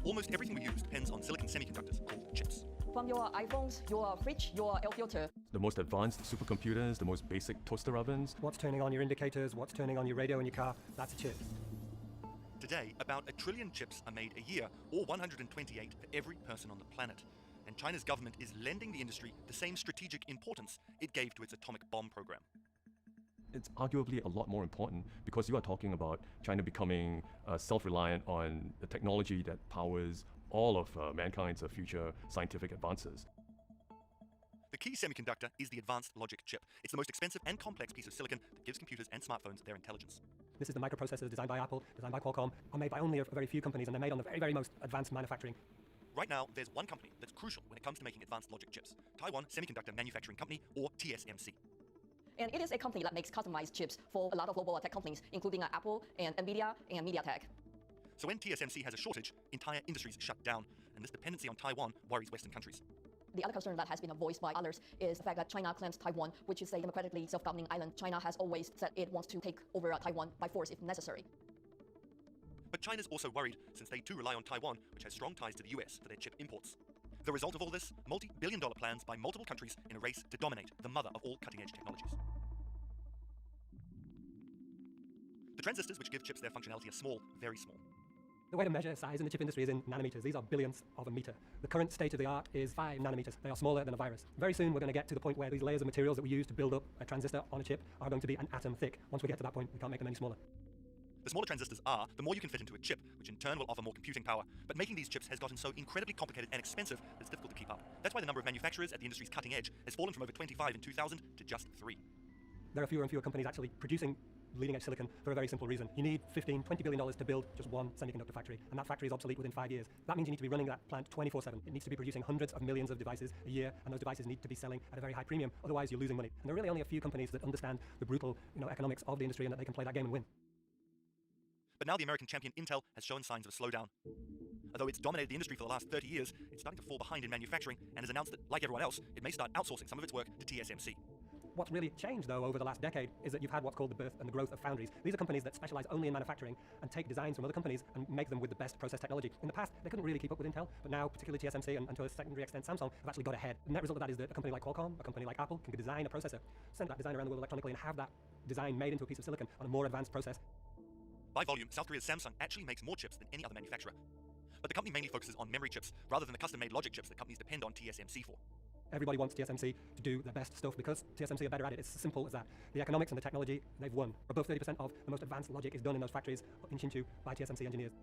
Almost everything we use depends on silicon semiconductors called chips. From your iPhones, your fridge, your air filter. The most advanced supercomputers, the most basic toaster ovens. What's turning on your indicators, what's turning on your radio in your car, that's a chip. Today, about 1 trillion chips are made a year, or 128 for every person on the planet. And China's government is lending the industry the same strategic importance it gave to its atomic bomb program. It's arguably a lot more important because you are talking about China becoming self-reliant on the technology that powers all of mankind's future scientific advances. The key semiconductor is the advanced logic chip. It's the most expensive and complex piece of silicon that gives computers and smartphones their intelligence. This is the microprocessors designed by Apple, designed by Qualcomm, are made by only a very few companies, and they're made on the very, very most advanced manufacturing. Right now, there's one company that's crucial when it comes to making advanced logic chips, Taiwan Semiconductor Manufacturing Company, or TSMC. And it is a company that makes customized chips for a lot of global tech companies, including Apple and Nvidia and MediaTek. So when TSMC has a shortage, entire industries shut down, and this dependency on Taiwan worries Western countries. The other concern that has been voiced by others is the fact that China claims Taiwan, which is a democratically self-governing island. China has always said it wants to take over Taiwan by force if necessary. But China's also worried, since they too rely on Taiwan, which has strong ties to the US for their chip imports. The result of all this, multi-billion-dollar plans by multiple countries in a race to dominate the mother of all cutting-edge technologies. The transistors which give chips their functionality are small, very small. The way to measure size in the chip industry is in nanometers. These are billionths of a meter. The current state of the art is 5 nanometers. They are smaller than a virus. Very soon we're going to get to the point where these layers of materials that we use to build up a transistor on a chip are going to be an atom thick. Once we get to that point, we can't make them any smaller. The smaller transistors are, the more you can fit into a chip, which in turn will offer more computing power. But making these chips has gotten so incredibly complicated and expensive that it's difficult to keep up. That's why the number of manufacturers at the industry's cutting edge has fallen from over 25 in 2000 to just 3. There are fewer and fewer companies actually producing leading-edge silicon for a very simple reason. You need $20 billion to build just one semiconductor factory, and that factory is obsolete within 5 years. That means you need to be running that plant 24/7. It needs to be producing hundreds of millions of devices a year, and those devices need to be selling at a very high premium. Otherwise, you're losing money. And there are really only a few companies that understand the brutal, economics of the industry and that they can play that game and win. But now the American champion Intel has shown signs of a slowdown. Although it's dominated the industry for the last 30 years, it's starting to fall behind in manufacturing and has announced that, like everyone else, it may start outsourcing some of its work to TSMC. What's really changed, though, over the last decade is that you've had what's called the birth and the growth of foundries. These are companies that specialize only in manufacturing and take designs from other companies and make them with the best process technology. In the past, they couldn't really keep up with Intel, but now, particularly TSMC and to a secondary extent Samsung, have actually got ahead. The net result of that is that a company like Qualcomm, a company like Apple, can design a processor, send that design around the world electronically, and have that design made into a piece of silicon on a more advanced process. By volume, South Korea's Samsung actually makes more chips than any other manufacturer. But the company mainly focuses on memory chips rather than the custom-made logic chips that companies depend on TSMC for. Everybody wants TSMC to do their best stuff because TSMC are better at it. It's as simple as that. The economics and the technology, they've won. Above 30% of the most advanced logic is done in those factories in Hsinchu by TSMC engineers.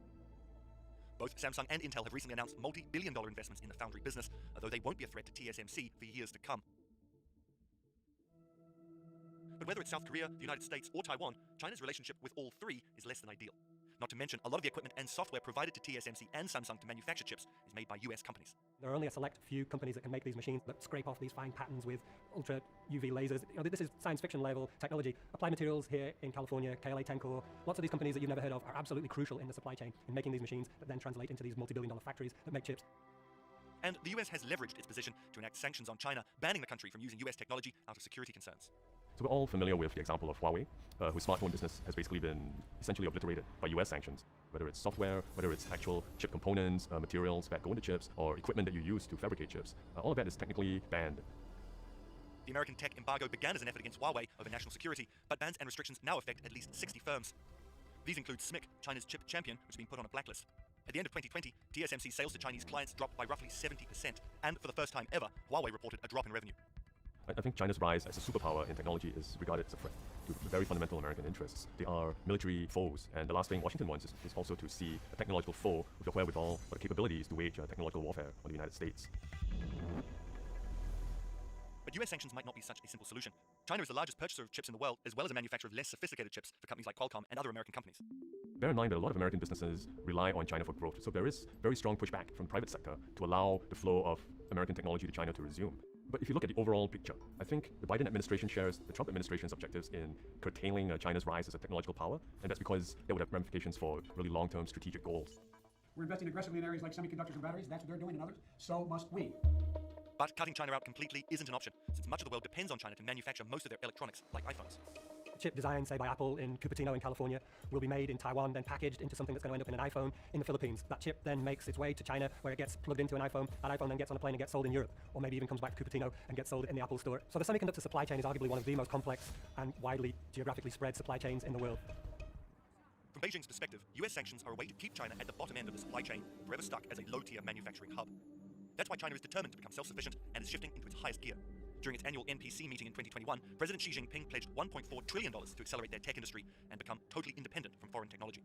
Both Samsung and Intel have recently announced multi-billion-dollar investments in the foundry business, although they won't be a threat to TSMC for years to come. But whether it's South Korea, the United States, or Taiwan, China's relationship with all three is less than ideal. Not to mention, a lot of the equipment and software provided to TSMC and Samsung to manufacture chips is made by US companies. There are only a select few companies that can make these machines that scrape off these fine patterns with ultra UV lasers. This is science fiction level technology. Applied Materials here in California, KLA-10 Core, lots of these companies that you've never heard of are absolutely crucial in the supply chain in making these machines that then translate into these multi-billion-dollar factories that make chips. And the US has leveraged its position to enact sanctions on China, banning the country from using US technology out of security concerns. So we're all familiar with the example of Huawei, whose smartphone business has basically been essentially obliterated by US sanctions. Whether it's software, whether it's actual chip components, materials that go into chips, or equipment that you use to fabricate chips, all of that is technically banned. The American tech embargo began as an effort against Huawei over national security, but bans and restrictions now affect at least 60 firms. These include SMIC, China's chip champion, which has been put on a blacklist. At the end of 2020, TSMC sales to Chinese clients dropped by roughly 70%, and for the first time ever, Huawei reported a drop in revenue. I think China's rise as a superpower in technology is regarded as a threat to very fundamental American interests. They are military foes, and the last thing Washington wants is also to see a technological foe with the wherewithal or the capabilities to wage technological warfare on the United States. But US sanctions might not be such a simple solution. China is the largest purchaser of chips in the world, as well as a manufacturer of less sophisticated chips for companies like Qualcomm and other American companies. Bear in mind that a lot of American businesses rely on China for growth, so there is very strong pushback from the private sector to allow the flow of American technology to China to resume. But if you look at the overall picture, I think the Biden administration shares the Trump administration's objectives in curtailing China's rise as a technological power, and that's because that would have ramifications for really long-term strategic goals. We're investing aggressively in areas like semiconductors and batteries. That's what they're doing and others. So must we. But cutting China out completely isn't an option, since much of the world depends on China to manufacture most of their electronics, like iPhones. chip designed, say, by Apple in Cupertino in California, will be made in Taiwan, then packaged into something that's going to end up in an iPhone in the Philippines. That chip then makes its way to China, where it gets plugged into an iPhone. That iPhone then gets on a plane and gets sold in Europe, or maybe even comes back to Cupertino and gets sold in the Apple store. So the semiconductor supply chain is arguably one of the most complex and widely geographically spread supply chains in the world. From Beijing's perspective, US sanctions are a way to keep China at the bottom end of the supply chain, forever stuck as a low-tier manufacturing hub. That's why China is determined to become self-sufficient and is shifting into its highest gear. During its annual NPC meeting in 2021, President Xi Jinping pledged $1.4 trillion to accelerate their tech industry and become totally independent from foreign technology.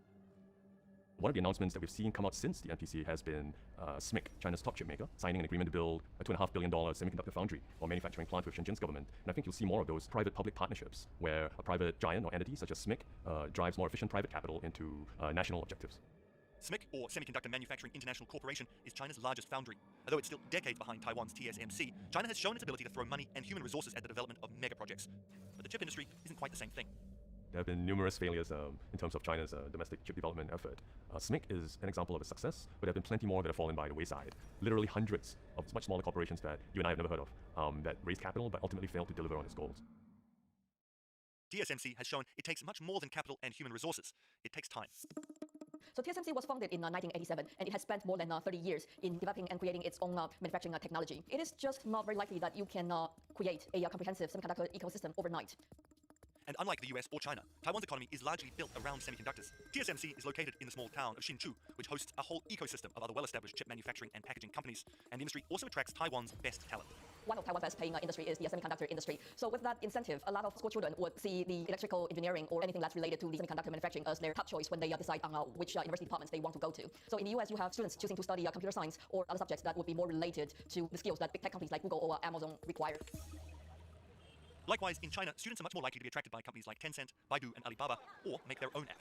One of the announcements that we've seen come out since the NPC has been SMIC, China's top chip maker, signing an agreement to build a $2.5 billion semiconductor foundry or manufacturing plant with Shenzhen's government. And I think you'll see more of those private-public partnerships where a private giant or entity such as SMIC drives more efficient private capital into national objectives. SMIC, or Semiconductor Manufacturing International Corporation, is China's largest foundry. Although it's still decades behind Taiwan's TSMC, China has shown its ability to throw money and human resources at the development of mega projects. But the chip industry isn't quite the same thing. There have been numerous failures in terms of China's domestic chip development effort. SMIC is an example of a success, but there have been plenty more that have fallen by the wayside. Literally hundreds of much smaller corporations that you and I have never heard of that raised capital but ultimately failed to deliver on its goals. TSMC has shown it takes much more than capital and human resources. It takes time. So TSMC was founded in 1987, and it has spent more than 30 years in developing and creating its own manufacturing technology. It is just not very likely that you can create a comprehensive semiconductor ecosystem overnight. And unlike the US or China, Taiwan's economy is largely built around semiconductors. TSMC is located in the small town of Hsinchu, which hosts a whole ecosystem of other well-established chip manufacturing and packaging companies, and the industry also attracts Taiwan's best talent. One of Taiwan's best paying industry is the semiconductor industry. So with that incentive, a lot of school children would see the electrical engineering or anything that's related to the semiconductor manufacturing as their top choice when they decide on which university departments they want to go to. So in the US, you have students choosing to study computer science or other subjects that would be more related to the skills that big tech companies like Google or Amazon require. Likewise, in China, students are much more likely to be attracted by companies like Tencent, Baidu, and Alibaba, or make their own app.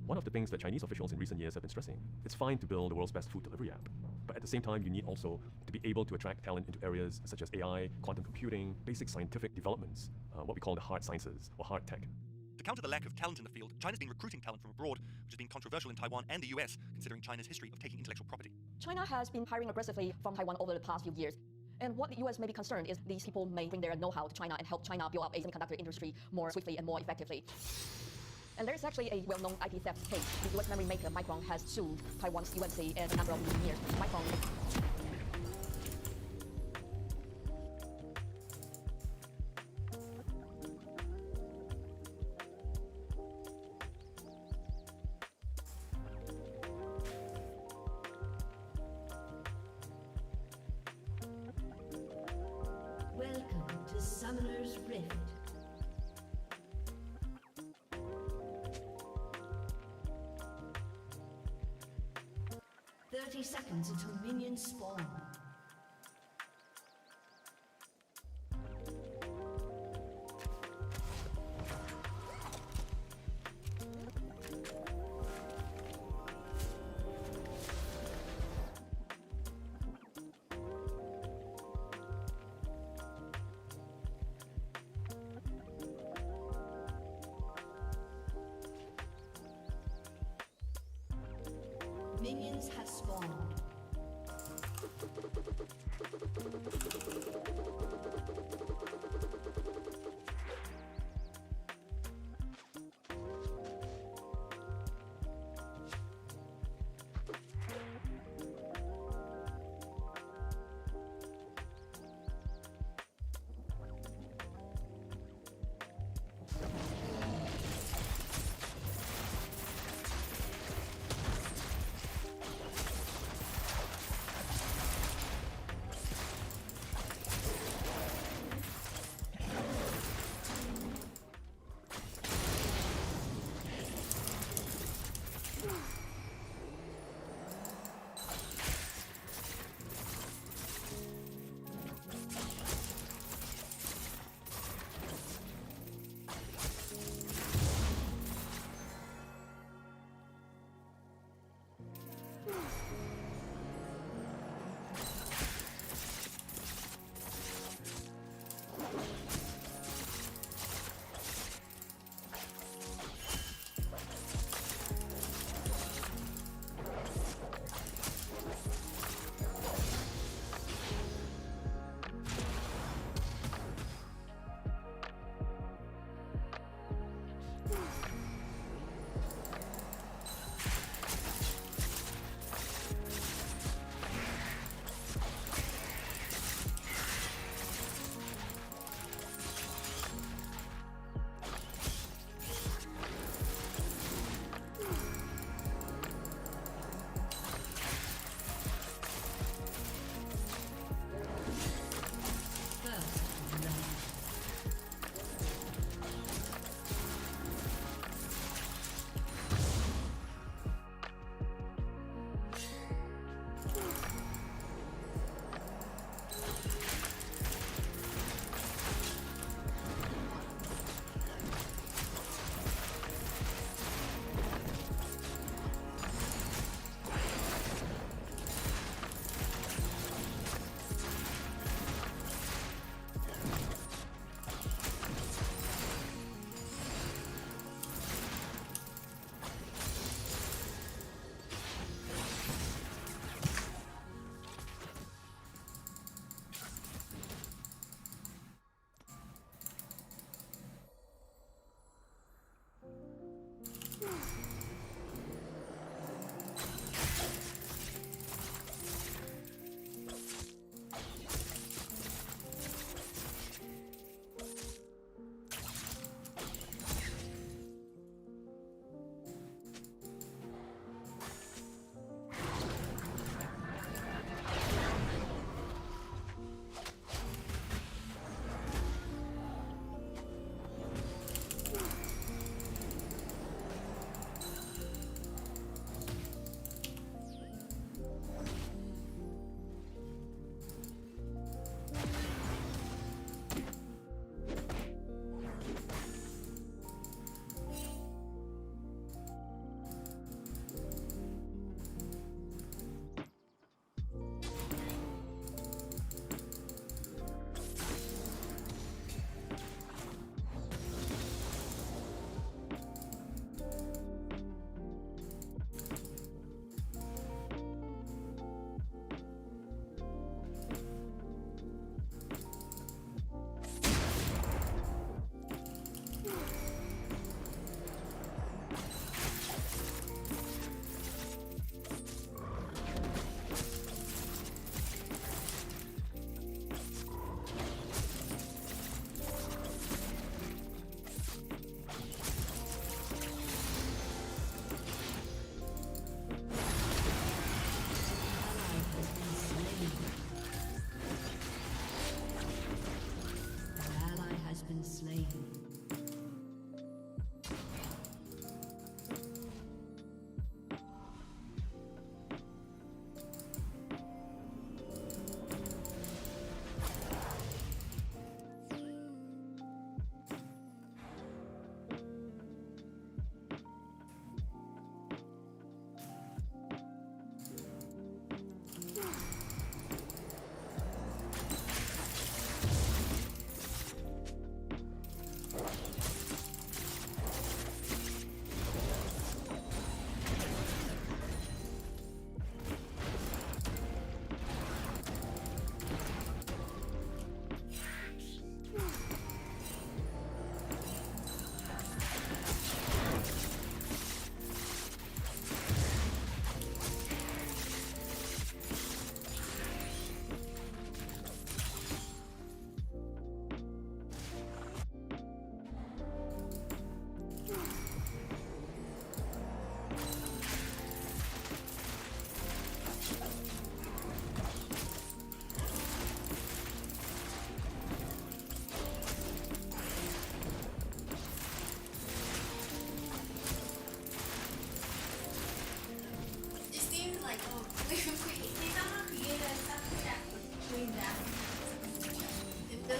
One of the things that Chinese officials in recent years have been stressing, it's fine to build the world's best food delivery app, but at the same time, you need also to be able to attract talent into areas such as AI, quantum computing, basic scientific developments, what we call the hard sciences or hard tech. To counter the lack of talent in the field, China's been recruiting talent from abroad, which has been controversial in Taiwan and the US, considering China's history of taking intellectual property. China has been hiring aggressively from Taiwan over the past few years. And what the US may be concerned is these people may bring their know-how to China and help China build up a semiconductor industry more swiftly and more effectively. And there's actually a well-known IP theft case. The US memory maker Micron has sued Taiwan's UMC and a number of engineers. Welcome to Summoner's Rift. Seconds until minions spawn. Minions have spawned.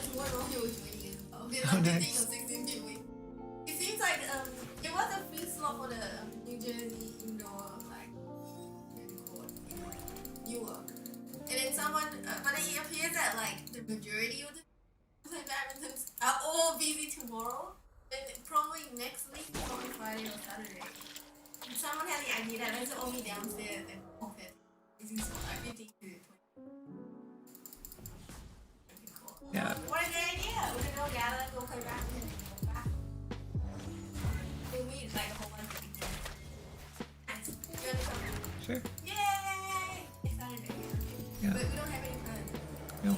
there's more and more people joining as well. We're like 15 or 16 people. It seems like it was a free slot for the New Jersey indoor like court in Newark, and then someone, but it appears that like the majority of the badmintons are all busy tomorrow, and probably next week, probably Friday or Saturday. And someone had the idea that let's all meet downstairs and walk it. Using some like 15 to 20. Cool. Yeah. What a great idea! We can go gather, go play badminton, and go back. We'll meet like a whole bunch of people. Nice. You want to come? Sure. Yay! It's Saturday. Yeah. But we don't have any friends. No.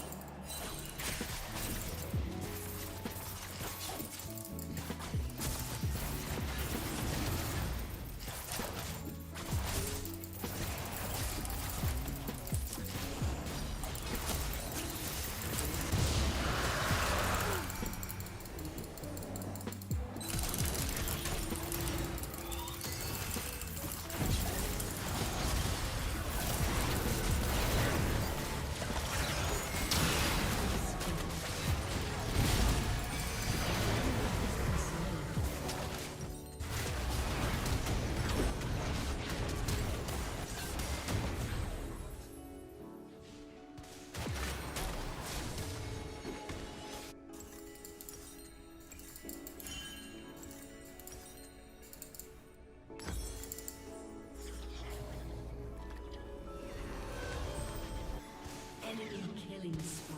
Enemy killing spree.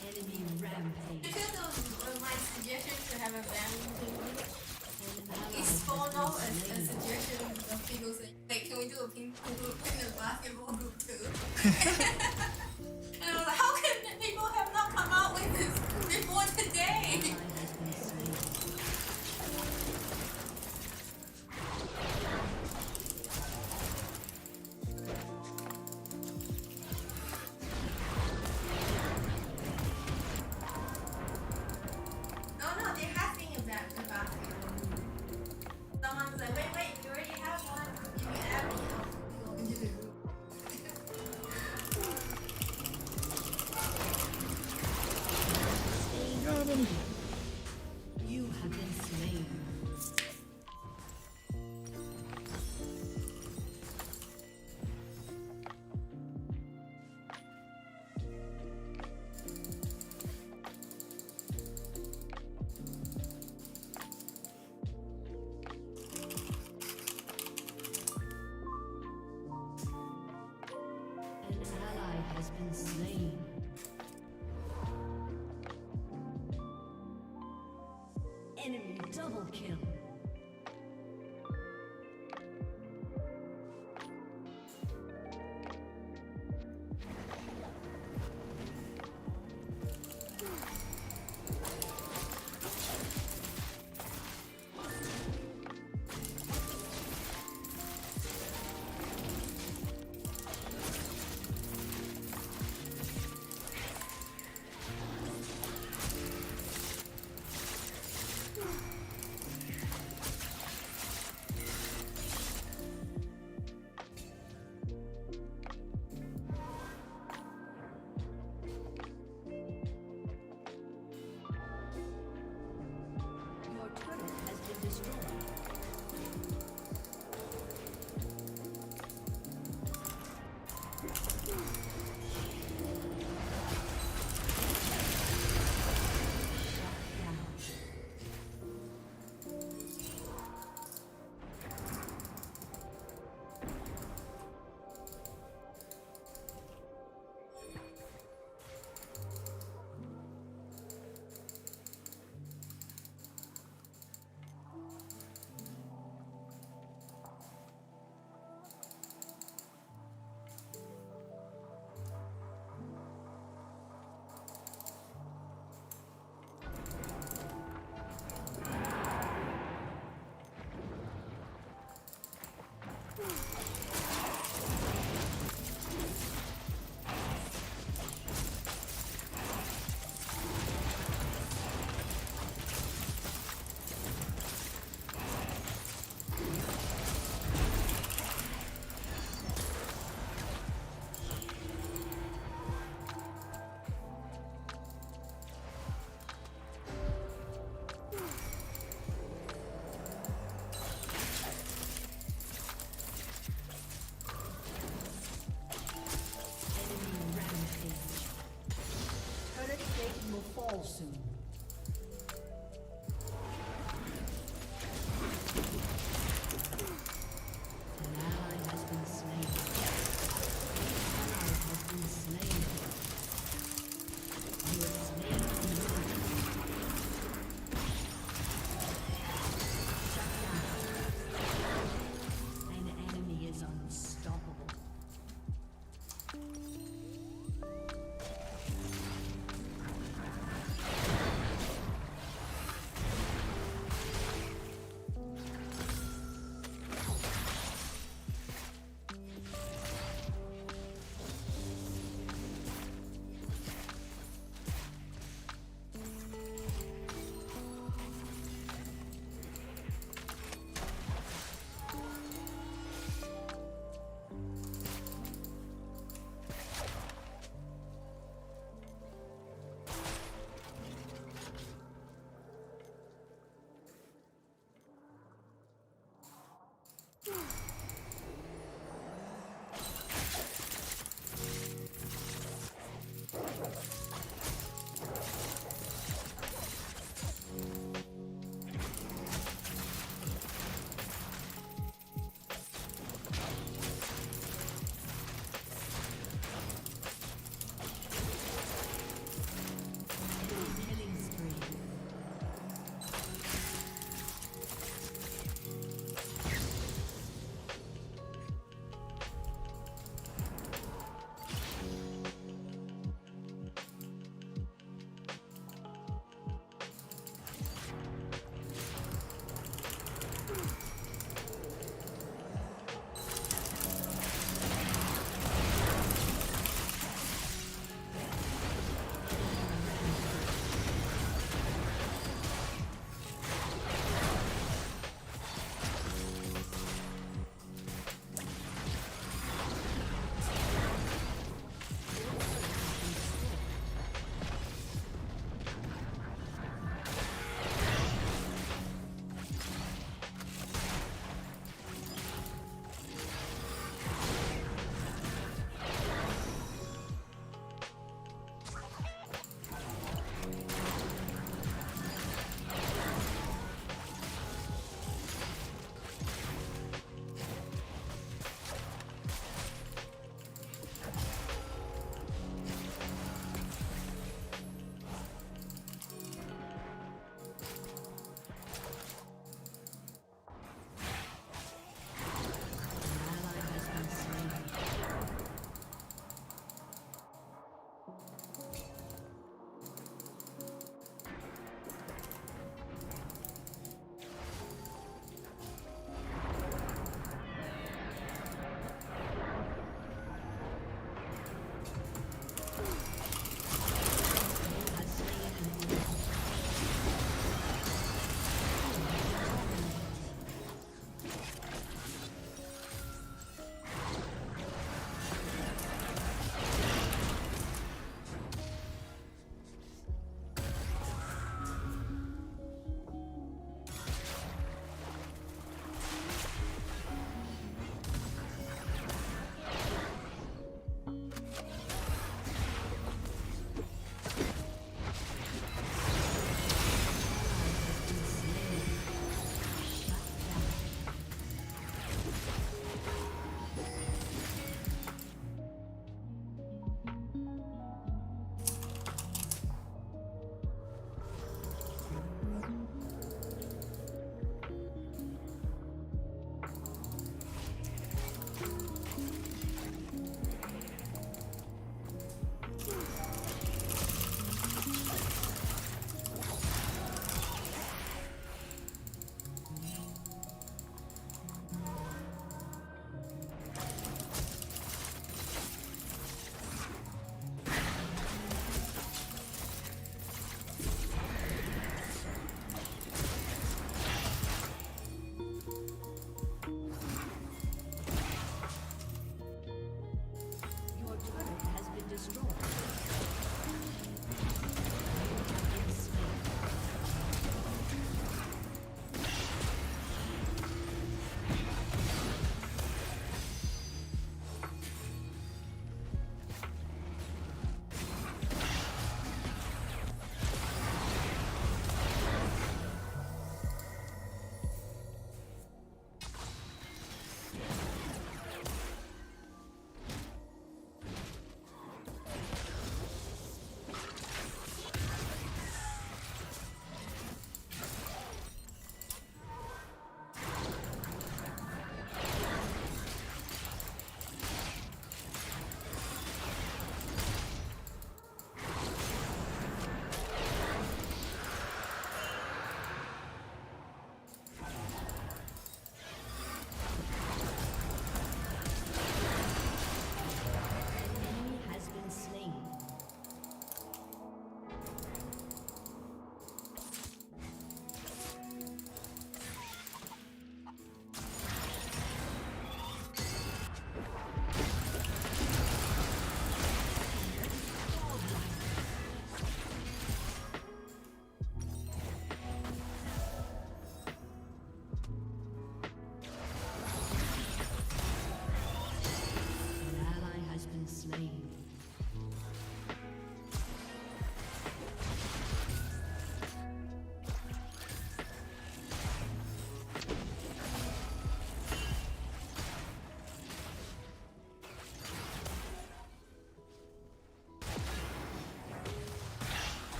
Enemy rampage. Because of my suggestion to have a badminton league, An ally it spawned has off been as a slain. suggestion of people saying, like, can we do a ping pong group and a basketball group too? And I was like, how can people have not come out with this before today? Ally has been slain. No, there has been a basketball group. Someone's like, wait, you already have one. You can add me. Go into the group. You have been slain. An ally has been slain. Enemy double kill.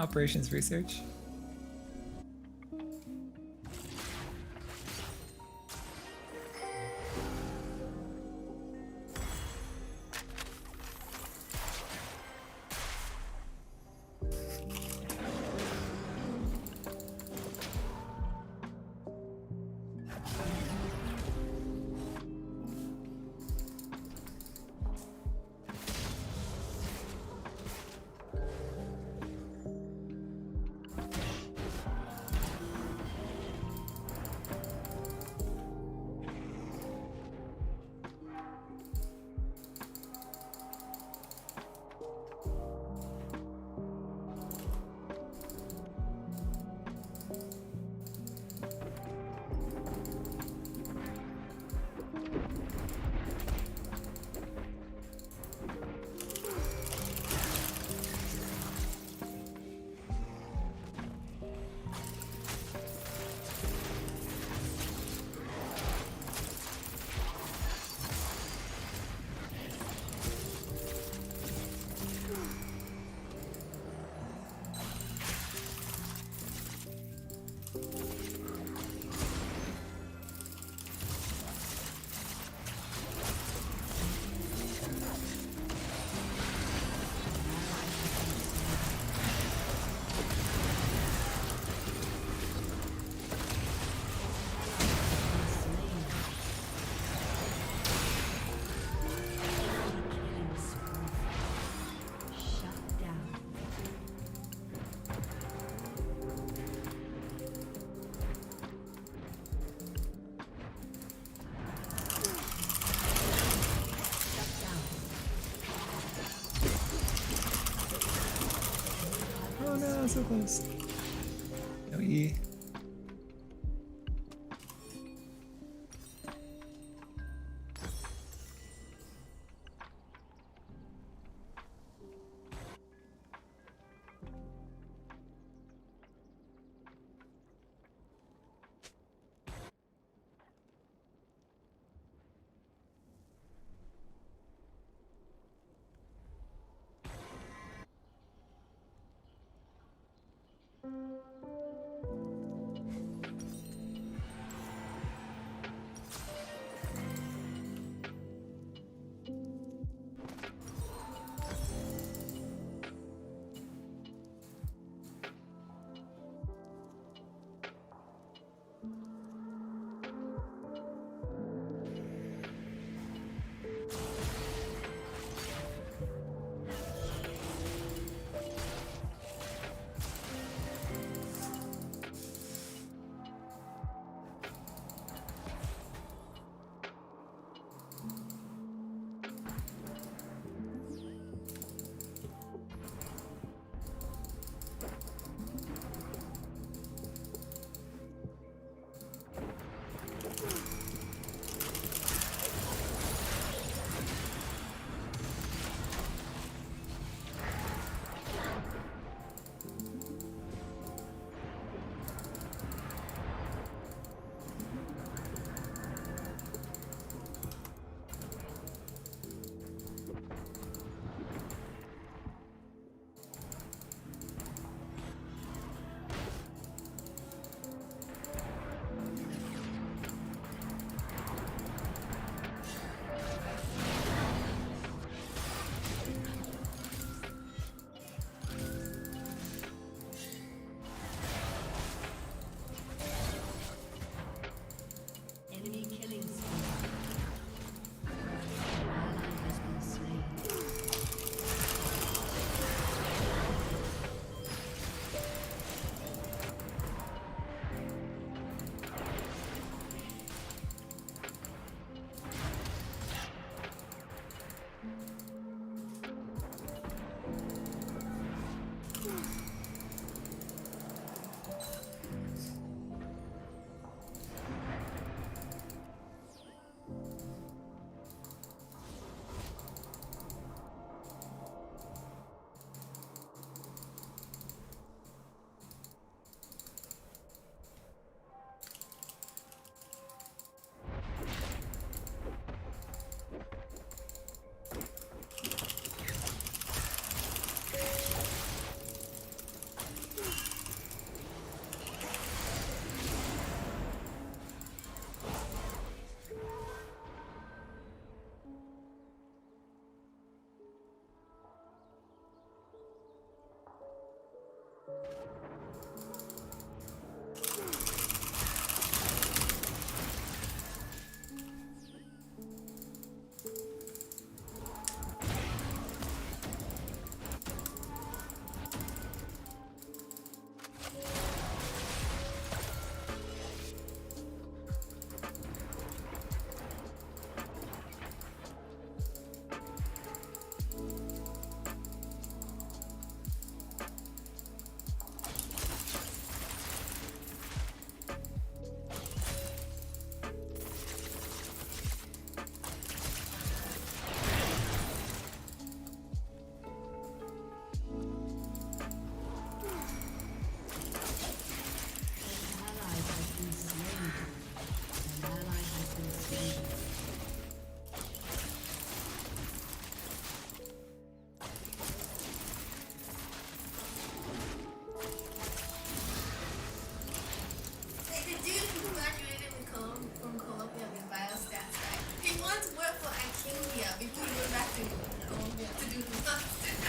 Operations research. Oh no, so close. No E.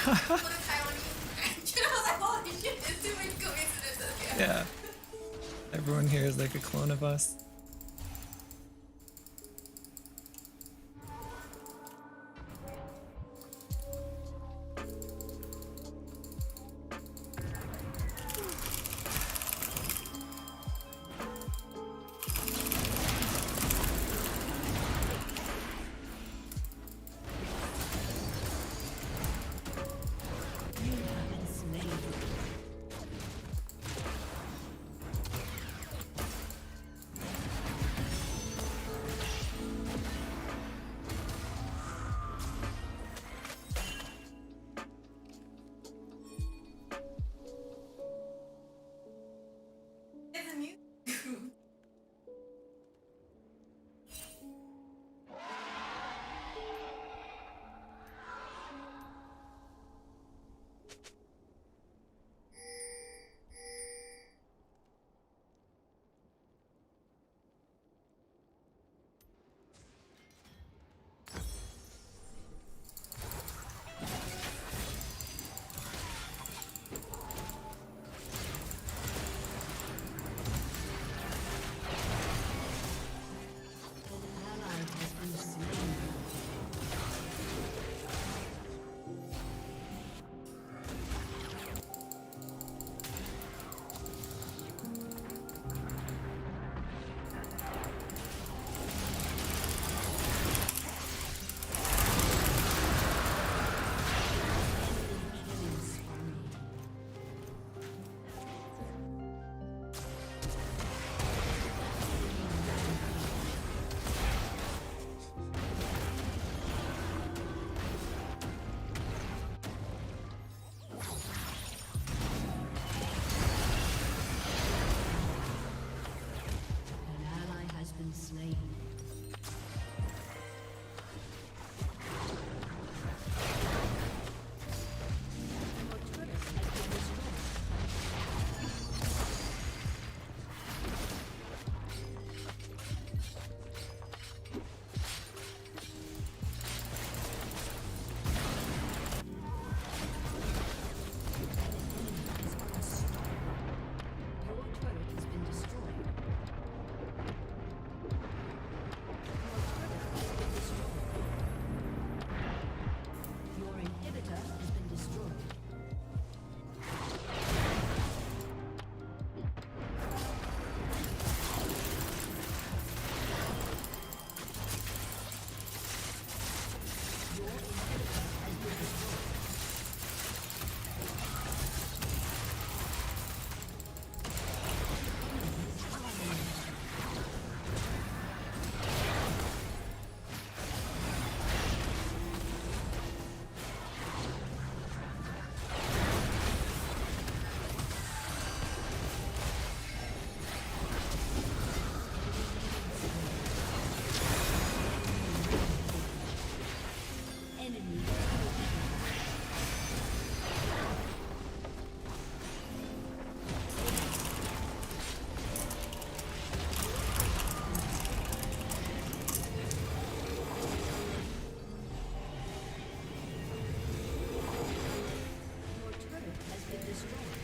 for the Taiwanese. I was like, holy shit, there's too many coincidences here. Yeah. Everyone here is like a clone of us. You have been slain. It's a music group. An ally has been slain. Killing spree. An ally has been slain. Your turret has been destroyed. Your turret has been destroyed. Your inhibitor has been destroyed. Your inhibitor has been destroyed. Enemy Your turret has been destroyed.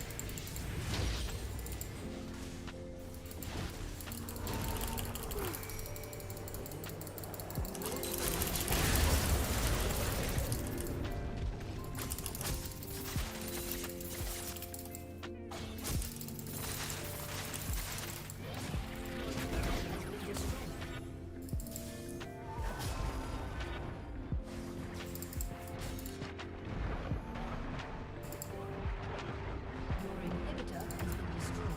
Your inhibitor has been destroyed.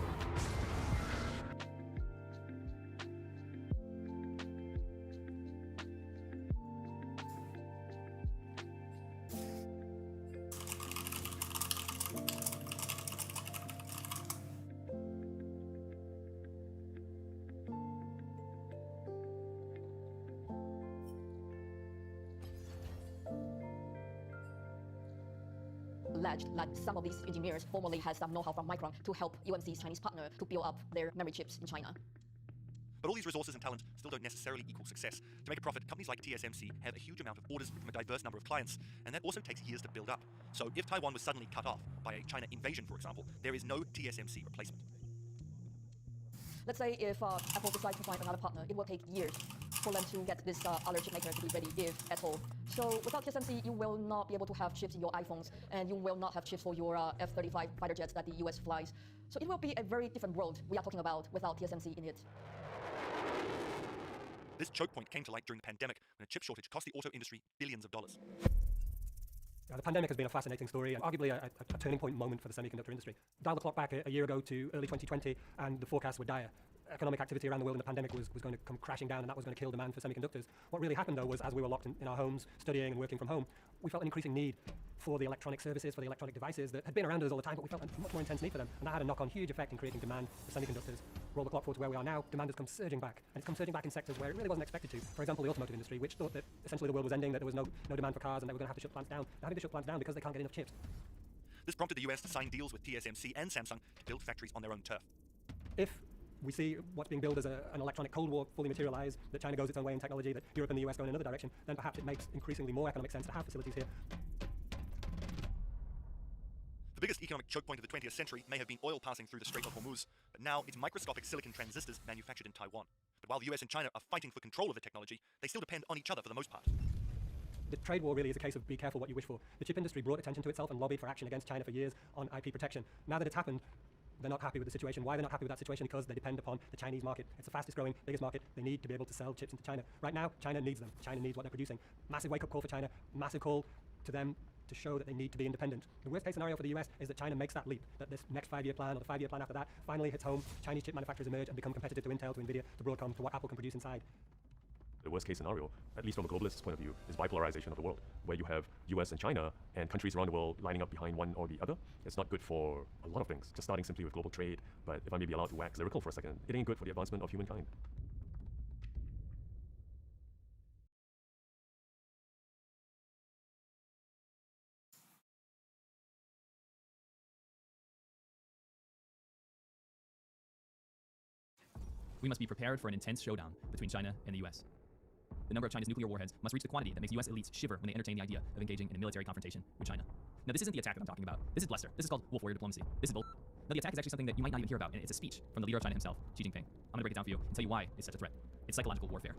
Alleged that some of these engineers formerly had some know-how from Micron to help UMC's Chinese partner to build up their memory chips in China. But all these resources and talent still don't necessarily equal success. To make a profit, companies like TSMC have a huge amount of orders from a diverse number of clients, and that also takes years to build up. So if Taiwan was suddenly cut off by a China invasion, for example, there is no TSMC replacement. Let's say if Apple decides to find another partner, it will take years for them to get this other chip maker to be ready, if at all. So without TSMC, you will not be able to have chips in your iPhones, and you will not have chips for your F-35 fighter jets that the US flies. So it will be a very different world we are talking about without TSMC in it. This choke point came to light during the pandemic when a chip shortage cost the auto industry billions of dollars. The pandemic has been a fascinating story and arguably a turning point moment for the semiconductor industry. Dial the clock back a year ago to early 2020 and the forecasts were dire. Economic activity around the world in the pandemic was going to come crashing down, and that was going to kill demand for semiconductors. What really happened though was, as we were locked in our homes, studying and working from home, we felt an increasing need for the electronic services, for the electronic devices that had been around us all the time, but we felt a much more intense need for them. And that had a knock-on huge effect in creating demand for semiconductors. Roll the clock forward to where we are now, demand has come surging back. And it's come surging back in sectors where it really wasn't expected to. For example, the automotive industry, which thought that essentially the world was ending, that there was no demand for cars and they were going to have to shut plants down. They're having to shut plants down because they can't get enough chips. This prompted the US to sign deals with TSMC and Samsung to build factories on their own turf. If we see what's being billed as an electronic Cold War fully materialize, that China goes its own way in technology, that Europe and the US go in another direction, then perhaps it makes increasingly more economic sense to have facilities here. The biggest economic choke point of the 20th century may have been oil passing through the Strait of Hormuz, but now it's microscopic silicon transistors manufactured in Taiwan. But while the US and China are fighting for control of the technology, they still depend on each other for the most part. The trade war really is a case of be careful what you wish for. The chip industry brought attention to itself and lobbied for action against China for years on IP protection. Now that it's happened, they're not happy with the situation. Why they're not happy with that situation? Because they depend upon the Chinese market. It's the fastest growing, biggest market. They need to be able to sell chips into China. Right now, China needs them. China needs what they're producing. Massive wake-up call for China. Massive call to them to show that they need to be independent. The worst case scenario for the US is that China makes that leap, that this next 5-year plan or the 5-year plan after that finally hits home. Chinese chip manufacturers emerge and become competitive to Intel, to Nvidia, to Broadcom, to what Apple can produce inside. The worst case scenario, at least from a globalist's point of view, is bipolarization of the world, where you have US and China and countries around the world lining up behind one or the other. It's not good for a lot of things, just starting simply with global trade. But if I may be allowed to wax lyrical for a second, it ain't good for the advancement of humankind. We must be prepared for an intense showdown between China and the US. The number of China's nuclear warheads must reach the quantity that makes US elites shiver when they entertain the idea of engaging in a military confrontation with China. Now, this isn't the attack that I'm talking about. This is bluster. This is called wolf warrior diplomacy. This is bull. Now, the attack is actually something that you might not even hear about, and it's a speech from the leader of China himself, Xi Jinping. I'm going to break it down for you and tell you why it's such a threat. It's psychological warfare.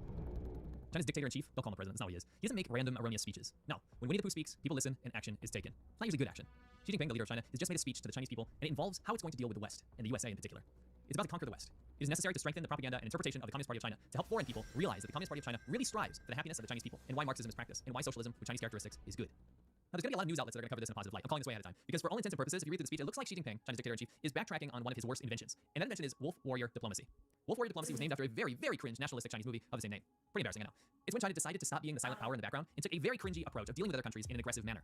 China's dictator-in-chief, don't call him the president, that's not what he is. He doesn't make random, erroneous speeches. No, when Winnie the Pooh speaks, people listen, and action is taken. It's not usually good action. Xi Jinping, the leader of China, has just made a speech to the Chinese people, and it involves how it's going to deal with the West, and the USA in particular. It's about to conquer the West. It is necessary to strengthen the propaganda and interpretation of the Communist Party of China to help foreign people realize that the Communist Party of China really strives for the happiness of the Chinese people, and why Marxism is practiced, and why socialism with Chinese characteristics is good. Now, there's going to be a lot of news outlets that are going to cover this in a positive light. I'm calling this way ahead of time. Because for all intents and purposes, if you read through the speech, it looks like Xi Jinping, China's dictator-in-chief, is backtracking on one of his worst inventions. And that invention is wolf warrior diplomacy. Wolf warrior diplomacy was named after a very, very cringe nationalistic Chinese movie of the same name. Pretty embarrassing, I know. It's when China decided to stop being the silent power in the background and took a very cringy approach of dealing with other countries in an aggressive manner.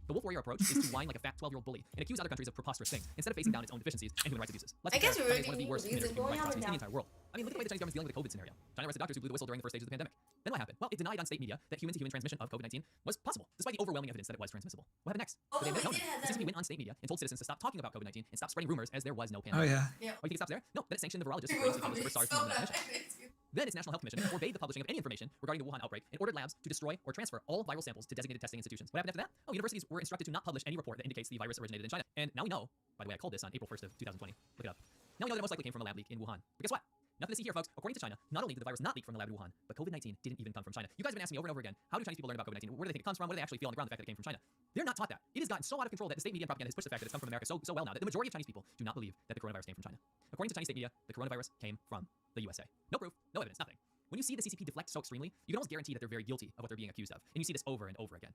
The wolf warrior approach is to whine like a fat 12-year-old bully and accuse other countries of preposterous things instead of facing down its own deficiencies and human rights abuses. Let's I guess China we're is one of the worst really committers of human rights going atrocities in on the entire world. I mean, look at the way the Chinese government's dealing with the COVID scenario. China arrested doctors who blew the whistle during the first stages of the pandemic. Then what happened? Well, it denied on state media that human-to-human transmission of COVID-19 was possible, despite the overwhelming evidence that it was transmissible. What happened next? Oh, They we admitted did have the that. CCP went on state media and told citizens to stop talking about COVID-19 and stop spreading rumors as there was no Oh pandemic. yeah. Yeah. Oh, you think it stops there? No, then it sanctioned the virologist who It was previously published the so SARS bad. mission. Then its National Health Commission forbade the publishing of any information regarding the Wuhan outbreak and ordered labs to destroy or transfer all viral samples to designated testing institutions. What happened after that? Oh, universities were instructed to not publish any report that indicates the virus originated in China. And now we know, by the way, I called this on April 1st of 2020. Look it up. Now we know that it most likely came from a lab leak in Wuhan. But guess what? Nothing to see here, folks. According to China, not only did the virus not leak from the lab in Wuhan, but COVID-19 didn't even come from China. You guys have been asking me over and over again, how do Chinese people learn about COVID-19? Where do they think it comes from? What do they actually feel on the ground, the fact that it came from China? They're not taught that. It has gotten so out of control that the state media and propaganda has pushed the fact that it's come from America so well now that the majority of Chinese people do not believe that the coronavirus came from China. According to Chinese state media, the coronavirus came from the USA. No proof, no evidence, nothing. When you see the CCP deflect so extremely, you can almost guarantee that they're very guilty of what they're being accused of. And you see this over and over again.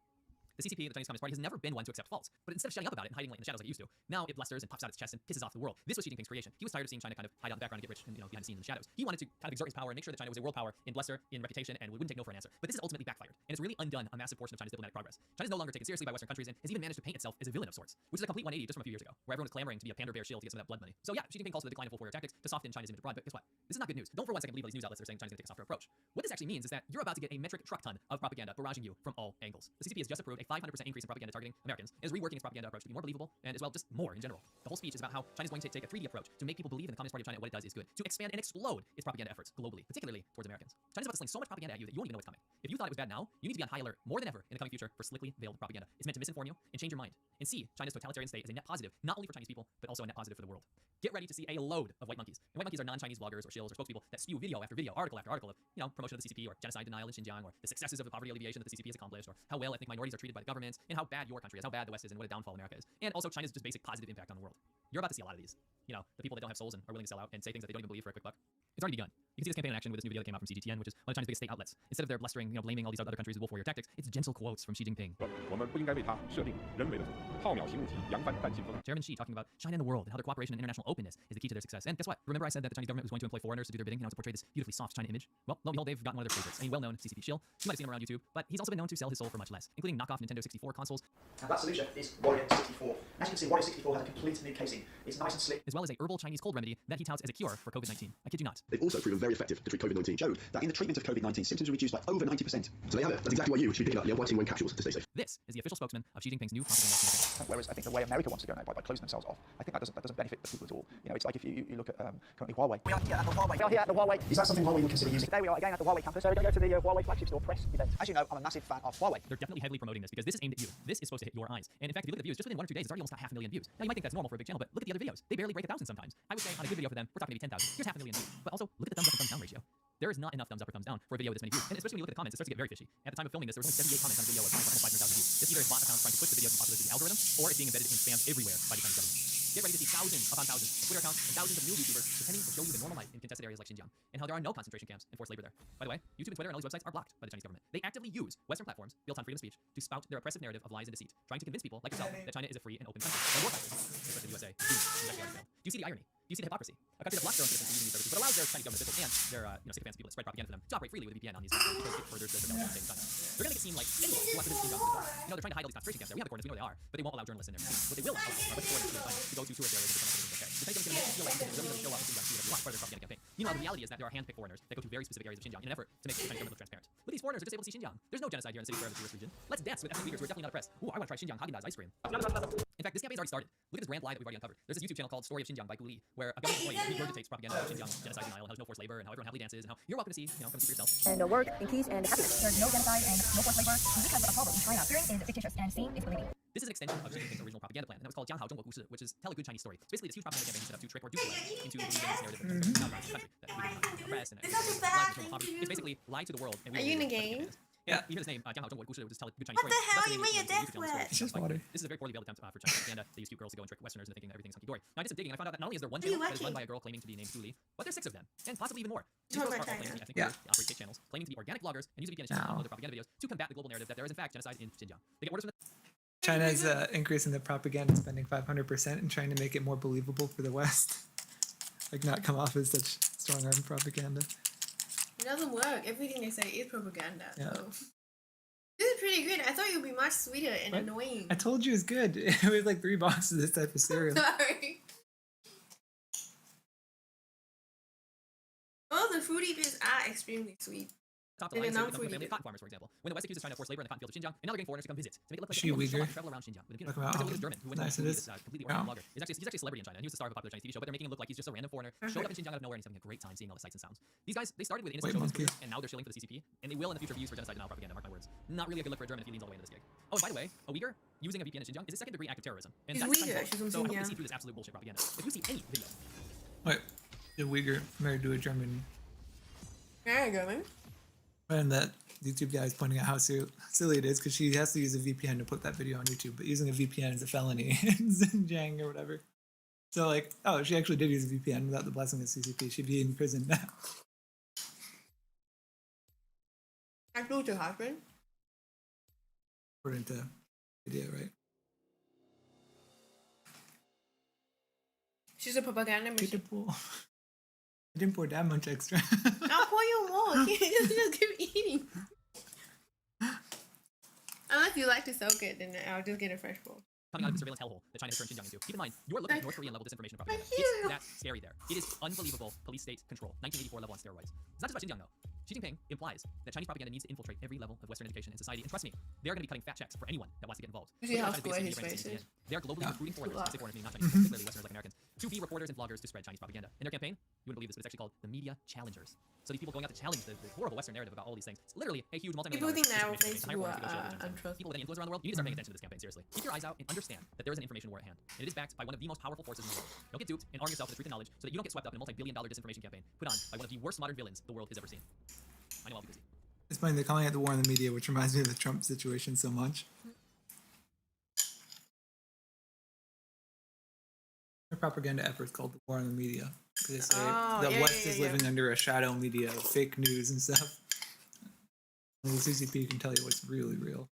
The CCP, the Chinese Communist Party, has never been one to accept faults, but instead of shutting up about it and hiding in the shadows like it used to, now it blusters and puffs out its chest and pisses off the world. This was Xi Jinping's creation. He was tired of seeing China kind of hide out in the background and get rich and, behind the scenes in the shadows. He wanted to kind of exert his power and make sure that China was a world power in bluster, in reputation, and wouldn't take no for an answer. But this has ultimately backfired, and it's really undone a massive portion of China's diplomatic progress. China's no longer taken seriously by Western countries and has even managed to paint itself as a villain of sorts, which is a complete 180 just from a few years ago, where everyone was clamoring to be a pander bear shield to get some of that blood money. So yeah, Xi Jinping calls for the decline of wolf warrior tactics to soften China's image abroad, but guess what? This is not good news. Don't for one second believe all these news outlets that are saying China's going to take a softer approach. What this actually means is that you're about to get a metric truck ton of propaganda barraging you from all angles. The CCP has just approved a 500% increase in propaganda targeting Americans, and is reworking its propaganda approach to be more believable and as well just more in general. The whole speech is about how China's going to take a 3D approach to make people believe in the Communist Party of China and what it does is good, to expand and explode its propaganda efforts globally, particularly towards Americans. China's about to sling so much propaganda at you that you won't even know what's coming. If you thought it was bad now, you need to be on high alert more than ever in the coming future for slickly veiled propaganda. It's meant to misinform you and change your mind, and see China's totalitarian state as a net positive, not only for Chinese people, but also a net positive for the world. Get ready to see a load of white monkeys. And white monkeys are non-Chinese bloggers or shills or spokespeople that spew video after video, article after article of, promotion of the CCP or genocide denial in Xinjiang, or the successes of the poverty alleviation that the CCP has accomplished, or how well ethnic minorities are treated by the governments, and how bad your country is, how bad the West is, and what a downfall America is. And also China's just basic positive impact on the world. You're about to see a lot of these. The people that don't have souls and are willing to sell out and say things that they don't even believe for a quick buck. It's already begun. You can see this campaign in action with this new video that came out from CGTN, which is one of China's biggest state outlets. Instead of their blustering, blaming all these other countries as wolf warrior tactics, it's gentle quotes from Xi Jinping. 我们不应该为他设定人为的炮秒行动题、扬帆弹信封。 Chairman Xi talking about China and the world and how their cooperation and international openness is the key to their success. And guess what? Remember I said that the Chinese government was going to employ foreigners to do their bidding, to portray this beautifully soft China image? Well, lo and behold, they've gotten one of their favorites, a well-known CCP shill. You might have seen him around YouTube, but he's also been known to sell his soul for much less, including knockoff Nintendo 64 consoles. Now that solution is Warrior 64. As you can see, Warrior 64 has a complete new casing. It's nice and slick. As well as a herbal Chinese cold remedy that he touts as a cure for COVID-19. I kid you not. They've also proven very effective to treat COVID-19. Showed that in the treatment of COVID-19, symptoms are reduced by over 90%. So there you have it. That's exactly why you should be picking up the white wing capsules to stay safe. This is the official spokesman of Xi Jinping's new propaganda campaign. Whereas I think the way America wants to go now by closing themselves off, I think that doesn't benefit the people at all. It's like if you look at currently Huawei. We are here at the Huawei. We are here at the Huawei. Is that something Huawei would consider using? Today we are again at the Huawei campus. So we're going to go to the Huawei flagship store press event. As you know, I'm a massive fan of Huawei. They're definitely heavily promoting this because this is aimed at you. This is supposed to hit your eyes. And in fact, if you look at the views, just within 1 or 2 days, it's already almost got 500,000 views. Now you might think that's normal for a big channel, but look at the other videos. They barely break 1,000 sometimes. I would say on a good video for them, we're talking maybe 10,000. Here's 500,000 views. But also look at the thumbs up and thumbs down ratio. There is not enough thumbs up or thumbs down for a video with this many views. And especially when you look at the comments, it starts to get very fishy. At the time of filming this, there was only 78 comments on a video with almost 500,000 views. This either is bot accounts trying to push the video to be popular through the algorithm, or it's being embedded in spams everywhere by the Chinese government. Get ready to see thousands upon thousands of Twitter accounts and thousands of new YouTubers pretending to show you the normal life in contested areas like Xinjiang, and how there are no concentration camps and forced labor there. By the way, YouTube and Twitter and all these websites are blocked by the Chinese government. They actively use Western platforms built on freedom of speech to spout their oppressive narrative of lies and deceit, trying to convince people like yourself that China is a free and open country. And war fighters, especially the USA, do exactly as failed. Do you see the irony? Do you see the hypocrisy? A country that blocks their own citizens from using these services, but allows their Chinese government officials and their sycophants people that spread propaganda for them to operate freely with a VPN on these sites because it furthers their development in China. They're going to make it seem like anyone who wants to visit Xinjiang, they're trying to hide all these concentration camps there. We have the coordinates, we know where they are, but they won't allow journalists in there. What they will allow are the coordinates to go to tourist areas and become okay. The Chinese government is going to make it feel like you can really show up in Xinjiang to do whatever you want for their propaganda campaign. Meanwhile, the reality is that there are hand-picked foreigners that go to very specific areas of Xinjiang in an effort to make the Chinese government look transparent. But these foreigners are just able to see Xinjiang. There's no genocide here in the city square of the tourist region. Let's dance with ethnic leaders who are definitely not oppressed. Ooh, I want to try Xinjiang Haagen-Dazs ice cream. In fact, this campaign's already started. Look at this grand lie that we've already uncovered. There's this YouTube channel called Story of Xinjiang by Gu Li, where a government employee regurgitates propaganda of Xinjiang genocide denial and how there's no forced labor and how everyone happily dances and how you're welcome to see, come see for yourself. And work in peace and happiness. There's no genocide and no forced labor. This has a problem in China. Hearing is fictitious and seeing is believing. This is an extension of Xi Jinping's original propaganda plan, and that was called 讲好中国故事, which is tell a good Chinese story. It's basically this huge propaganda campaign set up to trick or dupe into believing this narrative that the country that we oppress and poverty. It's basically lie to the world. And Are you in a game? Yeah, you hear this name, 讲好中国故事, which is tell a good Chinese story. What the hell? That's You made your death wish. It's just water. This is a very poorly veiled attempt for Chinese propaganda. They use cute girls to go and trick Westerners into thinking that everything's hunky-dory. Now I did some digging and I found out that not only is there one channel that is run by a girl claiming to be named Gu Li, but there's 6 of them, and possibly even more. These girls are all claiming to be ethnic leaders, they operate fake channels, claiming to be organic bloggers, and use a VPN to upload their propaganda videos to combat the global narrative that there is in fact genocide in Xinjiang. They get orders from the China's increasing the propaganda spending 500% and trying to make it more believable for the West. Like not come off as such strong-arm propaganda. It doesn't work. Everything they say is propaganda. Yeah. So. This is pretty good. I thought it would be much sweeter and What? annoying. I told you it's good. It was like 3 boxes of this type of cereal. Sorry. Oh, the fruity bits are extremely sweet. top And line, then say, I'm with a family free of cotton farmers, for example. When the West accuses China of forced labor in the cotton fields of Xinjiang, and now they're getting foreigners to come visit to make it look like She they Uyghur? travel around Xinjiang with impunity. Talk about There's a how German who went nice to it this is. completely Wow. organic blogger. He's actually a celebrity in China, and he was the star of a popular Chinese TV show, but they're making him look like he's just a random foreigner, showed up in Xinjiang out of nowhere, and he's having a great time seeing all the sights and sounds. These guys, they started with innocent Wait, children's monkey. careers, and now they're shilling for the CCP, and they will in the future be used for genocide denial propaganda, mark my words. Not really a good look for a German if he leans all the way into this gig. Oh, and by the way, a Uyghur using a VPN in Xinjiang is a second-degree act of terrorism. And She's that's Uyghur, Chinese she's from law. So I hope you Xinjiang. see through this absolute bullshit propaganda. If you see any video Wait, the Uyghur married to a German, There you go, man. and that YouTube guy is pointing out how silly it is because she has to use a VPN to put that video on YouTube, but using a VPN is a felony in Xinjiang or whatever. So like, oh, she actually did use a VPN without the blessing of CCP. She'd be in prison now. I flew to husband. According to video, right? She's a propaganda Get machine. the pool. I didn't pour that much extra. I'll pour you more. just keep eating. Unless you like to soak it, then I'll just get a fresh bowl. coming out of the surveillance hellhole that China has turned Xinjiang into. Keep in mind, you're looking at North Korean level disinformation propaganda. Right It's here. that scary there. It is unbelievable police state control. 1984 level on steroids. It's not just about Xinjiang though. Xi Jinping implies that Chinese propaganda needs to infiltrate every level of Western education and society. And trust me, they're going to be cutting fat checks for anyone that wants to get involved. You see how China's square biggest his media brand face is is? CCTV. They're globally recruiting foreigners, I say foreigners, meaning not Chinese, particularly Westerners like Americans, to be reporters and vloggers to spread Chinese propaganda. In their campaign, you wouldn't believe this, but it's actually called the Media Challengers. So these people going out to challenge the horrible Western narrative about all these things. It's literally a huge multi-million People think dollar narrow disinformation face campaign to hire people foreigners to go show are up and people with any influence around the world. You need to start paying attention to this campaign, seriously. Keep your eyes out and understand that there is an information war at hand. And it is backed by one of the most powerful forces in the world. Don't get duped and arm yourself with the truth and knowledge so that you don't get swept up in a multi-billion-dollar disinformation campaign put on by one of the worst modern villains the world has ever seen. I know I'll be busy. It's funny, they're calling it the war in the media, which reminds me of the Trump situation so much. Their propaganda effort's called the war in the media. They say the West is living under a shadow media of fake news and stuff. And the CCP can tell you what's really real.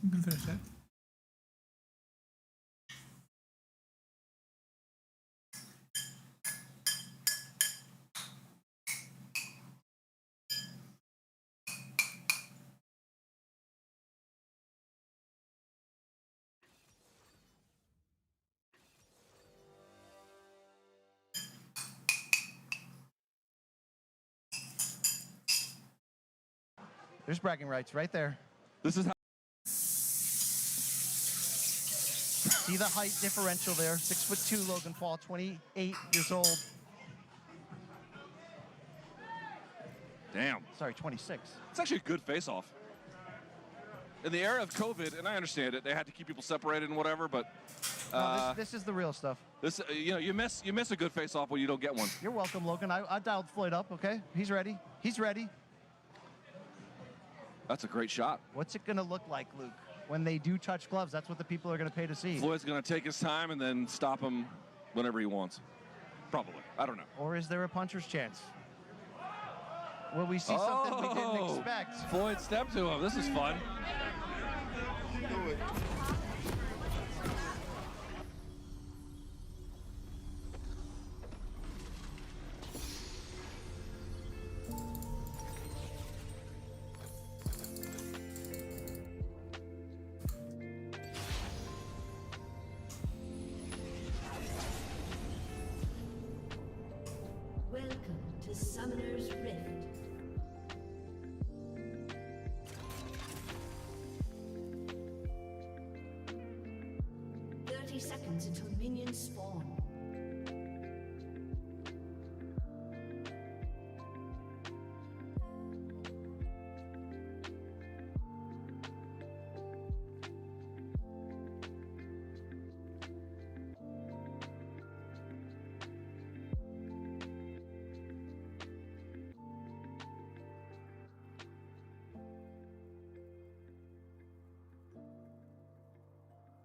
You can finish that. There's bragging rights right there. This is how. See the height differential there. 6'2", Logan Paul, 28 years old. Damn. Sorry, 26. It's actually a good face-off. In the era of COVID, and I understand it, they had to keep people separated and whatever, but No, this is the real stuff. this, you miss a good face-off when you don't get one. You're welcome, Logan. I dialed Floyd up, okay? He's ready. He's ready. That's a great shot. What's it going to look like, Luke? When they do touch gloves, that's what the people are going to pay to see. Floyd's going to take his time and then stop him whenever he wants. Probably. I don't know. Or is there a puncher's chance? Will we see something we didn't expect? Floyd stepped to him. This is fun. Welcome to Summoner's Rift. Seconds until minions spawn.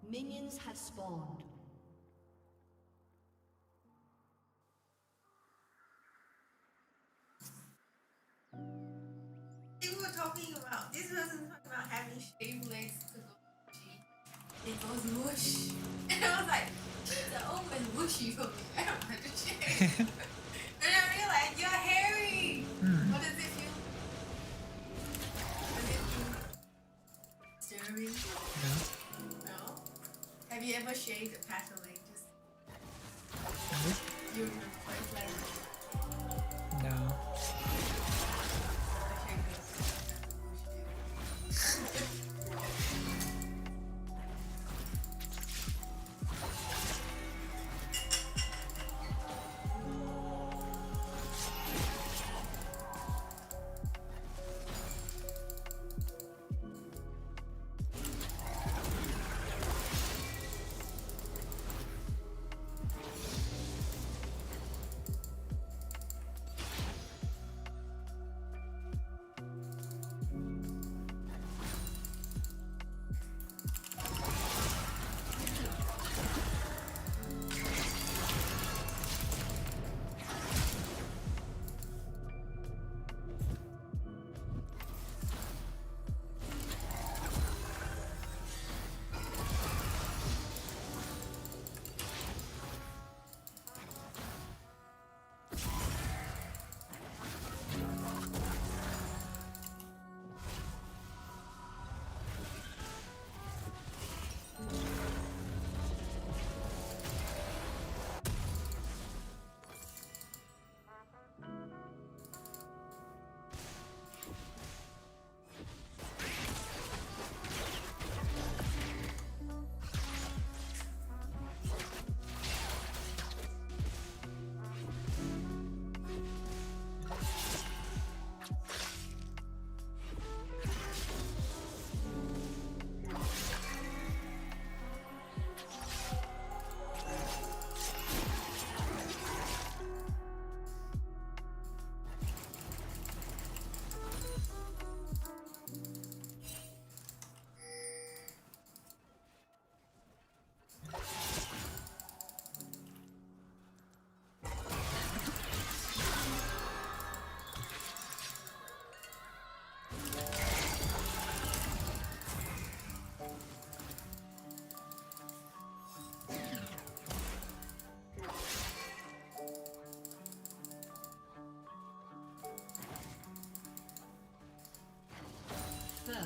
Minions have spawned. People were talking about, this person talking about having shaved legs to go whooshy. It goes whoosh. And I was like, it's open whooshy for me. I don't have to shave. And I realized, you're hairy. What does it feel? Does it feel disturbing? No. Have you ever shaved a patch of leg? Just you remember like No.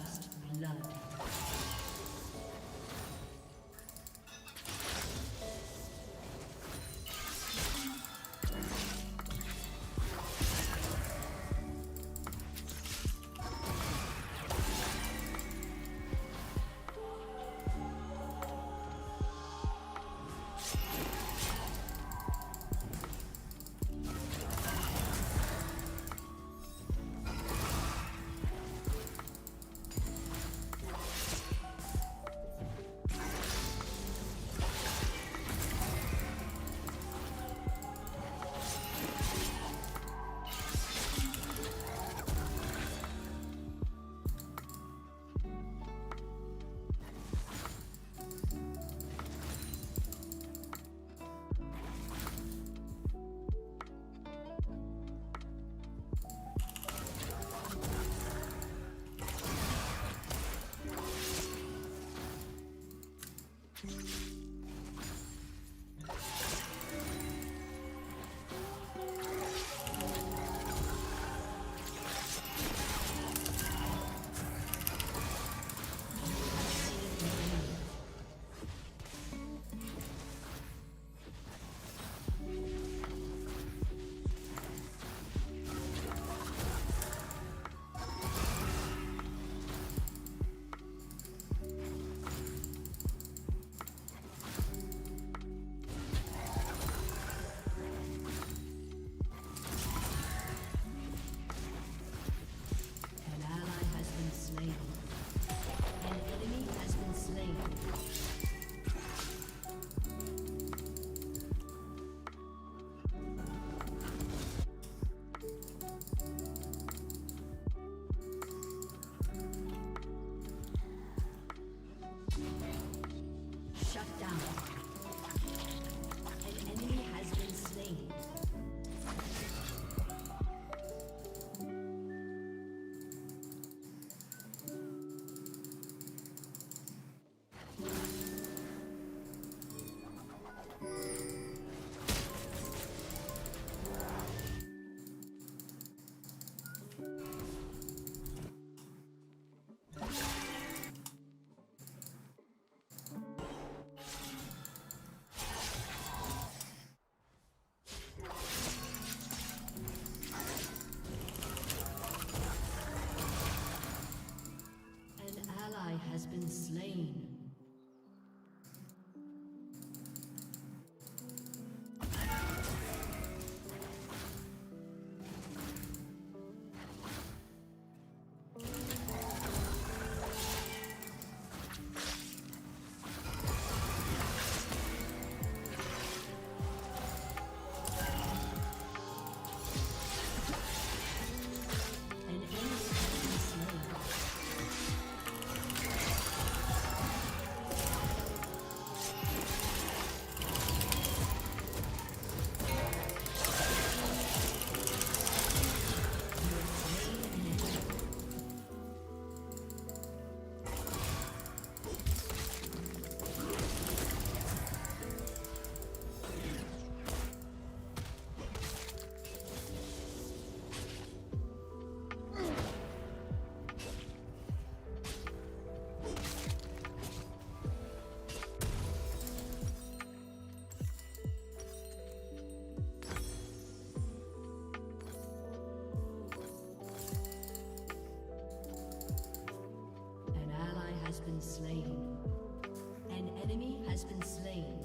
First blood. Shut down. An enemy has been slain. Has been slain. Has been slain. An enemy has been slain.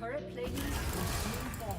Turret plating will soon fall.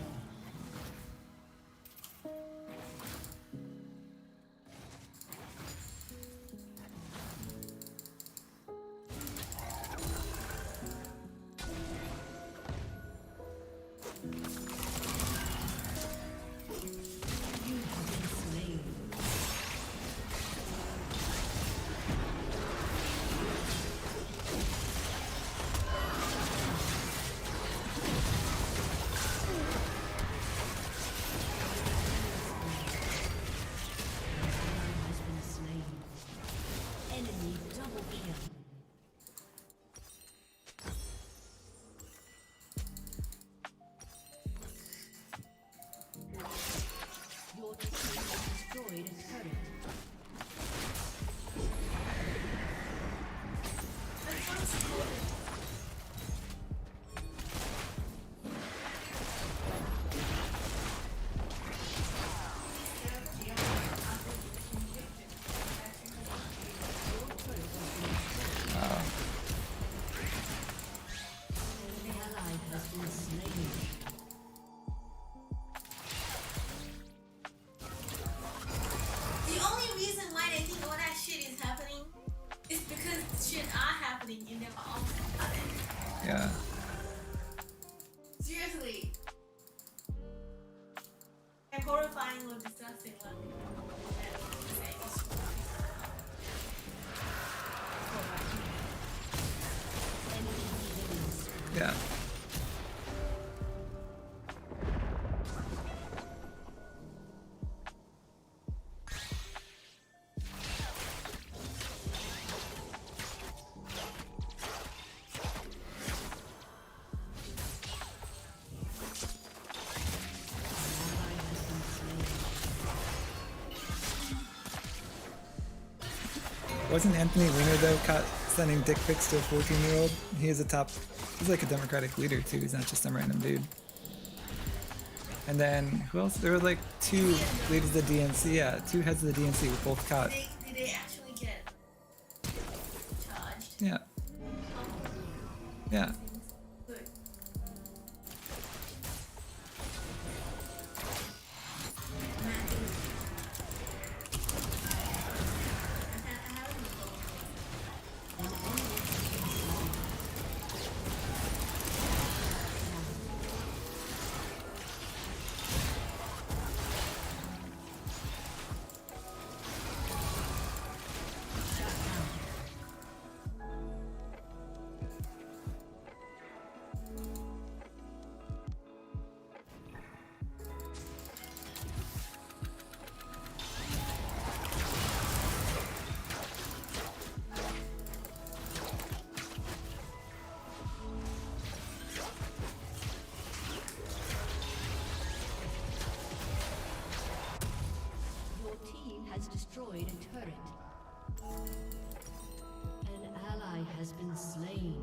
The only reason why they think all that shit is happening is because shit are happening in their own. Yeah. Seriously. And horrifying or disgusting. Yeah. Wasn't Anthony Weiner though caught sending dick pics to a 14-year-old? He is he's like a Democratic leader too, he's not just some random dude. And then, who else? There were like two leaders of the DNC, yeah, two heads of the DNC were both caught. Did they actually get charged? Yeah. Yeah. Good. Destroyed a turret. An ally has been slain.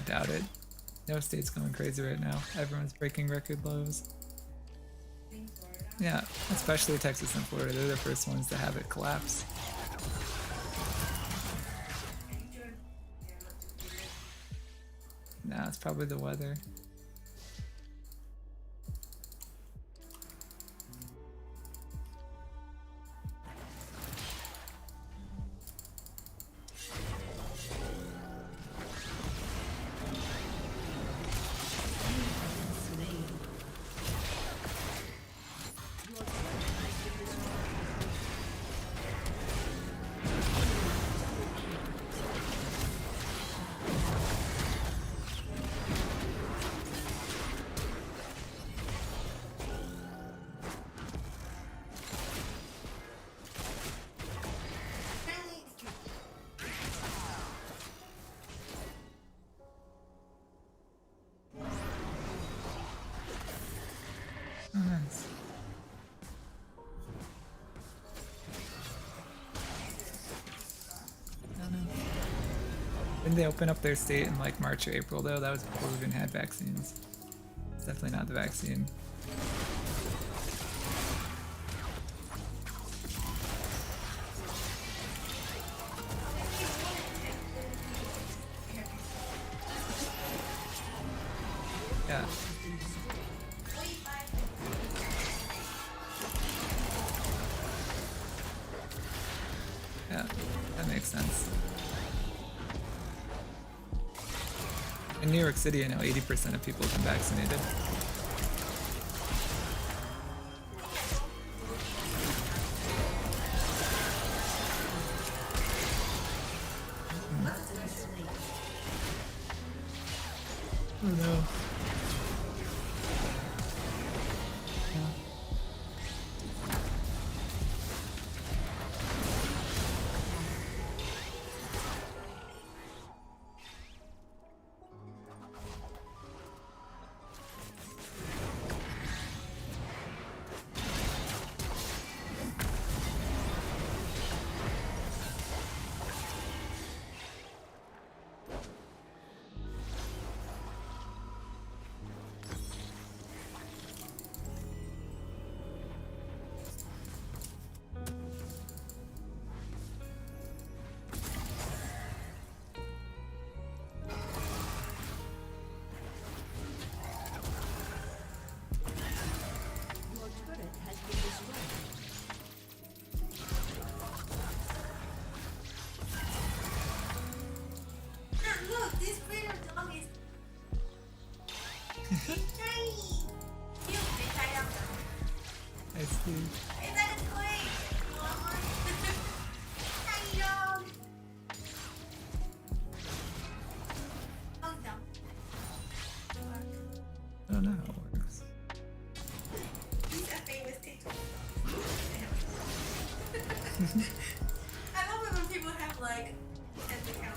doubt it. No state's going crazy right now. Everyone's breaking record lows. Yeah, especially Texas and Florida. They're the first ones to have it collapse. Nah, it's probably the weather. Oh, nice. Didn't they open up their state in like March or April though? That was before we even had vaccines. It's definitely not the vaccine. Yeah. Yeah, that makes sense. In New York City, I know 80% of people have been vaccinated. Oh no. Your turret has been destroyed. Look, this breed of dog is tiny. Cute, they tied up. I see. It's like a toy. You want one? Tiny dog. Dog's down. I don't know how it works. He's a famous TikTok dog. I love it when people have like an account.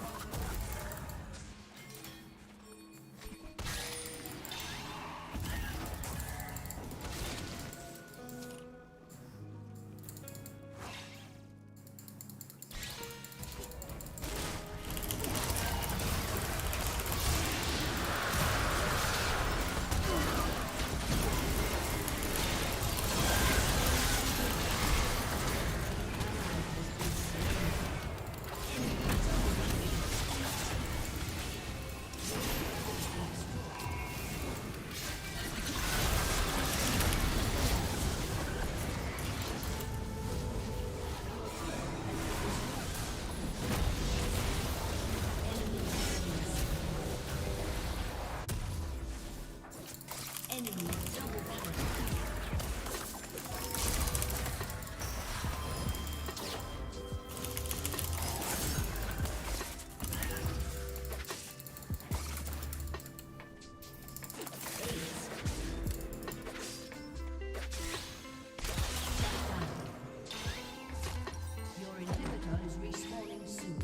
Enemy double kill. Your inhibitor is respawning soon.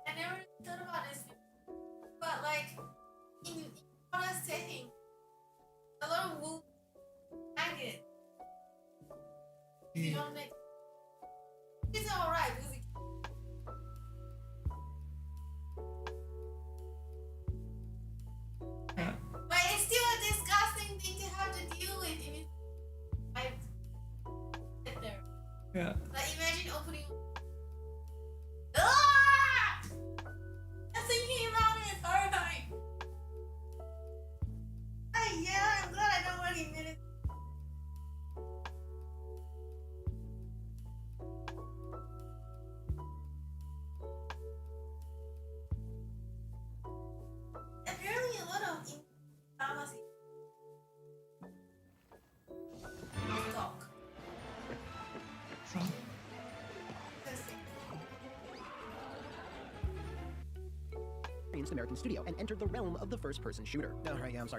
I never thought about this. But like in modern setting, a lot of wolves maggot. You don't make it's alright because but it's still a disgusting thing to have to deal with if it's right there. Yeah. Like imagine opening. Ah! I'm thinking about it. It's horrifying. Yeah, I'm glad I don't work in minutes. Apparently, a lot of pharmacy talk. American studio and entered the realm of the first-person shooter.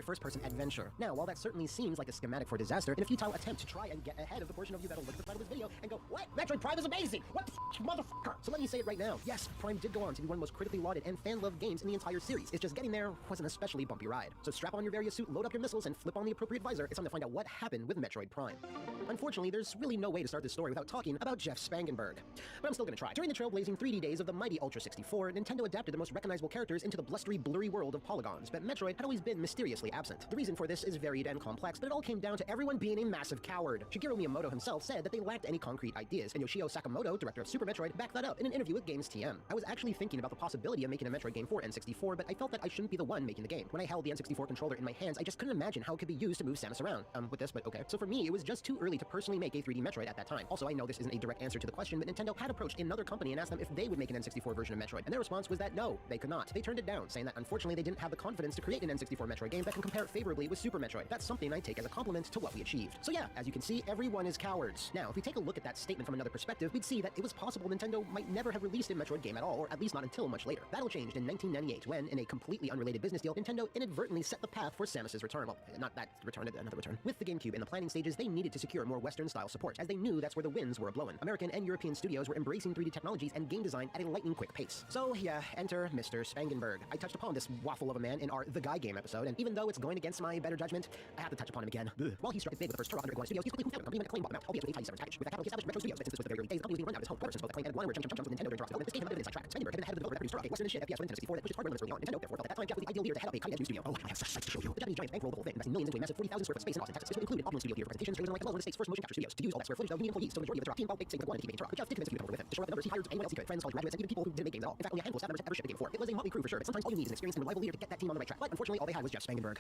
First-person adventure. Now, while that certainly seems like a schematic for disaster, in a futile attempt to try and get ahead of the portion of you that'll look at the title of this video and go, what? Metroid Prime is amazing! What the motherfucker? So let me say it right now. Yes, Prime did go on to be one of the most critically lauded and fan-loved games in the entire series. It's just getting there was an especially bumpy ride. So strap on your various suit, load up your missiles, and flip on the appropriate visor. It's time to find out what happened with Metroid Prime. Unfortunately, there's really no way to start this story without talking about Jeff Spangenberg. But I'm still gonna try. During the trailblazing 3D days of the mighty Ultra 64, Nintendo adapted the most recognizable characters into the blustery, blurry world of polygons, but Metroid had always been mysteriously absent. The reason for this is varied and complex, but it all came down to everyone being a massive coward. Shigeru Miyamoto himself said that they lacked any concrete ideas, and Yoshio Sakamoto, director of Super Metroid, backed that up in an interview with Games TM. I was actually thinking about the possibility of making a Metroid game for N64, but I felt that I shouldn't be the one making the game. When I held the N64 controller in my hands, I just couldn't imagine how it could be used to move Samus around. With this, but okay. So for me, it was just too early to personally make a 3D Metroid at that time. Also, I know this isn't a direct answer to the question, but Nintendo had approached another company and asked them if they would make an N64 version of Metroid, and their response was that no, they could not. They turned it down, saying that unfortunately they didn't have the confidence to create an N64 Metroid game that can compare favorably with Super Metroid. That's something I take as a compliment to what we achieved. So yeah, as you can see, everyone is cowards. Now, if we take a look at that statement from another perspective, we'd see that it was possible Nintendo might never have released a Metroid game at all, or at least not until much later. That all changed in 1998 when, in a completely unrelated business deal, Nintendo inadvertently set the path for Samus's return. Well, not that return, another return. With the GameCube in the planning stages, they needed to secure more Western-style support, as they knew that's where the winds were blowing. American and European studios were embracing 3D technologies and game design at a lightning-quick pace. So yeah, enter Mr. Spangenberg. I touched upon this waffle of a man in our The Guy Game episode, and even though it's going against my better judgment, I have to touch upon him again. Ugh. While he struck it big with the first Turok under Iguana Studios, he quickly found a company with a claim bottom out, albeit with a tidy severance package. With that capital, he established Metro Studios, but since this was the very early days, the company was being run out of his home. However, since both the claim and Iguana were jumping with Nintendo during Turok's development, this game had a bit of inside track. Spangenberg had been the head of the developer that produced Turok, a Western as shit FPS for Nintendo 64 that pushed its hardware limits early on. Nintendo therefore felt at that time Jeff was the ideal leader to head up a cutting-edge new studio. Oh, I have such sights to show you. The Japanese giants bankrolled the whole thing, investing millions into a massive 40,000 square foot space in Austin, Texas. This included opulent studio theater presentations, trailers, and like one of the state's first motion capture studios. To use all that square footage, though, you need employees, so the majority of the Turok team felt big, saying wanted to keep making Turok. But Jeff did convince people to come over with him. To shore up the numbers, he hired anyone else he could, friends, college graduates, and even people who didn't make games at all. In fact, only a handful of staff members had ever shipped a game before. It was a motley crew for sure, but sometimes all you need is an experienced and reliable leader to get that team on the right track. But unfortunately, all they had was Jeff Spangenberg.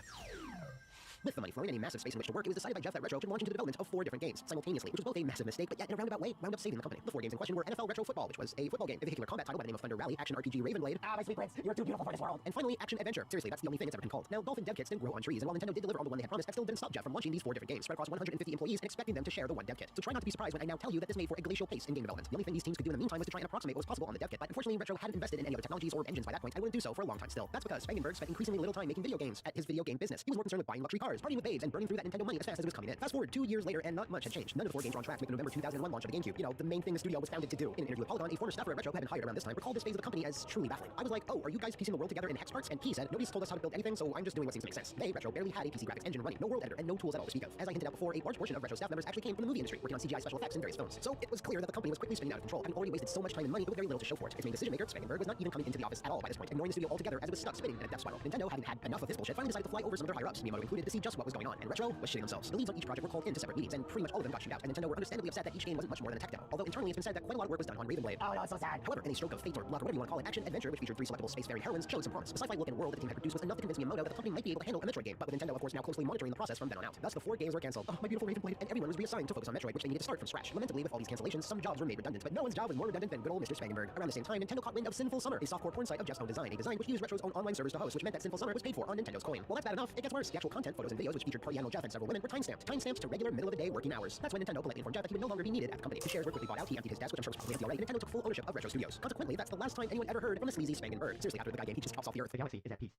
With the money flowing and a massive space in which to work, it was decided by Jeff that Retro should launch into the development of 4 different games simultaneously, which was both a massive mistake, but yet in a roundabout way, wound up saving the company. The 4 games in question were NFL Retro Football, which was a football game, a vehicular combat title by the name of Thunder Rally, action RPG Ravenblade, my sweet prince, you're too beautiful for this world, and finally, Action Adventure. Seriously, that's the only thing it's ever been called. Now, Dolphin dev kits didn't grow on trees, and while Nintendo did deliver on the one they had promised, that still didn't stop Jeff from launching these 4 different games, spread across 150 employees, and expecting them to share the one dev kit. So try not to be surprised when I now tell you that this made for a glacial pace in game development. The only thing these teams could do in the meantime was to try and approximate what was possible on the dev kit, but unfortunately, Retro hadn't invested in any other technologies or engines by that point, and wouldn't do so for a long time still. That's because Spangenberg spent increasingly little time making video games at his video game business. He was more concerned with buying luxury cars, partying with babes, and burning through that Nintendo money as fast as it was coming in. Fast forward 2 years later, and not much had changed. None of the 4 games were on track to make the November 2001 launch of the GameCube. You know, the main thing the studio was founded to do. In an interview with Polygon, a former staffer at Retro who had been hired around this time recalled this phase of the company as truly baffling. I was like, oh, are you guys piecing the world together in hex parts? And he said, nobody's told us how to build anything, so I'm just doing what seems to make sense. They, Retro, barely had a PC graphics engine running, no world editor, and no tools at all to speak of. As I hinted at before, a large portion of Retro staff members actually came from the movie industry, working on CGI special effects and various films. So it was clear that the company was quickly spinning out of control, having already wasted so much time and money with very little to show for it. Its main decision maker, Spangenberg, was not even coming into the office at all by this point, ignoring the studio altogether as it was stuck spinning in a death spiral. Nintendo, having had enough of this bullshit, finally decided to fly over some of their higher-ups, Miyamoto included, to see just what was going on, and Retro was shitting themselves. The leads on each project were called into separate meetings, and pretty much all of them got shooed out, and Nintendo were understandably upset that each game wasn't much more than a tech demo. Although internally it's been said that quite a lot of work was done on Ravenblade. Oh no, it's so sad. However, in a stroke of fate or luck, or whatever you want to call it, Action Adventure, which featured 3 selectable spacefaring heroines, showed some promise. The sci-fi look and world that the team had produced was enough to convince Miyamoto that the company might be able to handle a Metroid game, but with Nintendo, of course, now closely monitoring the process from then on out. Thus, the 4 games were cancelled. Oh, my beautiful Ravenblade, and everyone was reassigned to focus on Metroid, which they needed to start from scratch. Lamentably, with all these cancellations, some jobs were made redundant, but no one's job was more redundant than good old Mr. Spangenberg. Around the same time, Nintendo caught wind of Sinful Summer, a softcore porn site of Jeff's own design, a design which used Retro's own online servers to host, which meant that Sinful Summer was paid for on Nintendo's coin. Well, that's bad enough. It gets worse. The actual content, photos, and videos, which featured party animal Jeff and several women, were timestamped to regular middle-of-the-day working hours. That's when Nintendo politely informed Jeff that he would no longer be needed at the company. His shares were quickly bought out. He emptied his desk, which I'm sure was probably empty already, and Nintendo took full ownership of Retro Studios. Consequently, that's the last time anyone ever heard from the sleazy Spangenberg. Seriously, after the guy game, he just hops off the earth. The galaxy is at peace.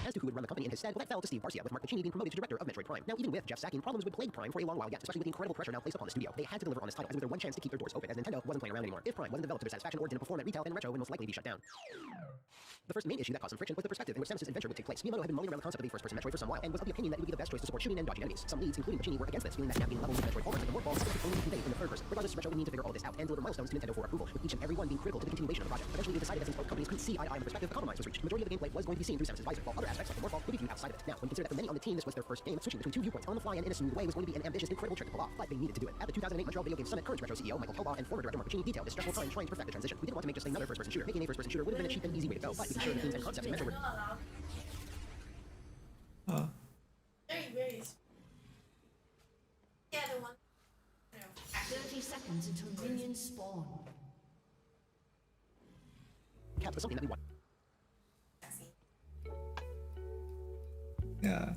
as to who would run the company in his stead, well, that fell to Steve Barcia, with Mark Pacini being promoted to director of Metroid Prime. Now, even with Jeff sacking, problems would plague Prime for a long while yet, especially with the incredible pressure now placed upon the studio. They had to deliver on this title, as it was their one chance to keep their doors open, as Nintendo wasn't playing around anymore. If Prime wasn't developed to their satisfaction or didn't perform at retail, then Retro would most likely be shut down. The first main issue that caused some friction was the perspective in which Samus's adventure would take place. Miyamoto had been mulling around the concept of a first-person Metroid for some while, and was of the opinion that it would be the best choice to support shooting and dodging enemies. Some leads, including Pacini, were against this, feeling that navigating levels of Metroid forward like the Morph Ball could only be conveyed in the third person. Regardless, Retro would need to figure all of this out and deliver milestones to Nintendo for approval, with each and every one being critical to the continuation of the project. Eventually, it decided that since both companies couldn't see eye to eye on the perspective, a compromise was reached. The majority of the gameplay was going to be seen through Samus's visor, while other aspects like the Morph Ball would be viewed outside of it. Now, when you consider that for many on the team this was their first game, switching between two viewpoints on the fly and in a smooth way was going to be an ambitious, incredible trick to pull off, but they needed to do it. At the 2008 Montreal Video Game Summit, current Retro CEO Michael Kelbaugh and former director Mark Pacini detailed this stressful time trying to perfect the transition. We didn't want to make just another first-person shooter. Making a first-person shooter would have been a cheap and easy way to go, but we could show the themes and concepts of Metroid were Very. Yeah, the one. 30 seconds until minions spawn. capped with something that we want. Yeah.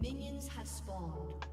Minions have spawned.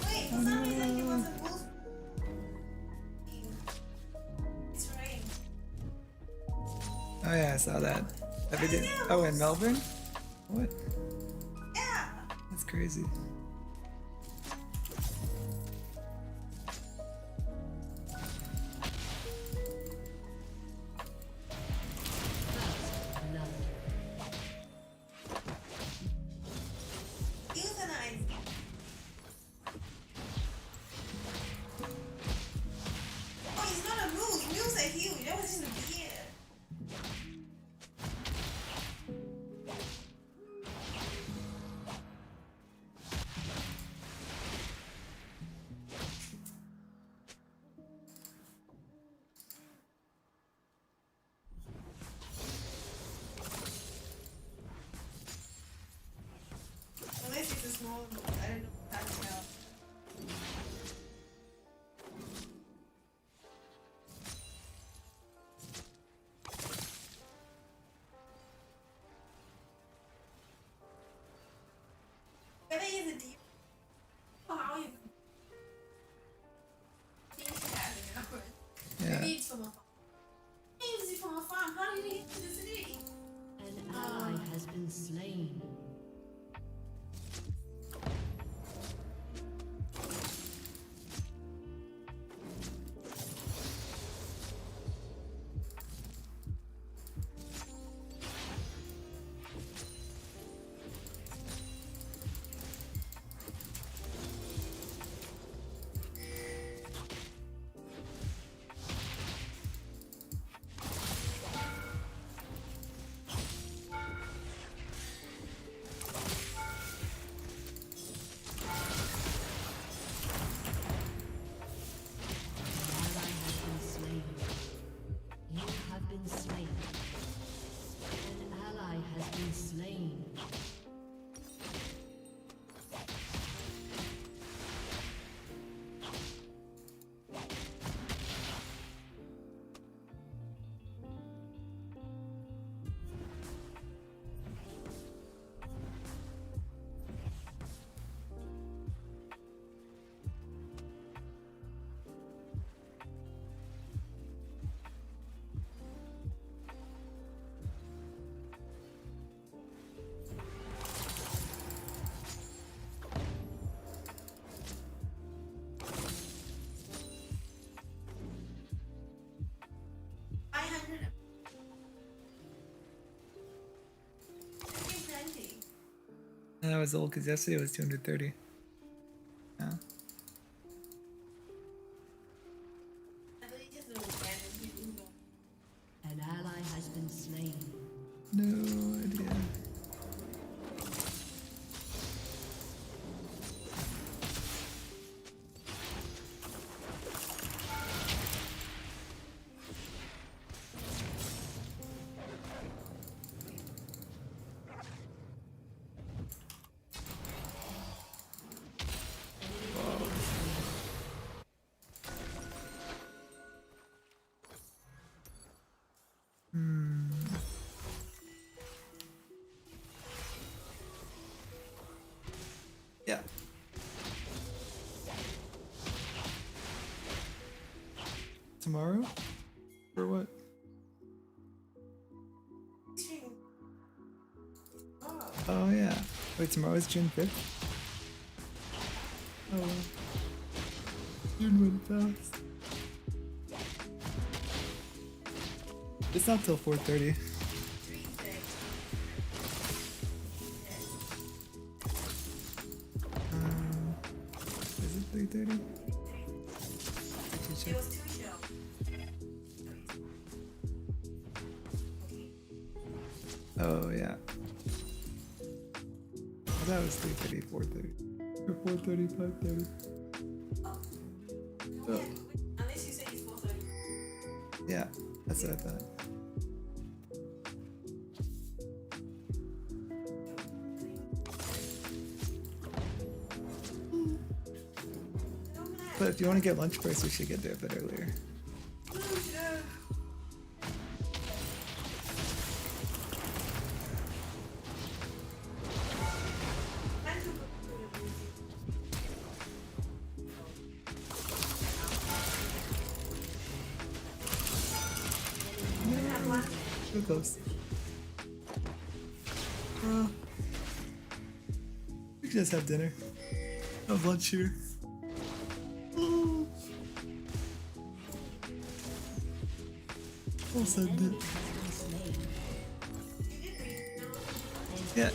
Wait, for some reason he wasn't moved. It's rain. Oh yeah, I saw that. Oh, in Melbourne? What? Yeah. That's crazy. Euthanize. Oh, he's gonna move. Moves are huge. That was just a beard. Unless it's a small move. I don't know how to tell. Whether he's a deep or how he's Yeah. maybe it's from a farm. Maybe it's from a farm. How did he get to the city? An ally has been slain. And that was old because yesterday was 230. Yeah. An ally has been slain. No idea. Yeah. Tomorrow? For what? Oh yeah. Wait, tomorrow's June 5th? Oh well. June went fast. It's not till 4:30. Is it 3:30? It was 2 show. Oh yeah. That was 3:30, 4:30. Or 4:30, 5:30. Oh. Unless you say it's 4:30. Yeah, that's what I thought. But if you want to get lunch first, we should get there a bit earlier. So close. We can just have dinner. Have lunch here. I'll send it. Yeah.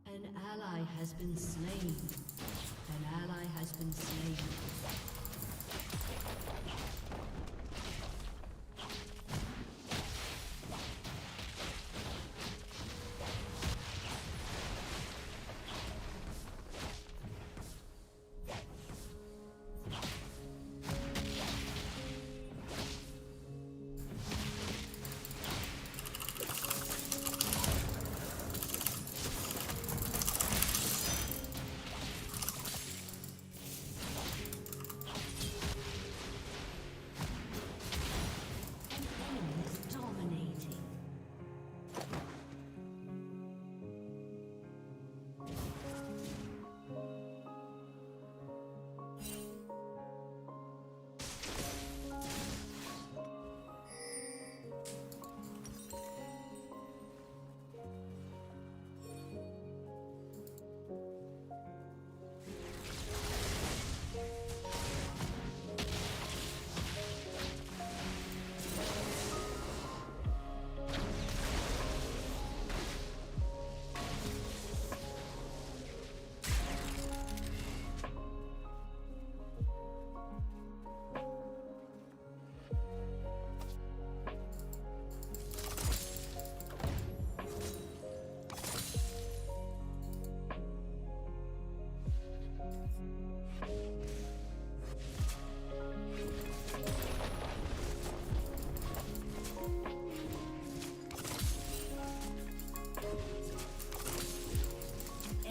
An ally has been slain. An ally has been slain.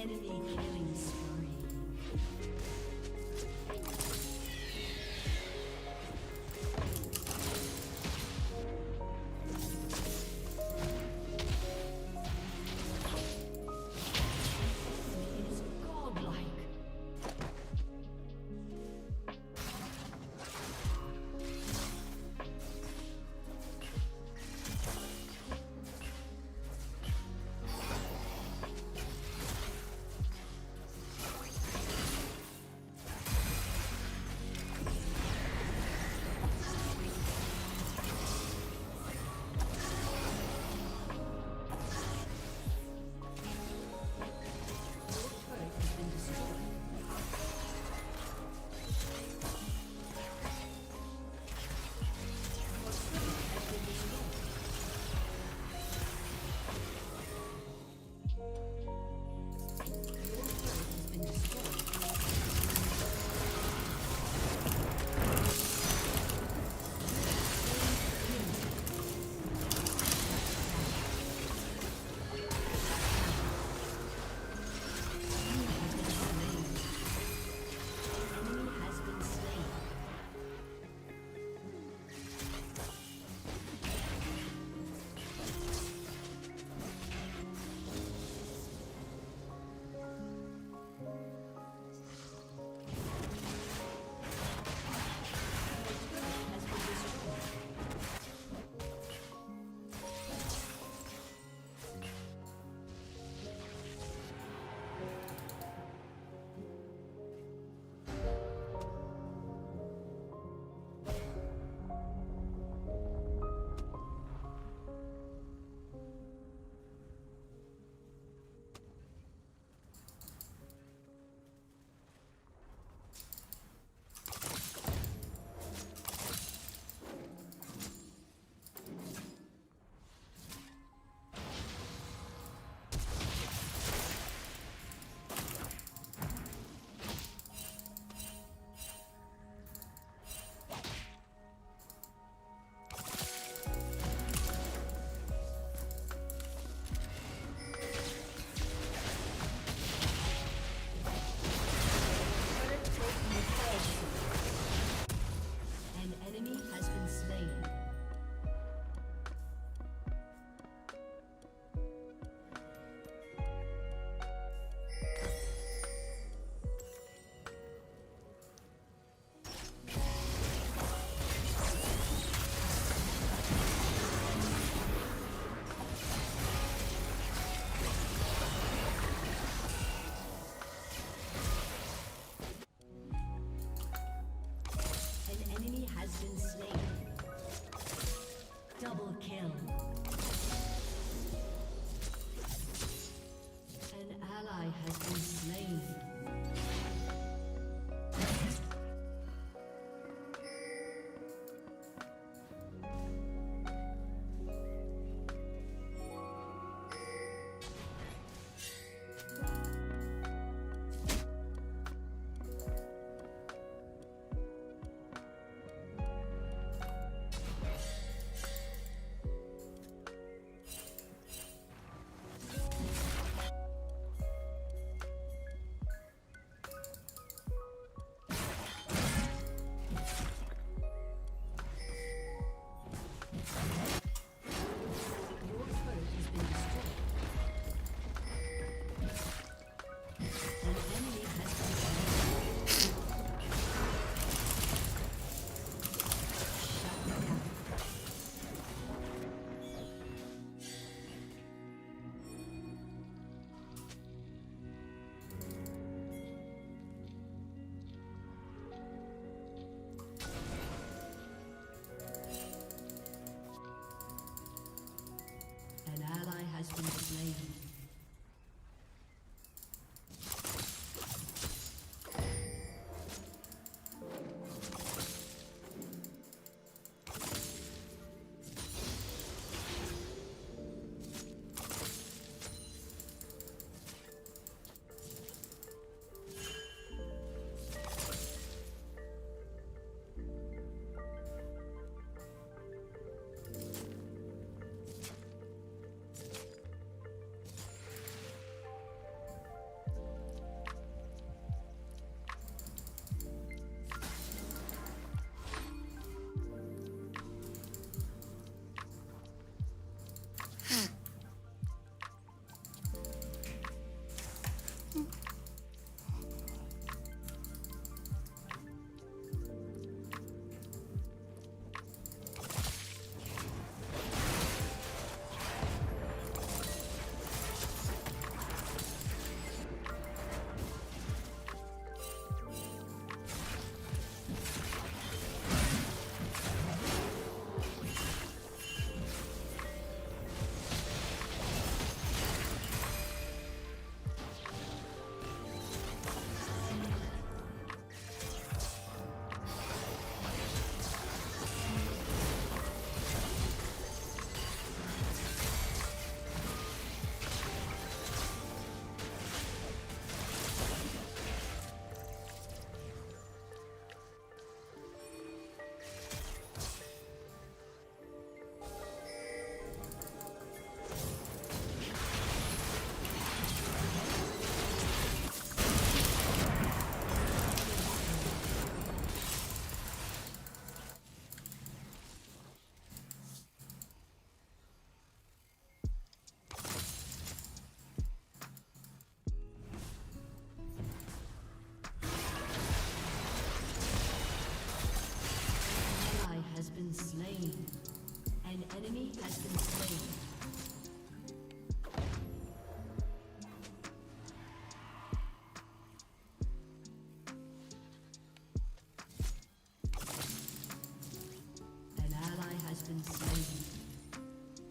Enemy killing spree. It is godlike.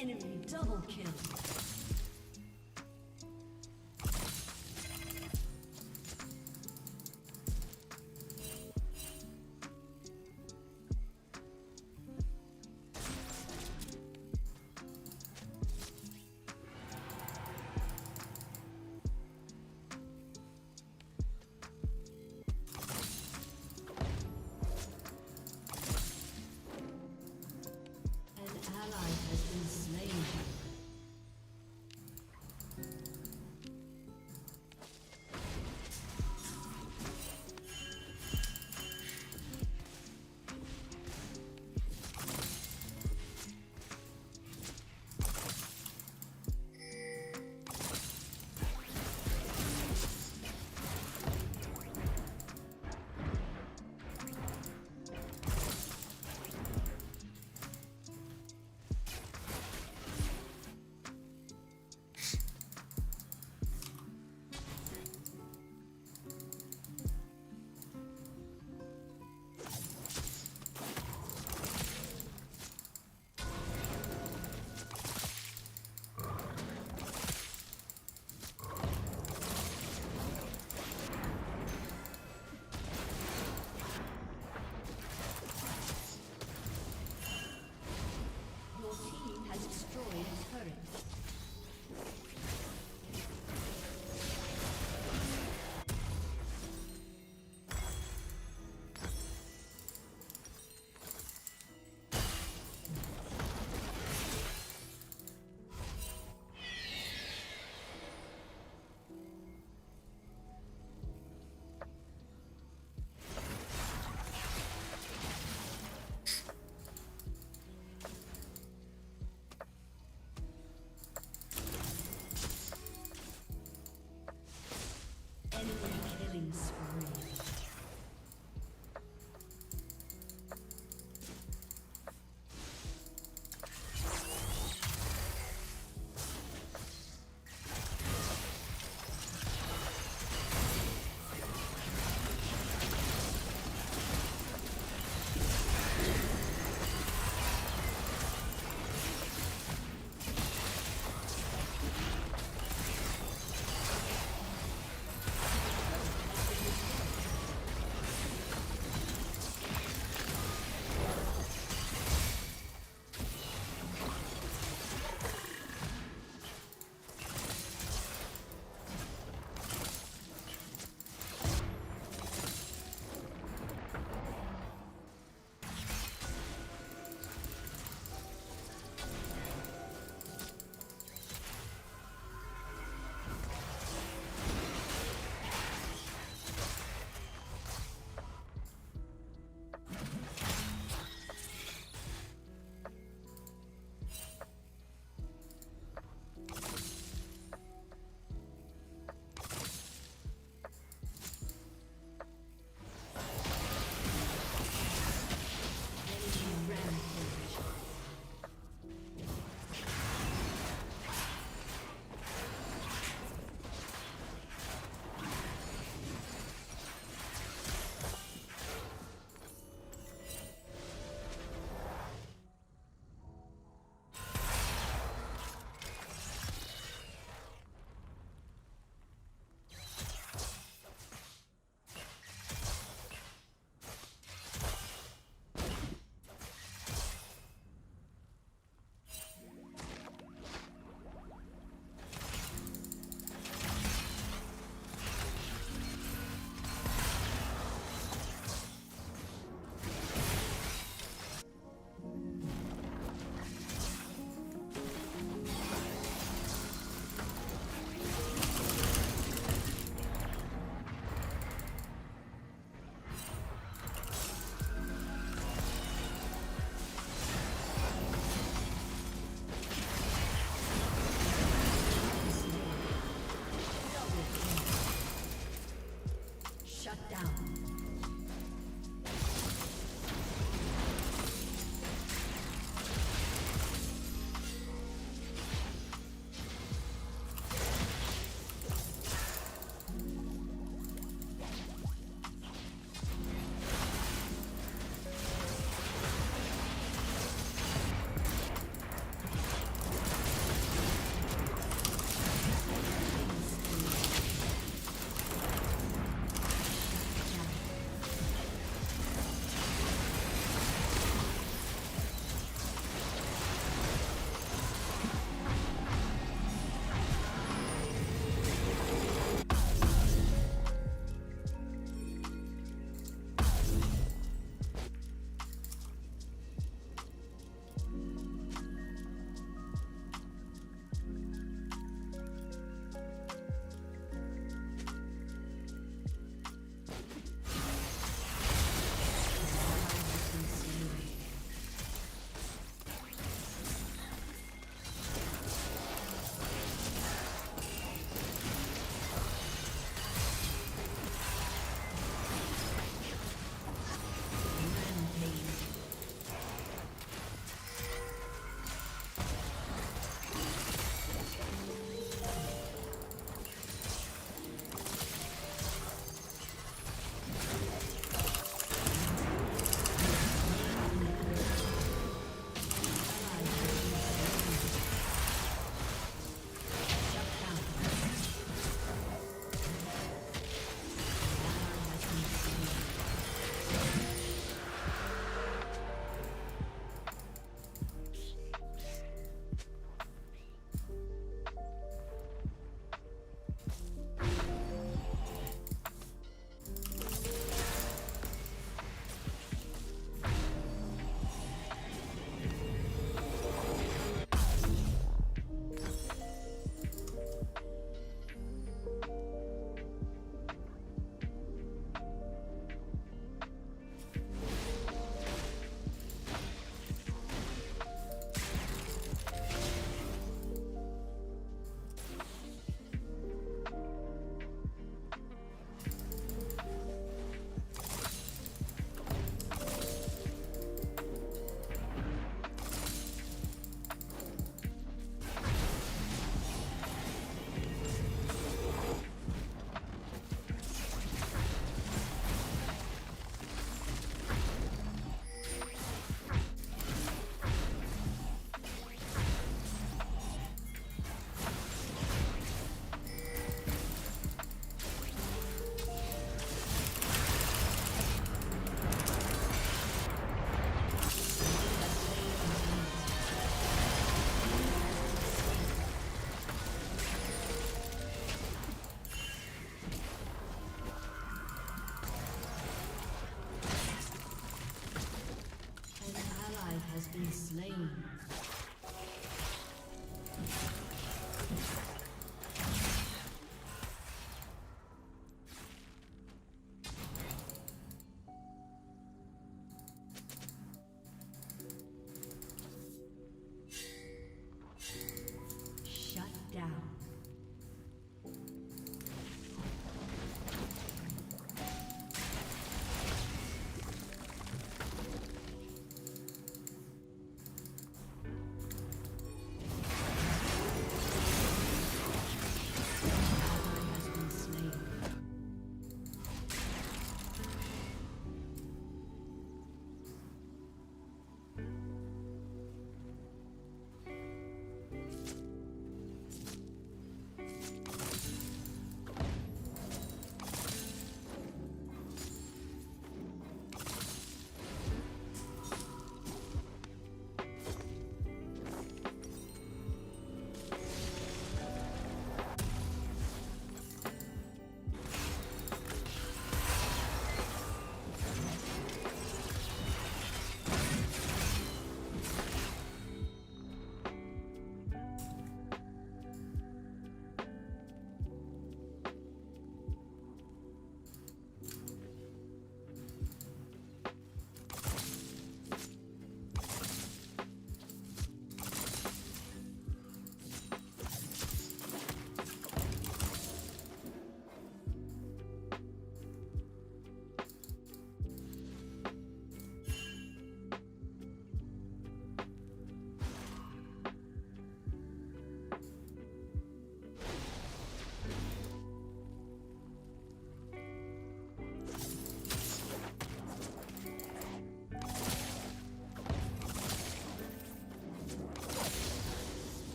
Enemy double kill. An ally has been slain.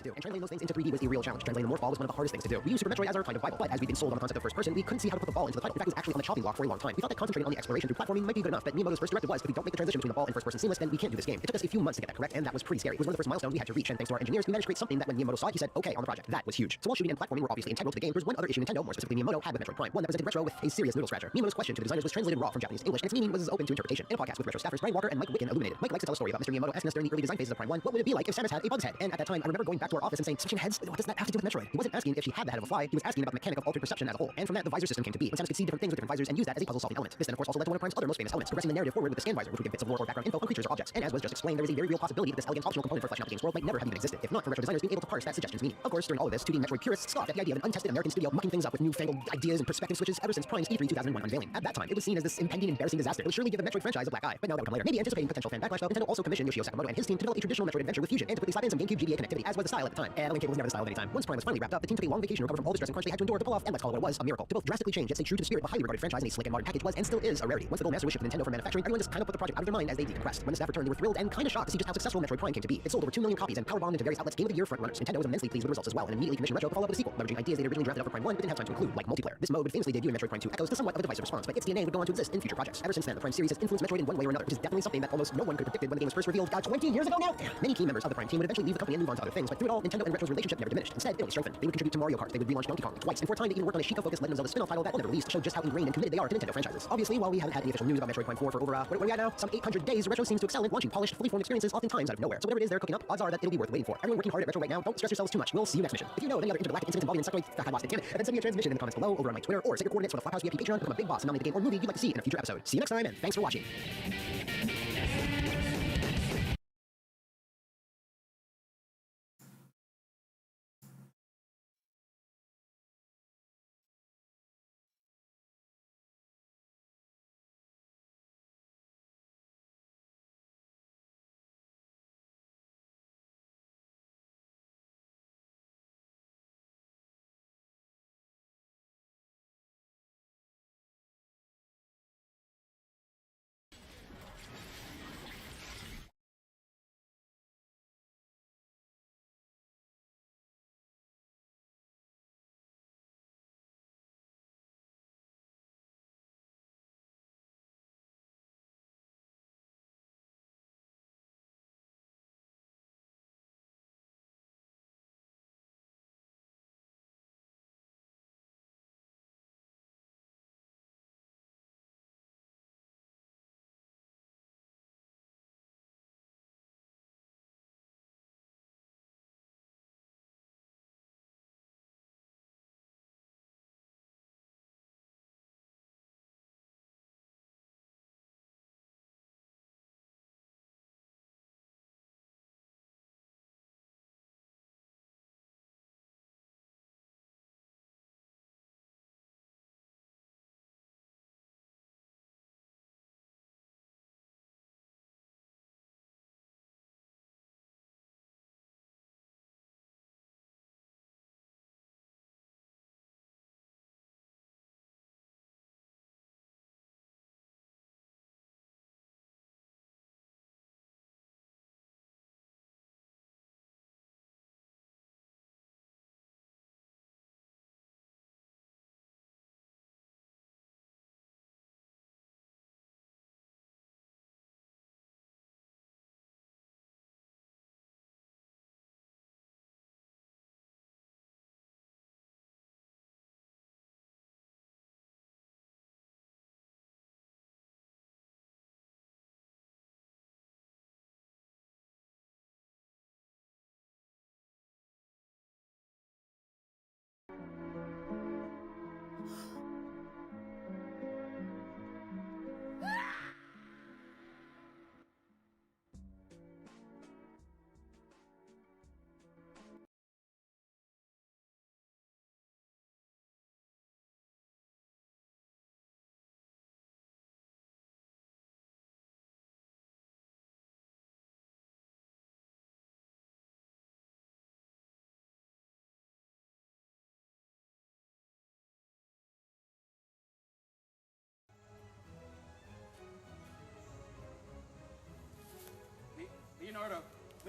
do. And translating those things into 3D was a real challenge. Translating the morph ball was one of the hardest things to do. We used Super Metroid as our kind of Bible, but as we'd been sold on the concept of first person, we couldn't see how to put the ball into the title. In fact, it was actually on the chopping block for a long time. We thought that concentrating on the exploration through platforming might be good enough, but Miyamoto's first directive was, if we don't make the transition between the ball and first person seamless, then we can't do this game. It took us a few months to get that correct, and that was pretty scary. It was one of the first milestones we had to reach, and thanks to our engineers, we managed to create something that when Miyamoto saw it, he said, okay, on the project. That was huge. So while shooting and platforming were obviously integral to the game, there was one other issue Nintendo, more specifically Miyamoto, had with Metroid Prime, one that presented Retro with a serious noodle scratcher. Miyamoto's question to the designers was translated raw from Japanese to English, and its meaning was open to interpretation. In a podcast with Retro staffers Brian Walker and Mike Wicken illuminated. Mike likes to tell a story about Mr. Miyamoto asking us during the early design phases of Prime 1, what would it be like if Samus had a bug's head? And at that time, I remember going back to our office and saying, switching heads? What does that have to do with Metroid? He wasn't asking if she had the head of a fly, he was asking about the mechanic of altered perception as a whole. And from that, the visor system came to be. When Samus could see different things with different visors and use that as a puzzle-solving element. This then, of course, also led to one of Prime's other most famous elements, progressing the narrative forward with the scan visor, which would give bits of lore or background info on creatures or objects. And as was just explained, there is a very real possibility that this elegant optional component for fleshing out the game's world might never have even existed, if not for Retro designers being able to parse that suggestion's meaning. Of course, during all of this, 2D Metroid purists scoffed at the idea of an untested American studio mucking things up with newfangled ideas and perspective switches ever since Prime's E3 2001 unveiling. At that time, it was seen as this impending, embarrassing disaster. It would surely give the Metroid franchise a black eye, but now that would come later. Maybe anticipating potential fan backlash, though, Nintendo also commissioned Yoshio Sakamoto and his team to develop a traditional Metroid adventure with fusion and to quickly slap in some GameCube GBA connectivity, as was the style at the time. And the link cable was never the style of any time. Once Prime was finally wrapped up, the team took a long vacation to recover from all the stress and crunch they had to endure to pull off, and let's call it what it was, a miracle. To both drastically change yet stay true to the spirit of a highly regarded franchise in a slick and modern package was and still is a rarity. Once the Golden Master wished for Nintendo for manufacturing, everyone just kind of put the project out of their mind as they decompressed. When the staff returned, they were thrilled and kind of shocked to see just how successful Metroid Prime came to be. It sold over 2 million copies and powerbombed into various outlets Game of the Year frontrunners. Nintendo was immensely pleased with the results as well, and immediately commissioned Retro to follow up with a sequel, leveraging ideas they'd originally drafted up for Prime 1 but didn't have time to include, like multiplayer. This mode would famously debut in Metroid Prime 2 echoes to somewhat of a divisive response, but its DNA would go on to exist in future projects. Ever since then, the Prime series has influenced Metroid in one way or another, which is definitely something that almost no one could have predicted when the game was first revealed 20 years ago now. Many key members of the Prime team would eventually leave the company and move on to other things, but through it all, Nintendo and Retro's relationship never diminished. Instead, it only strengthened. They would contribute to Mario Kart, they would relaunch Donkey Kong twice, and for a time they even worked on a Sheikah-focused Legend of Zelda spin-off title that will never release to show just how ingrained and committed they are to Nintendo franchises. Obviously, while we haven't had any official news about Metroid Prime 4 for over, what are we at now? Some 800 days, Retro seems to excel in launching polished, fully formed experiences oftentimes out of nowhere. So whatever it is they're cooking up, odds are that it'll be worth waiting for. Everyone working hard at Retro right now, don't stress yourselves too much. We'll see you next mission. If you know of any other intergalactic incidents involving Insectoid, I lost it, damn it, then send me a transmission in the comments below, over on my Twitter, or set your coordinates for the Flophouse VIP Patreon to become a big boss and nominate the game or movie you'd like to see in a future episode. See you next time, and thanks for watching.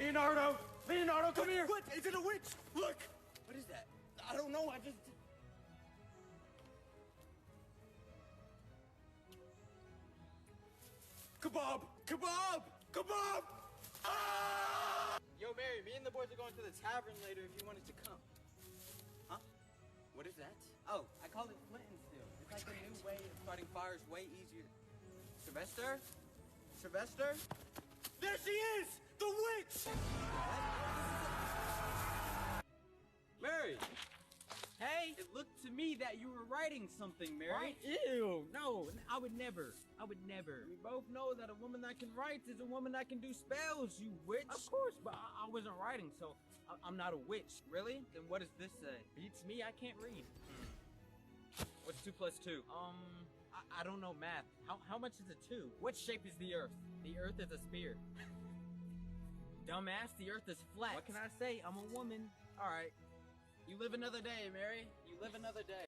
Leonardo! Leonardo, come here! What? Is it a witch? Look! What is that? I don't know, I just... Kebab! Kebab! Kebab! Ah! Yo, Mary, me and the boys are going to the tavern later if you wanted to come. Huh? What is that? Oh, I call it flint and steel. It's like a new way of starting fires way easier. Sylvester? Sylvester? There she is! The witch! Mary! Hey! It looked to me that you were writing something, Mary. Ew, no, I would never. I would never. We both know that a woman that can write is a woman that can do spells, you witch. Of course, but I wasn't writing, so I'm not a witch. Really? Then what does this say? Beats me, I can't read. What's 2 plus 2? I don't know math. How much is a 2? What shape is the Earth? The Earth is a sphere. Dumbass, the Earth is flat. What can I say? I'm a woman. All right. You live another day, Mary. You live another day.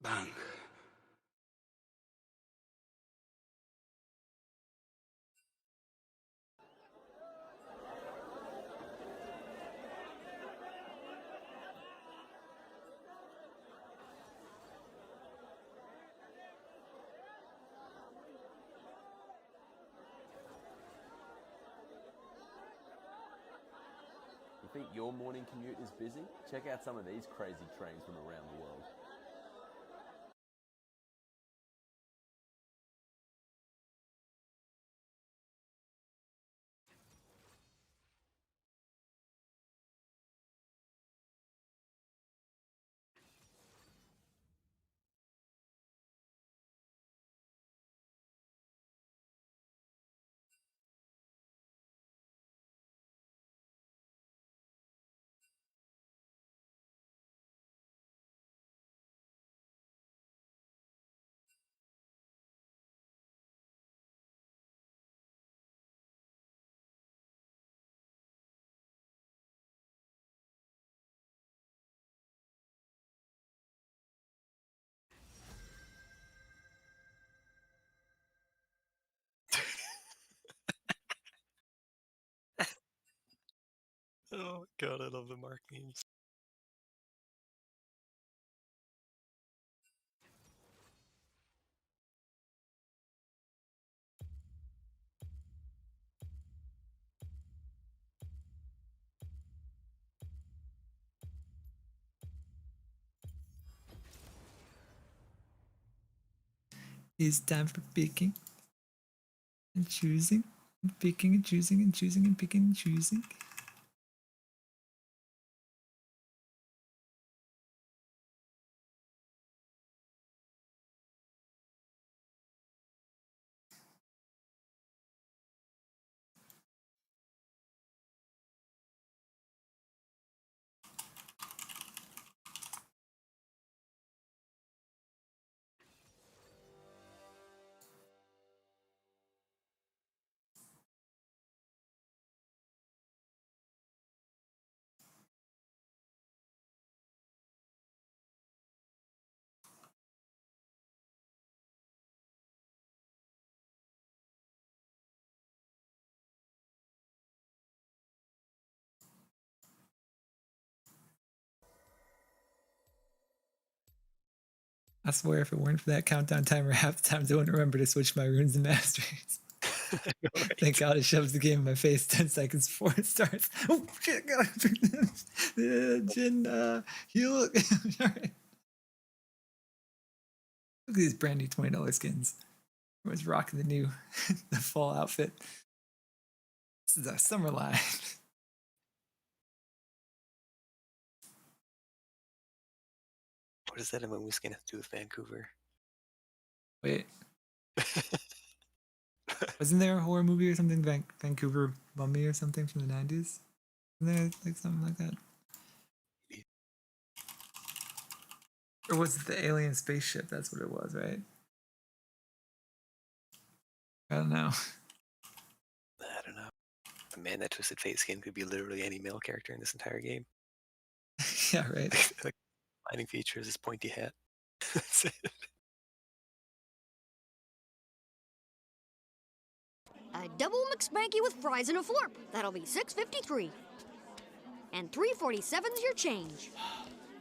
Bang. You think your morning commute is busy? Check out some of these crazy trains from around the world. god, I love the Mark memes. It's time for picking and choosing, and picking and choosing and choosing and picking and choosing. I swear, if it weren't for that countdown timer, half the times I wouldn't remember to switch my runes and masteries. Thank God it shoves the game in my face 10 seconds before it starts. Oh shit, God. Jin, heal. Alright. Look at these brand new $20 skins. Everyone's rocking the new the fall outfit. This is our summer line. What does that Amomu skin have to do with Vancouver? Wait. Wasn't there a horror movie or something, Vancouver Mummy or something from the 90s? Wasn't there like something like that? Or was it the alien spaceship? That's what it was, right? I don't know. I don't know. The Man That Twisted Fate skin could be literally any male character in this entire game. Yeah, right. Like, defining feature is his pointy hat. That's it. A double McSpanky with fries and a florp. That'll be $6.53. And $3.47's your change.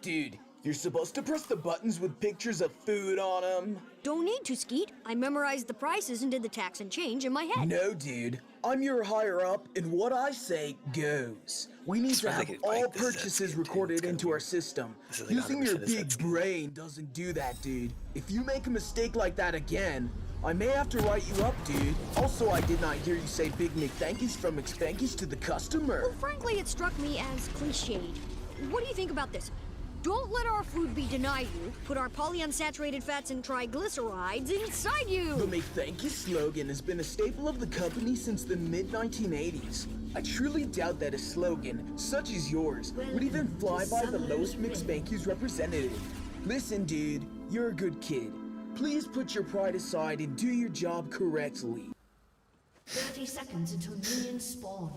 Dude, you're supposed to press the buttons with pictures of food on them. Don't need to, Skeet. I memorized the prices and did the tax and change in my head. No, dude. I'm your higher up, and what I say goes. We need to have all purchases recorded into our system. Using your big brain doesn't do that, dude. If you make a mistake like that again, I may have to write you up, dude. Also, I did not hear you say Big McThankies from McSpankies to the customer. Well, frankly, it struck me as cliched. What do you think about this? Don't let our food be denied you. Put our polyunsaturated fats and triglycerides inside you. The McThankies slogan has been a staple of the company since the mid-1980s. I truly doubt that a slogan, such as yours, would even fly by the lowest McSpankies representative. Listen, dude, you're a good kid. Please put your pride aside and do your job correctly. 30 seconds until minions spawn.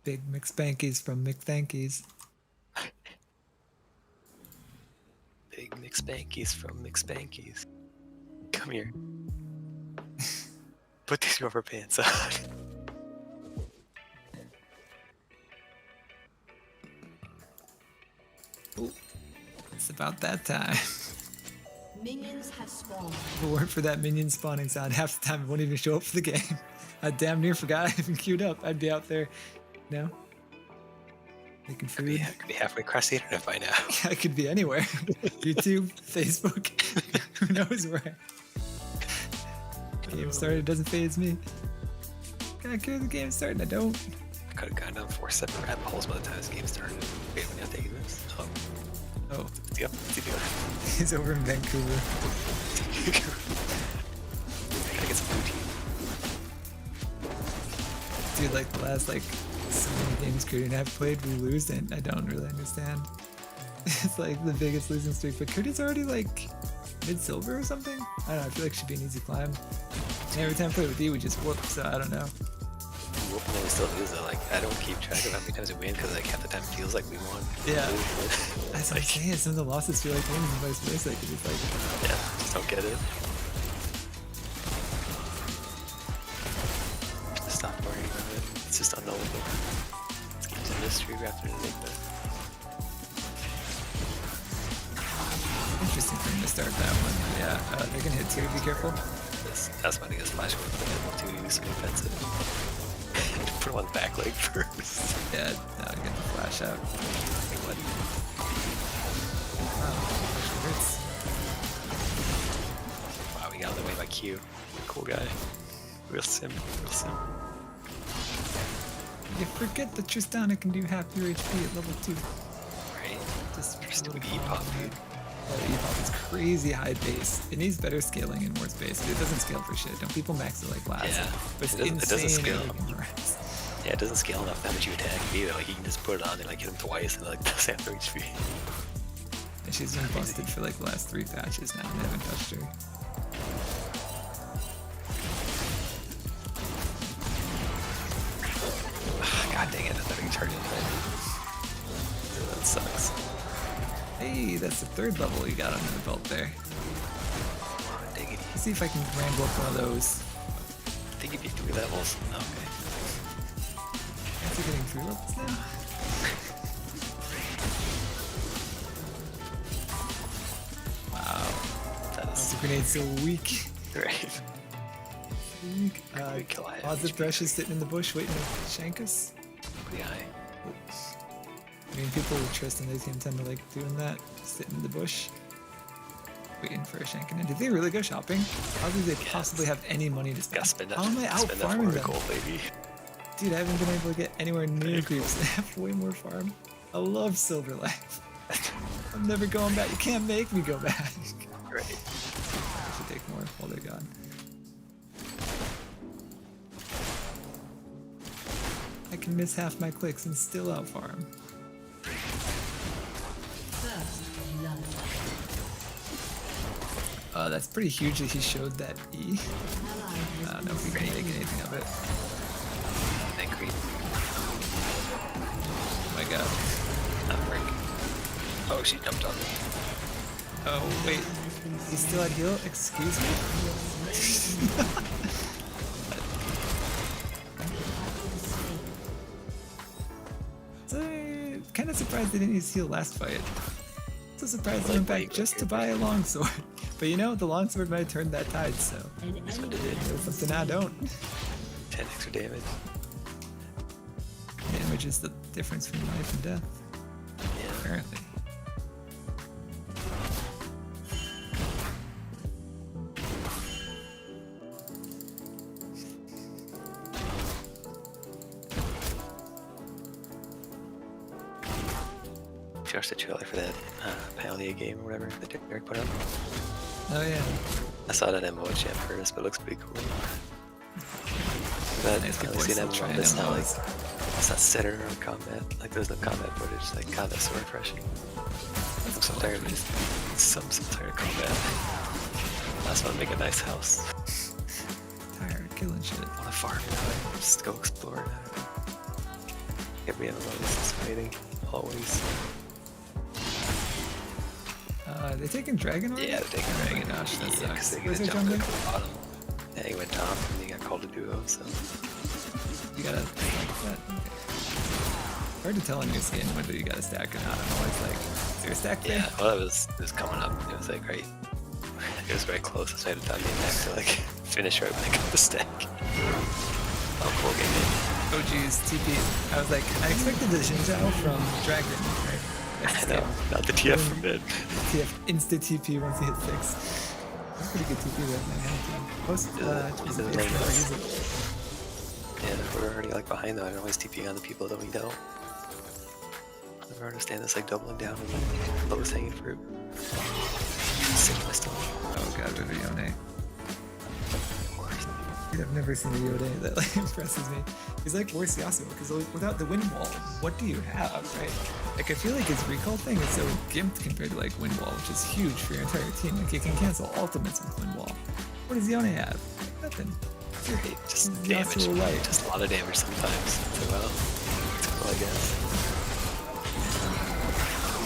Big McSpankies from McThankies. Big McSpankies from McSpankies. Come here. Put these rubber pants on. Ooh, it's about that time. Minions have spawned. If it weren't for that minion spawning sound, half the time it won't even show up for the game. I damn near forgot I even queued up. I'd be out there, you know, making food. I could be halfway across the internet by now. I could be anywhere. YouTube, Facebook, who knows where. Game started, doesn't faze me. Gotta care the game started, I don't. I could have gone down 4 separate rabbit holes by the time this game started. Wait, when you're taking this? Oh. Oh. Yep, what's he doing? He's over in Vancouver. I gotta get some food here. Dude, like the last so many games Cody and I have played, we lose, and I don't really understand. It's like the biggest losing streak, but Cody's already like mid-silver or something? I don't know, I feel like it should be an easy climb. And every time I play with you, we just whoop, so I don't know. We whoop and then we still lose though. Like, I don't keep track of how many times we win because like half the time it feels like we won. Yeah. That's what I'm saying, some of the losses feel like wins and vice versa, because it's like... Yeah, just don't get it. or anything of it. It's just unknowable. This game's a mystery wrapped in an enigma. Interesting for him to start that one. Yeah, they're gonna hit 2, be careful. That's why I guess Flash would have been too defensive. Put him on the back leg first. Yeah, now get the flash out. Wait, what? Wow, actually hurts. Wow, we got out of the way by Q. Cool guy. Real sim, real sim. You forget that Tristana can do half your HP at level 2. Right. Just doing E-pop, dude. Oh, E-pop is crazy high base. It needs better scaling and more space, but it doesn't scale for shit. Don't people max it like last? Yeah, but it's it doesn't scale. Right. Yeah, it doesn't scale enough how much you attack either. Like you can just put it on and like hit him twice and like that's half their HP. And she's been busted for like the last 3 patches now. They haven't touched her. God dang it, I thought I could charge it. That sucks. Hey, that's the 3rd level you got under the belt there. Let's see if I can ramble up one of those. I think you'd be 3 levels. Okay. Is he getting 3 levels now? Wow. That grenade's so weak. Right. Weak. Positive Thresh is sitting in the bush waiting to shank us. Yeah. I mean, people with Tristan, they tend to like doing that, sitting in the bush, waiting for a shanking. And did they really go shopping? How do they possibly have any money to spend? How am I out farming them? Baby. Dude, I haven't been able to get anywhere near creeps. They have way more farm. I love Silver Life. I'm never going back. You can't make me go back. Right. I should take more while they're gone. I can miss half my clicks and still out farm. That's pretty huge that he showed that E. I don't know if we can make anything of it. Oh my god. Not break. Oh, she jumped on me. Oh, wait. He's still at heal? Excuse me? Kind of surprised they didn't use heal last fight. So surprised they went back just to buy a longsword. But you know, the longsword might have turned that tide, so that's what it did. It was something I don't. 10 extra damage. Damage is the difference between life and death. Yeah. Apparently. Did you watch the trailer for that Pioneer game or whatever that Derek put up? Oh yeah. I saw that MMO chat first, but it looks pretty cool. But nice I've seen MMO that's not like, it's not centered around combat. Like there's no combat footage, like combat's so refreshing. I'm so tired of just, so tired of combat. I just want to make a nice house. Tired of killing shit. I want to farm, just go explore. I don't know. Every MMO is exciting, always. They taking Dragon already? Yeah, they're taking Dragon. Gosh, that sucks. They're Where's gonna their jump jungler? to the bottom. Yeah, he went top and he got called a duo, so. You gotta stack that. Hard to tell in your skin whether you gotta stack or not. I'm always like, is there a stack there? Yeah, well, it was coming up. It was like right. It was very close. So I had to time the attack to like finish right when I got the stack. Oh, cool game. Oh geez, TP. I was like, I expected the Xinjiao from Dragon, right? I know, not the TF from mid. TF insta TP once he hit 6. That's pretty good TP though, man. I had to post Yeah, if we're already like behind though, I can always TP on the people that we don't. I never understand this like doubling down on the lowest hanging fruit. Sick of my stuff. Oh god, Vivione. I've never seen a Yode that like impresses me. He's like worse Yasuo, because without the wind wall, what do you have, right? Like I feel like his recall thing is so gimped compared to like wind wall, which is huge for your entire team. Like you can cancel ultimates with wind wall. What does Yone have? Nothing. Just damage. Light. Just a lot of damage sometimes. So well, it's cool, I guess.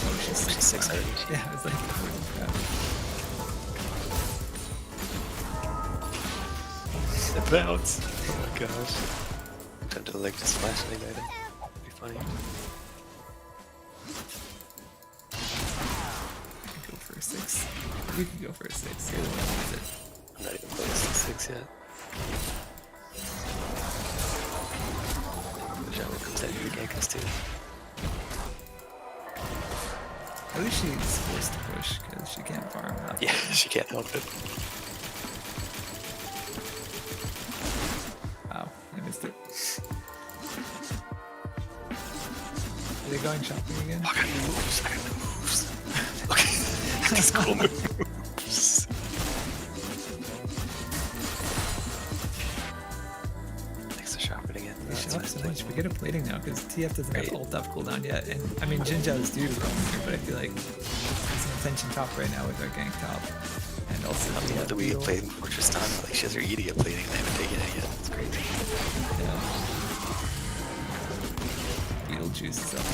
Oh, she's 600. Yeah, it's like holy crap. The bounce. Oh my gosh. Tend to like just flash any item. Be funny. I could go for a 6. You could go for a 6. You're the one who it. I'm not even close to 6 yet. Shadow comes out to gank us too. At least she's forced to push because she can't farm out. Yeah, she can't help it. Wow, I missed it. Are they going shopping again? I got the moves. I got the moves. Okay, that's cool moves. Thanks for shopping again. We get a plating now because TF doesn't have ult up cooldown yet, and I mean Jinjao's due to roam here, but I feel like there's an attention top right now with our gank top, and also I don't know that we played in Fortress Time. Like she has her idiot plating, they haven't taken it yet. It's crazy. Yeah. Beetlejuice is up.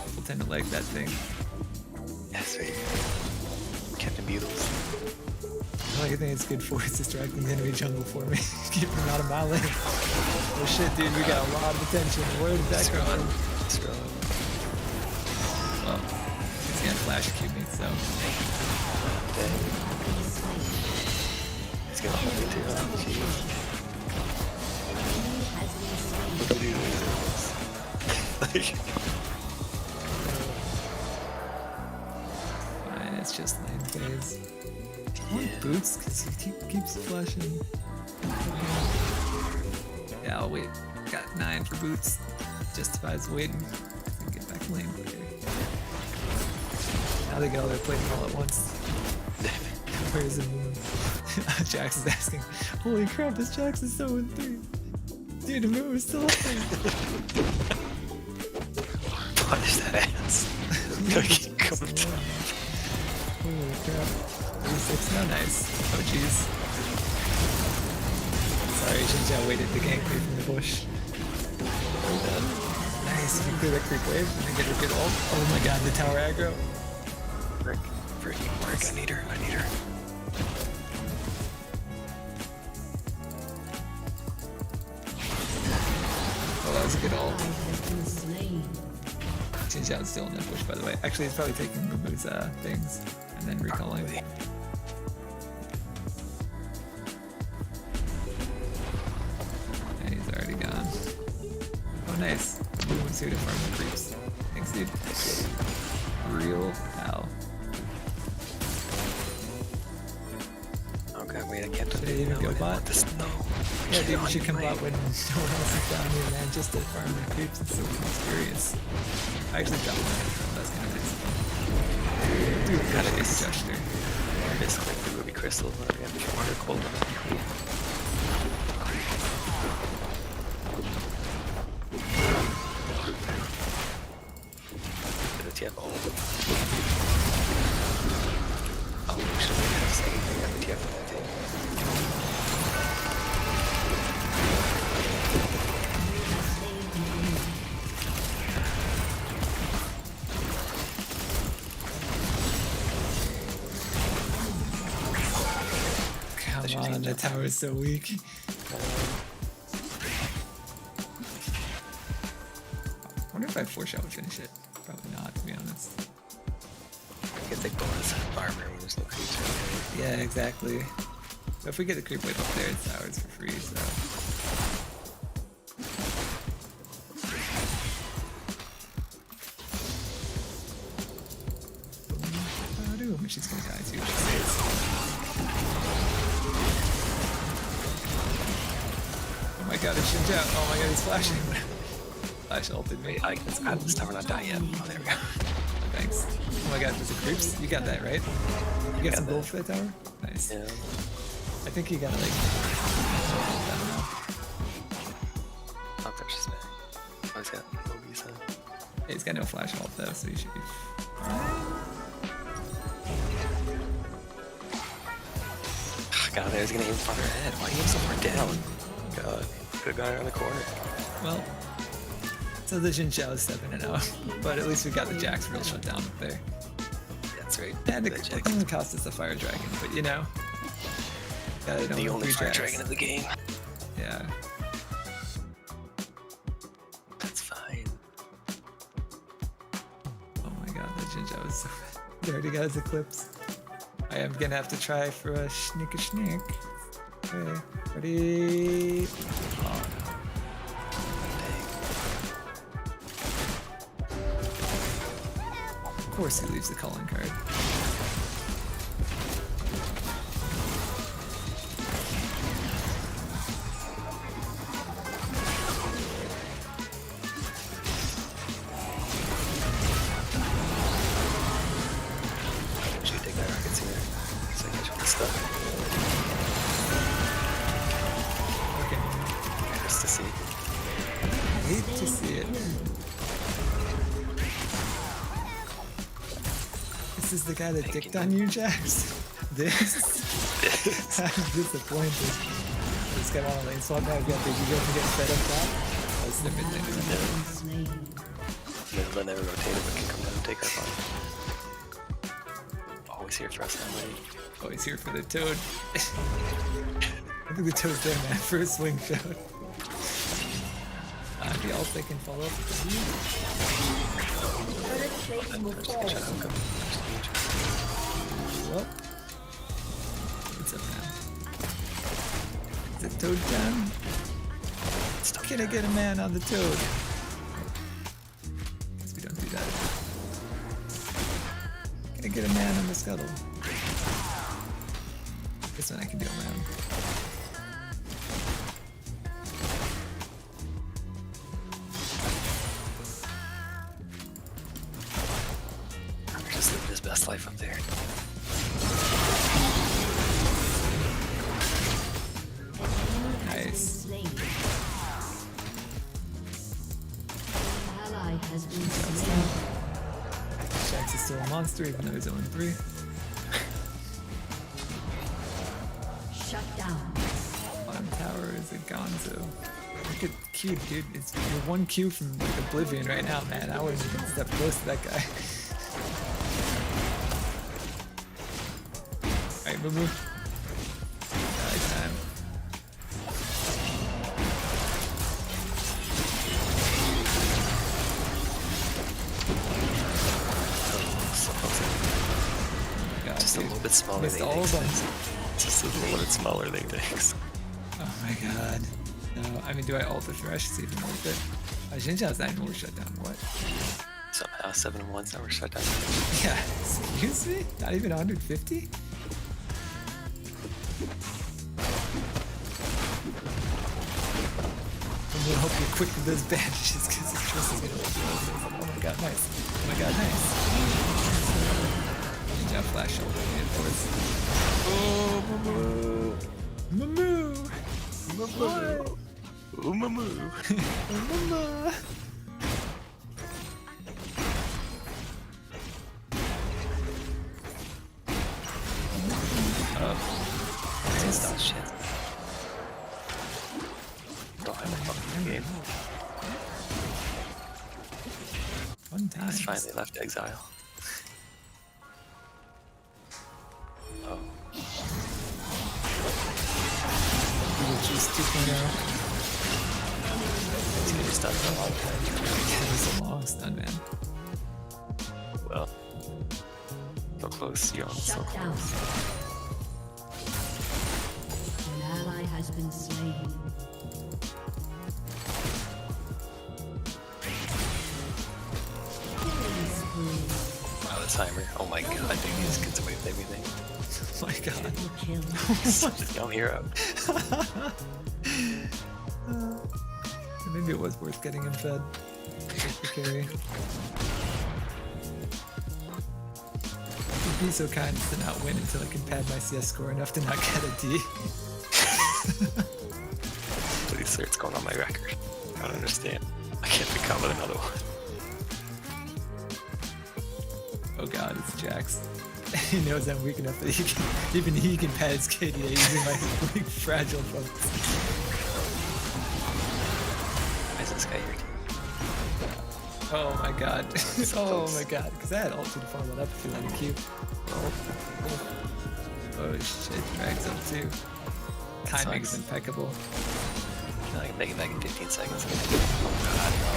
People tend to like that thing. That's right. Captain Beetles. The only thing it's good for is distracting the enemy jungle for me. Keep them out of my lane. Oh shit, dude, we got a lot of attention. Where did that come from? Well, he's gonna flash cube me, so. He's gonna hold me too. Fine, it's just lane phase. I want boots because he keeps flashing. Yeah, I'll wait. Got 9 for boots. Justifies waiting. Get back lane quicker. Now they got all their plating all at once. Where is it? Jax is asking, holy crap, this Jax is so in 3. Dude, the move is still up there. Punish that ass. Holy crap. 36, no nice. Oh jeez. Sorry, Jinja waited to gank me from the bush. Nice, you clear that creep wave and then get her good ult. Oh my god, the tower aggro. Freaking work, I need her, I need her. Oh, that was a good ult. Jinja's still in that bush, by the way. Actually, he's probably taking Mumu's things and then recalling. And he's already gone. Oh, nice. Mumu's here to farm the creeps. Thanks, dude. Real pal. Okay, wait, I can't Should I even go bot? No. Yeah, dude, we should come bot when no one else is down here, man, just to farm the creeps. It's so mysterious. I actually got one. That's kind of nice. Dude, gotta be gesture. Basically, the movie Crystal. We have to get water cold. Did it oh, we should have saved the TF for that thing. Come on, that tower is so weak. I wonder if I foreshot would finish it. Probably not, to be honest. I guess they bonus armor when there's no creeps. Yeah, exactly. But if we get a creep wave up there, it's ours for free, so. She's gonna die too. She says. Oh my god, it's Shinja. Oh my god, he's flashing. Flash ulted me. I can out of this tower, not die yet. Oh, there we go. Thanks. Oh my god, there's a creeps. You got that, right? You got some gold for that tower? Nice. Yeah. I think you got like. I don't know. I'll touch his back. Oh, he's got Mobius, huh? Yeah, he's got no flash ult though, so you should be fine. God, I was gonna aim for her head. Why are you so far down? God, could have got her on the corner. Well, so the Jin Xiao is 7-0, but at least we got the Jax real shut down up there. That's right. And it only cost us the Fire Dragon, but you know. The only Fire Dragon of the game. Yeah. He already got his Eclipse. I am gonna have to try for a schnick. Okay, ready? Oh, no. Of course he leaves the calling card. This is the guy that dicked on you, Jax? This? I'm disappointed. This guy on a lane swap now. Yeah, did you go to get fed up that? That's the mid lane. They'll never rotate it, but can come down and take our farm. Always here for us, somebody. Always here for the toad. I think the toad's there, man. First swing shot. The ult they can follow up with the Well, what's up now? Is it toad time? Can I get a man on the toad? Guess we don't do that. Can I get a man on the scuttle? This one I can do on my own. Just living his best life up there. Nice. Jax is still a monster even though he's 0-3. Shut down. Bottom tower is a gonzo. Look at Q, dude. You're 1 Q from like Oblivion right now, man. I wouldn't even step close to that guy. Alright, boo boo. Time. Just a little bit smaller than all of them. Just a little bit smaller than things. Oh my god. No, I mean, do I ult the Thresh? It's even worth it. Xinjia's not even worth shut down. What? Somehow 7-1's never shut down. Yeah, excuse me? Not even 150? I'm gonna hope you're quick with those bandages because the trust is gonna oh my god, nice. Oh my god, nice. Ninja flash ult reinforce. Oh, Mamoo! Mamoo! Mamoo! Ooh, Mamoo! Mama! It's not shit. Don't have a fucking game. One time. He's finally left exile. Oh. Just 2.0. He's gonna be stunned for a long time. Yeah, it was a long stun, man. Well, so close, you're on so close. An ally has been slain. Killing spree. Wow, the timer. Oh my god, dude, he just gets away with everything. Oh my god. Such a young hero. Maybe it was worth getting him fed. Just to carry. He'd be so kind as to not win until I can pad my CS score enough to not get a D. Please, sir, it's going on my record. I don't understand. I can't become with another one. Oh god, it's Jax. He knows I'm weak enough that even he can pad his KDA using my weak, fragile focus. Why is this guy here? Oh my god. Oh my god. Because I had ult to follow that up if you let me Q. Oh shit, drags up too. Timing is impeccable. I can make it back in 15 seconds. Oh god, no.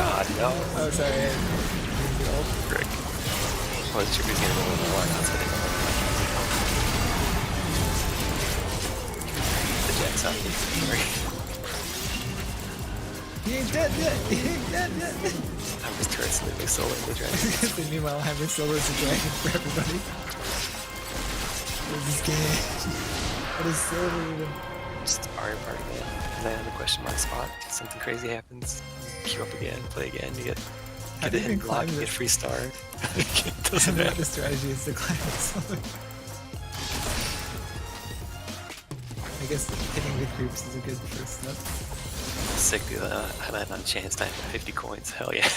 God, no. Oh, sorry. Frick. I wasn't sure if he was gonna go with the line outside. The Jack's up. He ain't dead yet. He ain't dead yet. Hammer's turret's literally soloing the dragon. Meanwhile, Hammer solos the dragon for everybody. What is this game? What is solo even? Just Mario Party again. Land on the question mark spot. Something crazy happens. Queue up again. Play again. You get How do a you hidden even block. climb You this? get free star. I Doesn't know what matter. the strategy is to climb it solo. I guess hitting the creeps is a good first step. Sick, dude. I had on chance time for 50 coins. Hell yeah.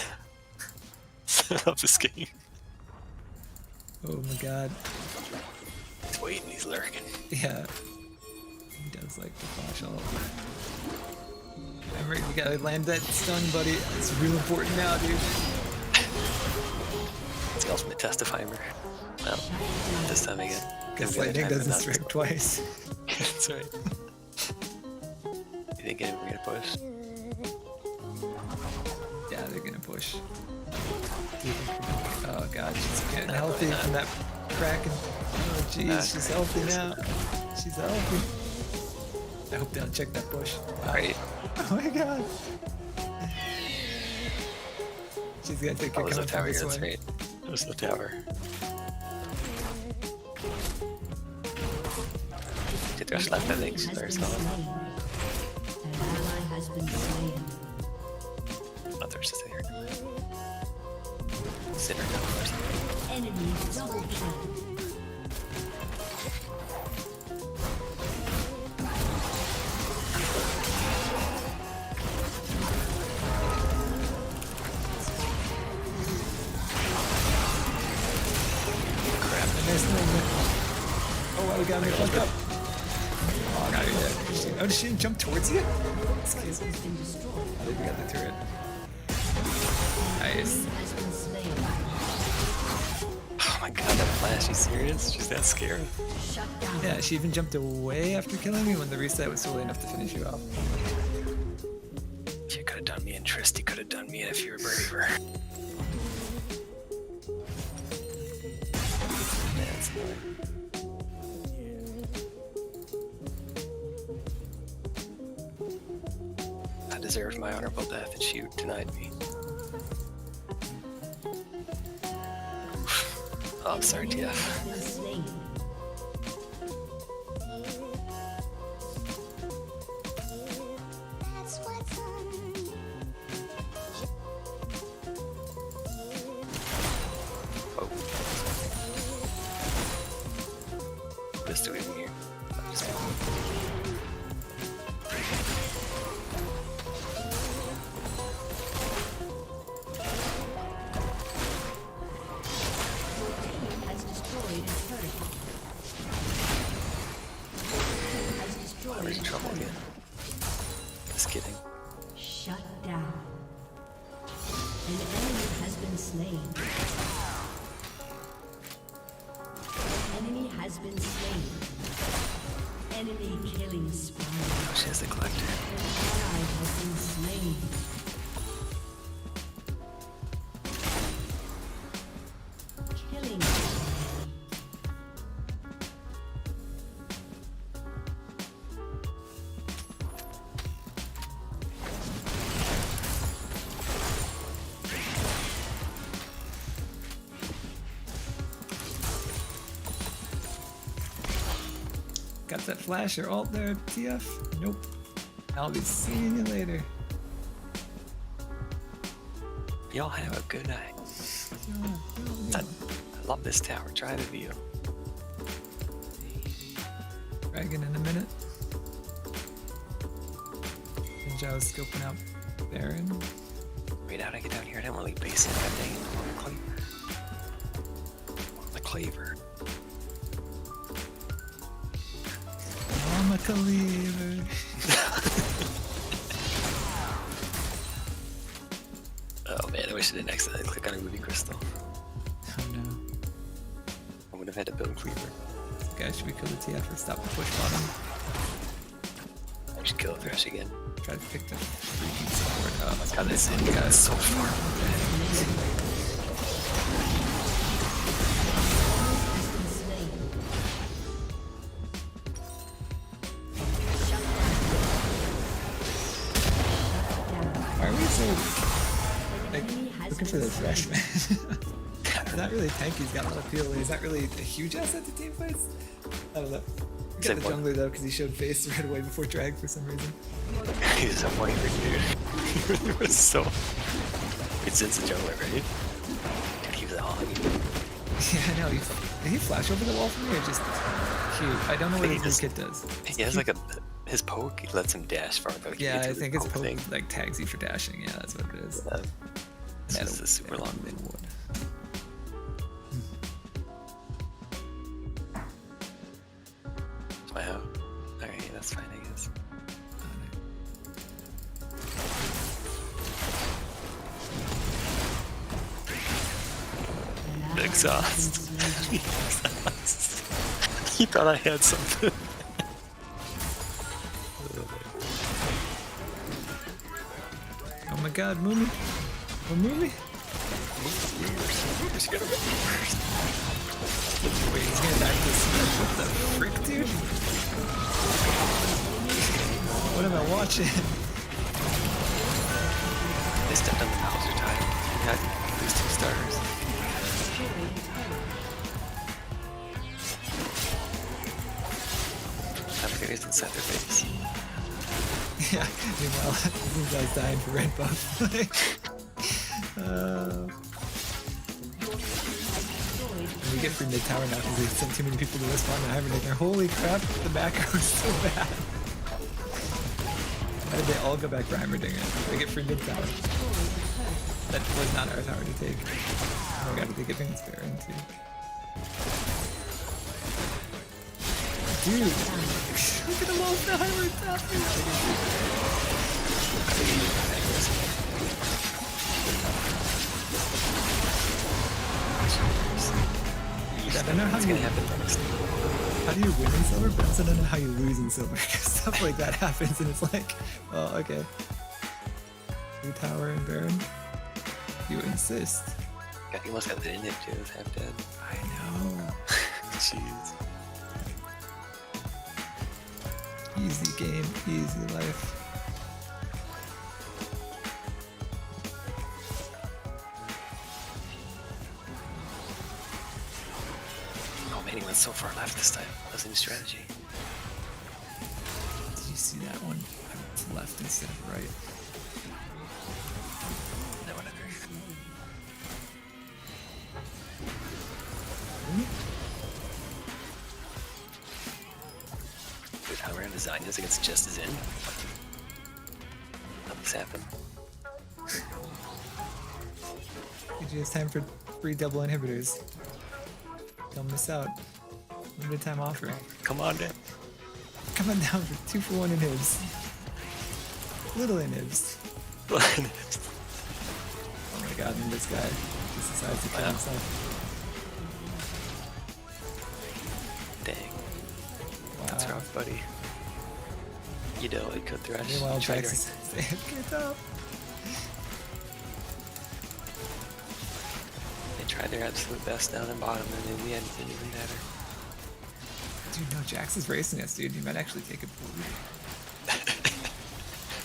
I love this game. Oh my god. He's waiting. He's lurking. Yeah. He does like the flash ult. Remember, you gotta land that stun, buddy. It's real important now, dude. It's the ultimate test of Heimer. Well, this time again. Guess Gonna be lightning other time, doesn't but not strike this twice. one. That's right. You think anyone gonna push? Yeah, they're gonna push. Oh god, she's getting healthy from that Kraken. Oh jeez, she's healthy now. She's healthy. I hope they don't check that push. Right. Oh my god. She's gonna take Oh, her there's a coming from tower this here, that's way. right. There's the tower. Did rush left, I think. Very solid. An ally has been slain. Oh, there's just here. Sit her down first. Enemy double kill. Crap. Nice movement. Oh wow, we got me fucked up. Oh no, you're dead. Oh, did she jump towards you? Excuse me. I think we got the turret. Nice. Oh my god, that flash, you serious? She's that scary. Yeah, she even jumped away after killing me when the reset was solely enough to finish you off. You could have done me in Trist, you could have done me in if you were braver. That's annoying. I deserved my honorable death and she denied me. Oh, I'm sorry, TF. Oh. What is doing here? I'm just Has destroyed a turret. Has destroyed I'm in a trouble turret. again. Just kidding. Shut down. An enemy has been slain. Enemy has been slain. Enemy killing spree. Oh, she has the collector. An ally has been slain. Killing spree. Got that flash or ult there, TF? Nope. I'll be seeing you later. Y'all have a good night. I love this tower. Try the view. Dragon in a minute. Ninja was scoping out Baron. Wait, how'd I get down here? I didn't want to leave base in that thing. The cleaver. I'm a cleaver. Oh man, I wish I didn't accidentally click on a ruby crystal. Oh no. I would have had to build cleaver. Guys, should we kill the TF or stop the push bottom? I should kill Thresh again. Try to pick the freaking sword up. Oh my god, this guy is so far. Why are we so like looking for the freshman? He's not really tanky, he's got a lot of POA. He's not really a huge asset to team fights. I don't know. We got the jungler though because he showed face right away before drag for some reason. He's a white dude. He was so. It's in the jungler, right? Dude, he was on. Yeah, I know. Did he flash over the wall for me or just cute? I don't know what his kit does. He has like his poke lets him dash farther. Like Yeah, I think his poke like tags you for dashing. Yeah, that's what it is. This is a super long wood. Wow. Okay, that's fine, I guess. Exhaust. He thought I had something. Oh my god, Moomy. Oh, Moomy. Wait, he's gonna back this. What the frick, dude? What am I watching? They stepped on the Bowser tile. Had these 2 stars. Navigator's inside their base. Yeah, meanwhile, this guy's dying for red buff. We get free mid tower now because they sent too many people to respawn to Heimerdinger. Holy crap, the macro is so bad. Why did they all go back for Heimerdinger? They get free mid tower. That was not our tower to take. Oh my god, did they get things Baron too? Dude, look at them all the Heimer top. I don't know how you how do you win in silver, but I also don't know how you lose in silver because stuff like that happens and it's like, well, okay. Blue tower and Baron. You insist. God, he must have the inhib too, it's half dead. I know. Jeez. Easy game, easy life. Oh man, he went so far left this time. That was a new strategy. Did you see that one? I went to left instead of right. No, whatever. Dude, how random design is against just as in? Nothing's happened. It's time for free double inhibitors. Don't miss out. Limited time offer. Come on down. Come on down for 2 for 1 inhibs. Little inhibs. Oh my god, and this guy just decides to kill himself. Dang. Wow. That's rough, buddy. You know, it could thrash. Meanwhile, Try Jax is get up. They tried their absolute best down and bottom, and in the end, it didn't even matter. Dude, no, Jax is racing us, dude. You might actually take a blue.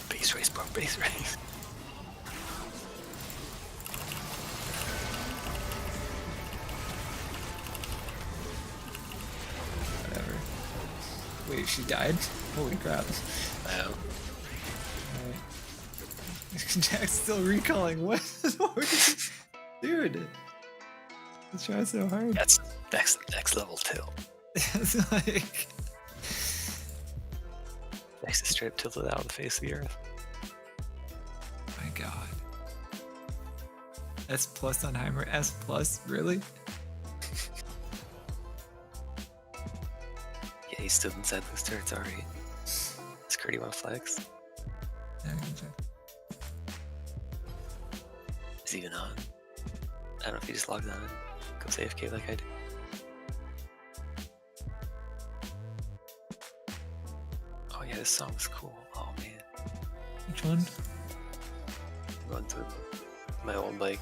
Base race, bro, base race. Whatever. Wait, she died? Holy crap. Wow. Jack's still recalling. What? Dude. He's trying so hard. That's next level tilt. It's like... Next is straight tilted out of the face of the earth. My god. S plus on Heimer. S plus? Really? Yeah, he's still inside those turrets already. Scurdy want flex. Yeah, I can check. Is he even on? I don't know if he just logs on and goes AFK like I do. Oh yeah, this song's cool. Oh man. Which one? Gone to my old like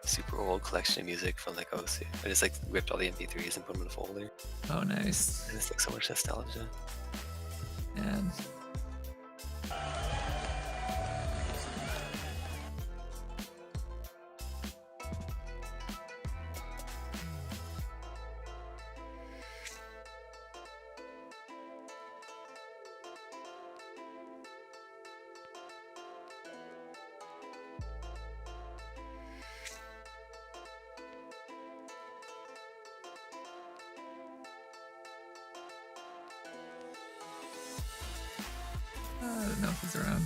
super old collection of music from like OC. I just like ripped all the MP3s and put them in a folder. Oh, nice. And it's like so much nostalgia. And I don't know if he's around.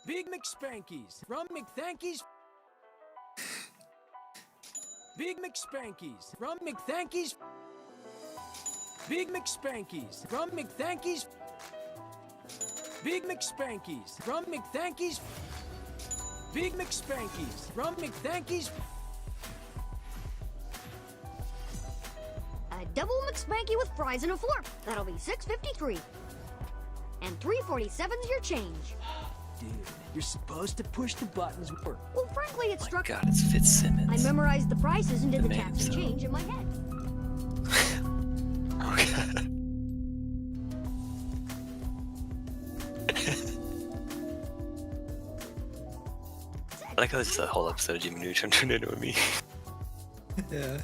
Big McSpankies from McThanky's. Big McSpankies from McThanky's. Big McSpankies from McThanky's. Big McSpankies from McThanky's. Big McSpankies from McThanky's. A double McSpanky with fries and a florp. That'll be $6.53. And $3.47's your change. Dude, you're supposed to push the buttons. Well, frankly, it struck. God, it's Fitzsimmons. I memorized the prices and did the taps and so. change in my head. Oh god. I like how this whole episode of Jimmy Neutron turned into a meme. Yeah.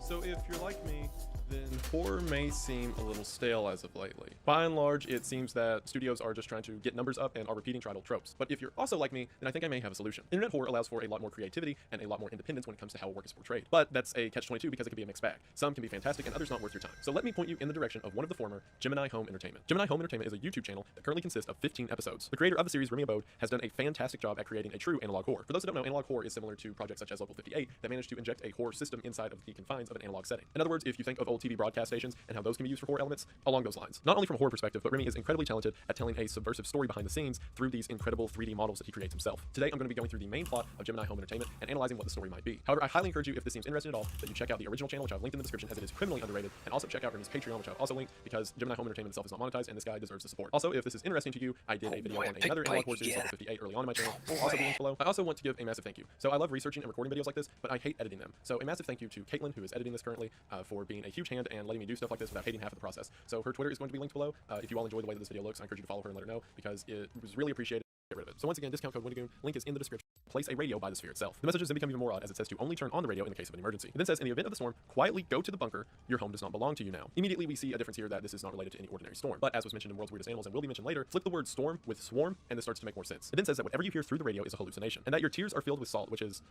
So if you're like me, then horror may seem a little stale as of lately. By and large, it seems that studios are just trying to get numbers up and are repeating tried old tropes. But if you're also like me, then I think I may have a solution. Internet horror allows for a lot more creativity and a lot more independence when it comes to how work is portrayed. But that's a catch-22 because it can be a mixed bag. Some can be fantastic and others not worth your time. So let me point you in the direction of one of the former, Gemini Home Entertainment. Gemini Home Entertainment is a YouTube channel that currently consists of 15 episodes. The creator of the series, Remy Abode, has done a fantastic job at creating a true analog horror. For those who don't know, analog horror is similar to projects such as Local 58 that manage to inject a horror system inside of the confines of an analog setting. In other words, if you think of old TV broadcast stations and how those can be used for horror elements, along those lines. Not only from a horror perspective, but Remy is incredibly talented at telling a subversive story behind the scenes through these incredible 3D models that he creates himself. Today, I'm going to be going through the main plot of Gemini Home Entertainment and analyzing what the story might be. However, I highly encourage you, if this seems interesting at all, that you check out the original channel, which I've linked in the description as it is criminally underrated, and also check out Remy's Patreon, which I've also linked, because Gemini Home Entertainment itself is not monetized, and this guy deserves the support. Also, if this is interesting to you, I did a video on another analog horror series, Local 58, early on in my channel, will also be linked below. I also want to give a massive thank you. So I love researching and recording videos like this, but I hate editing them. So a massive thank you to Caitlin, who is editing this currently, for being a huge hand and letting me do stuff like this without hating half of the process. So her Twitter is going to be linked below. If you all enjoy the way that this video looks, I encourage you to follow her and let her know, because it was really appreciated. Get rid of it. So once again, discount code Windigoon, link is in the description. Place a radio by the sphere itself. The messages then become even more odd, as it says to only turn on the radio in the case of an emergency. It then says, in the event of the storm, quietly go to the bunker. Your home does not belong to you now. Immediately we see a difference here that this is not related to any ordinary storm. But as was mentioned in World's Weirdest Animals and will be mentioned later, flip the word storm with swarm and this starts to make more sense. It then says that whatever you hear through the radio is a hallucination, and that your tears are filled with salt, which is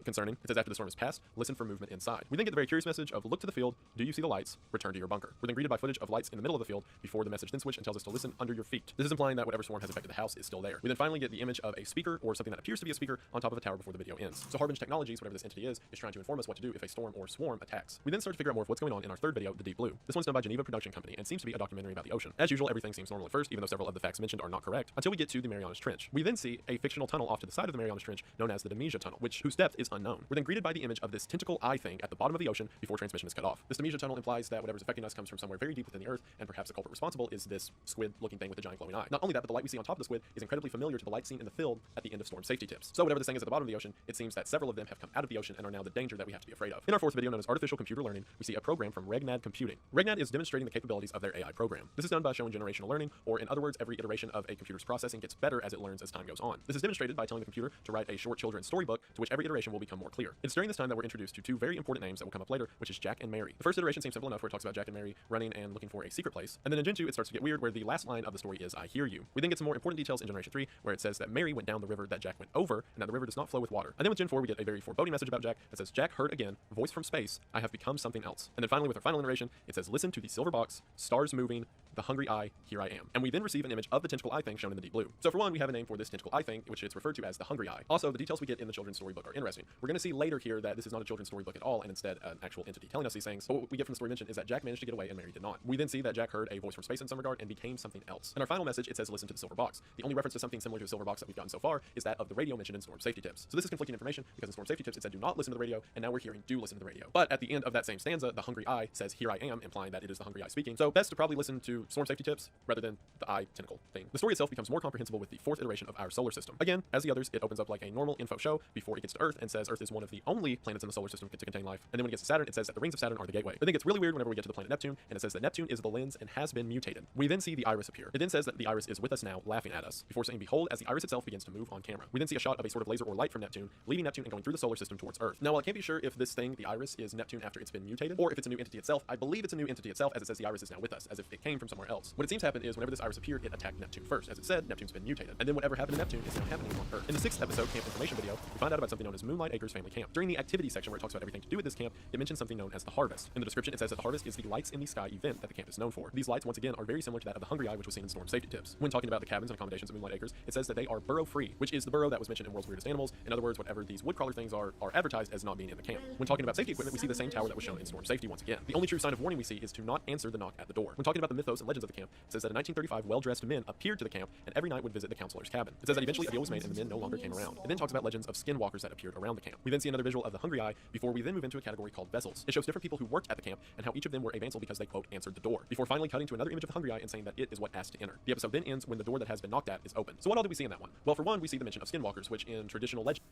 concerning. It says after the storm is past, listen for movement inside. We then get the very curious message of look to the field, do you see the lights, return to your bunker. We're then greeted by footage of lights in the middle of the field before the message then switches and tells us to listen under your feet. This is implying that whatever swarm has affected the house is still there. We then finally get the image of a speaker or something that appears to be a speaker on top of a tower before the video ends. So Harbinge Technologies, whatever this entity is trying to inform us what to do if a storm or swarm attacks. We then start to figure out more of what's going on in our third video, The Deep Blue. This one's done by Geneva Production Company and seems to be a documentary about the ocean. As usual, everything seems normal at first, even though several of the facts mentioned are not correct, until we get to the Marianas Trench. We then see a fictional tunnel off to the side of the Marianas Trench known as the Demesia Tunnel, whose depth is unknown. We're then greeted by the image of this tentacle eye thing at the bottom of the ocean before transmission is cut off. This Demesia Tunnel implies that whatever's affecting us comes from somewhere very deep within the earth, and perhaps the culprit responsible is this squid-looking thing with a giant glowing eye. Not only that, but the light we see on top of the squid is incredibly familiar to the light seen in the field at the end of storm safety tips. So whatever this thing is at the bottom of the ocean, it seems that several of them have come out of the ocean and are now the danger that we have to be afraid of. In our fourth video, known as Artificial Computer Learning, we see a program from Regnad Computing. Regnad is demonstrating the capabilities of their AI program. This is done by showing generational learning, or in other words, every iteration of a computer's processing gets better as it learns as time goes on. This is demonstrated by telling the computer to write a short children's storybook to which every iteration will become more clear. It's during this time that we're introduced to two very important names that will come up later, which is Jack and Mary. The first iteration seems simple enough, where it talks about Jack and Mary running and looking for a secret place, and then in Gen 2 it starts to get weird, where the last line of the story is I hear you. We then get some more important details in Generation 3, where it says that Mary went down the river that Jack went over, and that the river does not flow with water. And then with Gen 4 we get a very foreboding message about Jack that says, Jack heard again, voice from space, I have become something else. And then finally with our final iteration, it says, listen to the silver box, stars moving, the hungry eye, here I am. And we then receive an image of the tentacle eye thing shown in the deep blue. So for one, we have a name for this tentacle eye thing, which is referred to as the hungry eye. Also, the details we get in the children's storybook are interesting. We're going to see later here that this is not a children's storybook at all, and instead an actual entity telling us these things. But what we get from the story mentioned is that Jack managed to get away and Mary did not. We then see that Jack heard a voice from space in some regard and became something else. In our final message, it says listen to the silver box. The only reference to something similar to the silver box that we've gotten so far is that of the radio mentioned in Storm Safety Tips. So this is conflicting information, because in Storm Safety Tips it said do not listen to the radio, and now we're hearing do listen to the radio. But at the end of that same stanza, the hungry eye says here I am, implying that it is the hungry eye speaking. So best to probably listen to Storm Safety Tips rather than the eye tentacle thing. The story itself becomes more comprehensible with the fourth iteration of our solar system. Again, as the others, it opens up like a normal info show before it gets to Earth and says Earth is one of the only planets in the solar system to contain life. And then when it gets to Saturn, it says that the rings of Saturn are the gateway. I think it's really weird whenever we get to the planet Neptune, and it says that Neptune is the lens and has been mutated. We then see the iris appear. It then says that the iris is with us now, laughing at us, before saying behold as the iris itself begins to move on camera. We then see a shot of a sort of laser or light from Neptune, leaving Neptune and going through the solar system towards Earth. Now, while I can't be sure if this thing, the iris, is Neptune after it's been mutated, or if it's a new entity itself, I believe it's a new entity itself, as it says the iris is now with us, as if it came from somewhere else. What it seems to happen is whenever this iris appeared, it attacked Neptune first. As it said, Neptune's been mutated. And then whatever happened to Neptune is now happening on Earth. In the 6th episode, Camp Information video, we find out about something known as Moonlight Acres Family Camp. During the activity section, where it talks about everything to do with this camp, it mentions something known as the Harvest. In the description, it says that the Harvest is the lights in the sky event that the camp is known for. These lights, once again, are very similar to that of the Hungry Eye, which was seen in Storm Safety Tips. When talking about the cabins and accommodations at Moonlight Acres, it says that they are burrow-free, which is the burrow that was mentioned in World's Weirdest Animals. In other words, whatever these woodcrawler things are advertised as not being in the camp. When talking about safety equipment, we see the same tower that was shown in Storm Safety once again. The only true sign of warning we see is to not answer the knock at the door. When talking about the mythos and legends of the camp, it says that in 1935, well-dressed men appeared to the camp and every night would visit the counselor's cabin. It says that eventually a deal was made and the men no longer came around. It then talks about legends of skinwalkers that appeared around the camp. We then see another visual of the Hungry Eye before we then move into a category called vessels. It shows different people who worked at the camp and how each of them were a vansel because they, quote, answered the door, before finally cutting to another image of the Hungry Eye and saying that it is what asked to enter. The episode then ends when the door that has been knocked at is open. So what all did we see in that one? Well, for one, we see the mention of skinwalkers, which in traditional legend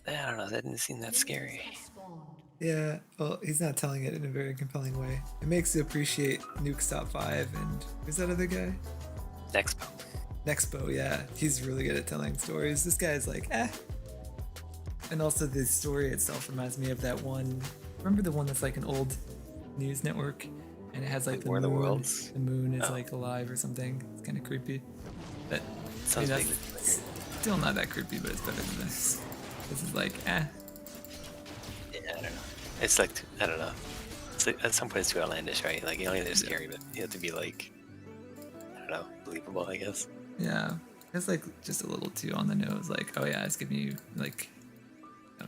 I don't know, that didn't seem that scary. Yeah, well, he's not telling it in a very compelling way. It makes you appreciate Nuke's top 5 and who's that other guy? Expo. Nexpo, yeah, he's really good at telling stories. This guy's like, eh. And also the story itself reminds me of that one. Remember the one that's like an old news network, and it has like War of the moon. Worlds? The moon is like alive or something. It's kind of creepy. But Sounds that's big. still not that creepy, but it's better than this. This is like, eh. Yeah, I don't know. It's like, I don't know. It's like, at some point it's too outlandish, right? Like, you don't they're scary, but you have to be like, I don't know, believable, I guess. Yeah, it's like just a little too on the nose. Like, oh yeah, it's giving you like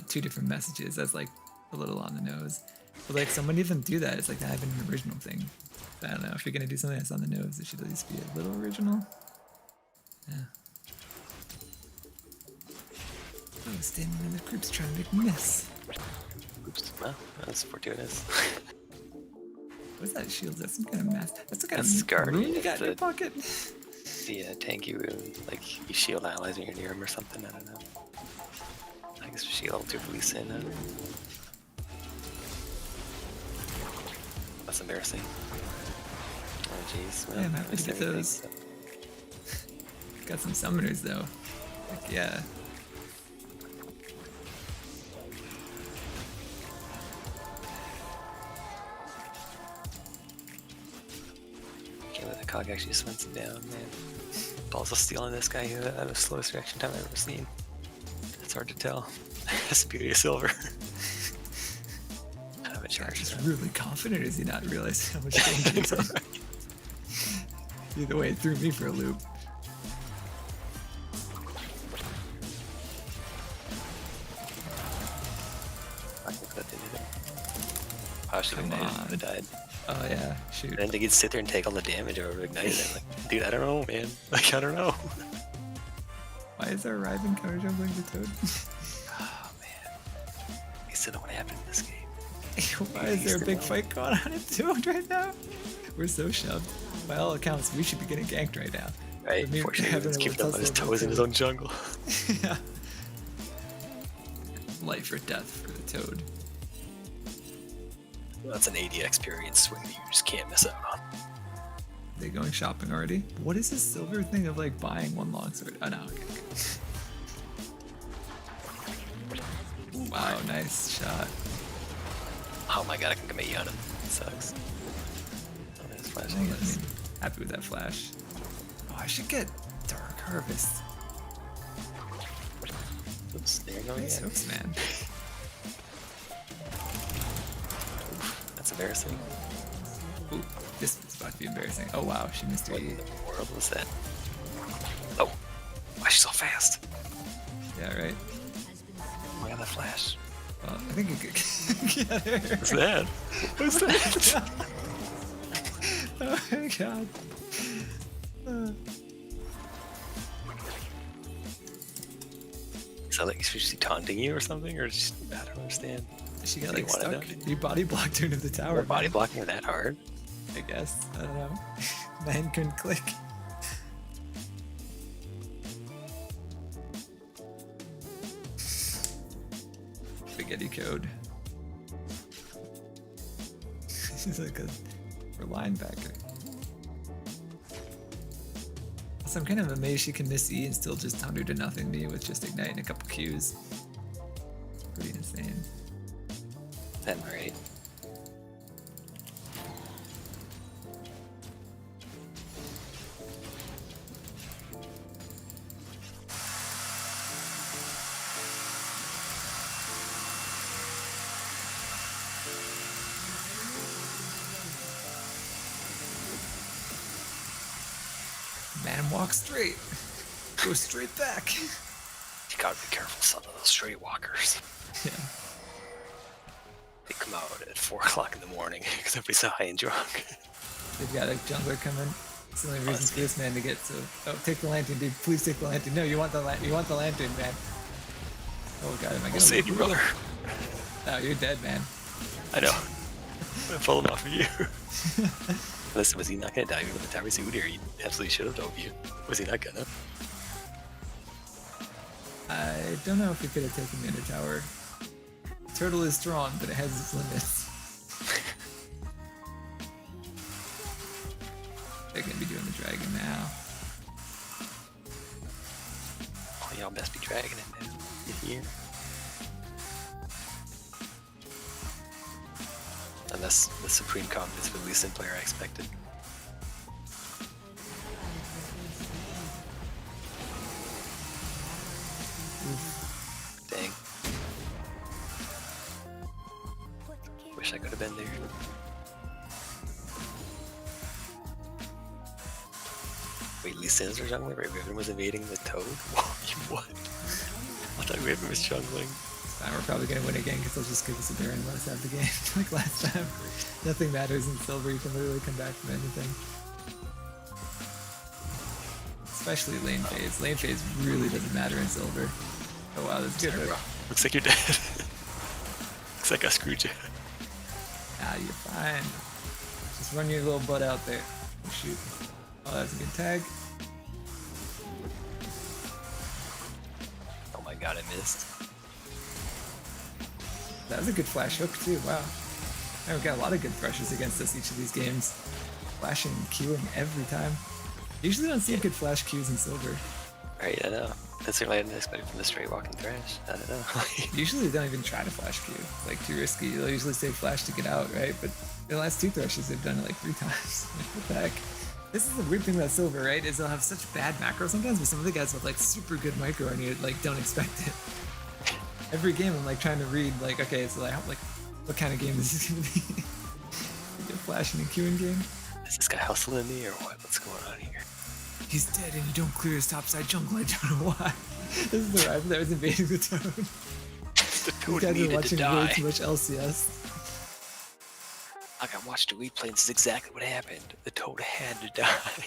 two different messages. That's like a little on the nose. But like someone even do that. It's like not even an original thing. I don't know. If you're gonna do something that's on the nose, it should at least be a little original. Yeah. Oh, standing in the crypts trying to make a mess. Oops, well, that's fortuitous. What's that shield? That's some kind of mask. That's some kind That's of Guardian. rune you got in your pocket. The tanky rune, like you shield allies when you're near him or something, I don't know. I guess shield to release in. That's embarrassing. Oh jeez, well, Yeah, I'm happy to get those. Got some summoners though. Heck yeah. Can't let the cog actually swings him down, man. Balls of steel on this guy who had the slowest reaction time I've ever seen. It's hard to tell. That's the beauty of silver. I have a charge. He's really confident, or is he not realizing how much danger he's in? Either way, it threw me for a loop. I think that didn't hit him. I should have died. Oh yeah, shoot. And then they could sit there and take all the damage over ignited it. Like, dude, I don't know, man. Like, I don't know. Why is there a Riven counter jumping the Toad? Oh man. I still don't know what happened in this game. Why is there a big fight going on in Toad right now? We're so shoved. By all accounts, we should be getting ganked right now. Right, fortunately, he's keeping up on his toes in his own jungle. Yeah. Life or death for the Toad. That's an 80 experience swing that you just can't miss out on. They going shopping already? What is this silver thing of like buying one longsword? Oh no, okay. Wow, nice shot. Oh my god, I can commit you on him. It sucks. Oh, there's flash, I guess. Happy with that flash. Oh, I should get Dark Harvest. Oops, there you go Nice again. hooks, man. That's embarrassing. Ooh, this is about to be embarrassing. Oh wow, she missed her What E. in the world was that? Oh, why is she so fast? Yeah, right? Oh my god, that flash. Well, I think you could get her. What's that? What's that? Oh my god. Is that like, is she taunting you or something? Or just, I don't understand. She got What do like you wanna stuck. do? You body blocked her into the tower. We're body man. blocking her that hard? I guess. I don't know. Man couldn't click. Spaghetti code. She's like a linebacker. So I'm kind of amazed she can miss E and still just 100 to nothing me with just Ignite and a couple Qs. Pretty insane. That right. Man, walk straight. Go straight back. You gotta be careful, son of those straight walkers. Yeah. They come out at 4 o'clock in the morning because everybody's so high and drunk. They've got a jungler coming. It's the only reason for this man to get so. Oh, take the lantern, dude. Please take the lantern. No, you want the lantern. You want the lantern, man. Oh god, am I gonna I'll save you, brother. Oh, you're dead, man. I know. I'm falling off of you. Listen, was he not gonna die with the tower suit here? He absolutely should have dove you. Was he not gonna? I don't know if he could have taken me into tower. Turtle is strong, but it has its limits. They're gonna be doing the dragon now. y'all best be dragging it now. You hear? Unless the supreme confidence for the Lee Sin player I expected. Dang. Wish I could have been there. Wait, Lee Sin's our jungler? Right, Riven was invading the Toad? What? I thought Riven was jungling. We're probably going to win again because they'll just give us a Baron and let us have the game like last time. Nothing matters in silver, you can literally come back from anything. Especially lane phase. Lane phase really doesn't matter in silver. Oh wow, that's good. Looks like you're dead. Looks like I screwed you. Ah, you're fine. Just run your little butt out there. Oh, shoot. Oh, that's a good tag. Oh my god, I missed. That was a good flash hook too, wow. We've got a lot of good brushes against us each of these games. Flashing and queuing every time. Usually don't see good flash queues in silver. Right, I know. That's certainly I didn't expect it from the straight walking thrash. I don't know. Usually they don't even try to flash queue. It's like too risky. They'll usually say flash to get out, right? But the last 2 thrashes they've done it like 3 times. Like, what the heck? This is the weird thing about silver, right? Is they'll have such bad macro sometimes, but some of the guys with like super good micro and you like don't expect it. Every game I'm like trying to read like, okay, so like what kind of game is this gonna be? Is it a flashing and queuing game? Is this guy hustling me or what? What's going on here? He's dead and you don't clear his topside jungle, I don't know why. This is the rival that was invading the Toad. The Toad These guys needed are watching to die. way too much LCS. I got watched a replay and this is exactly what happened. The Toad had to die.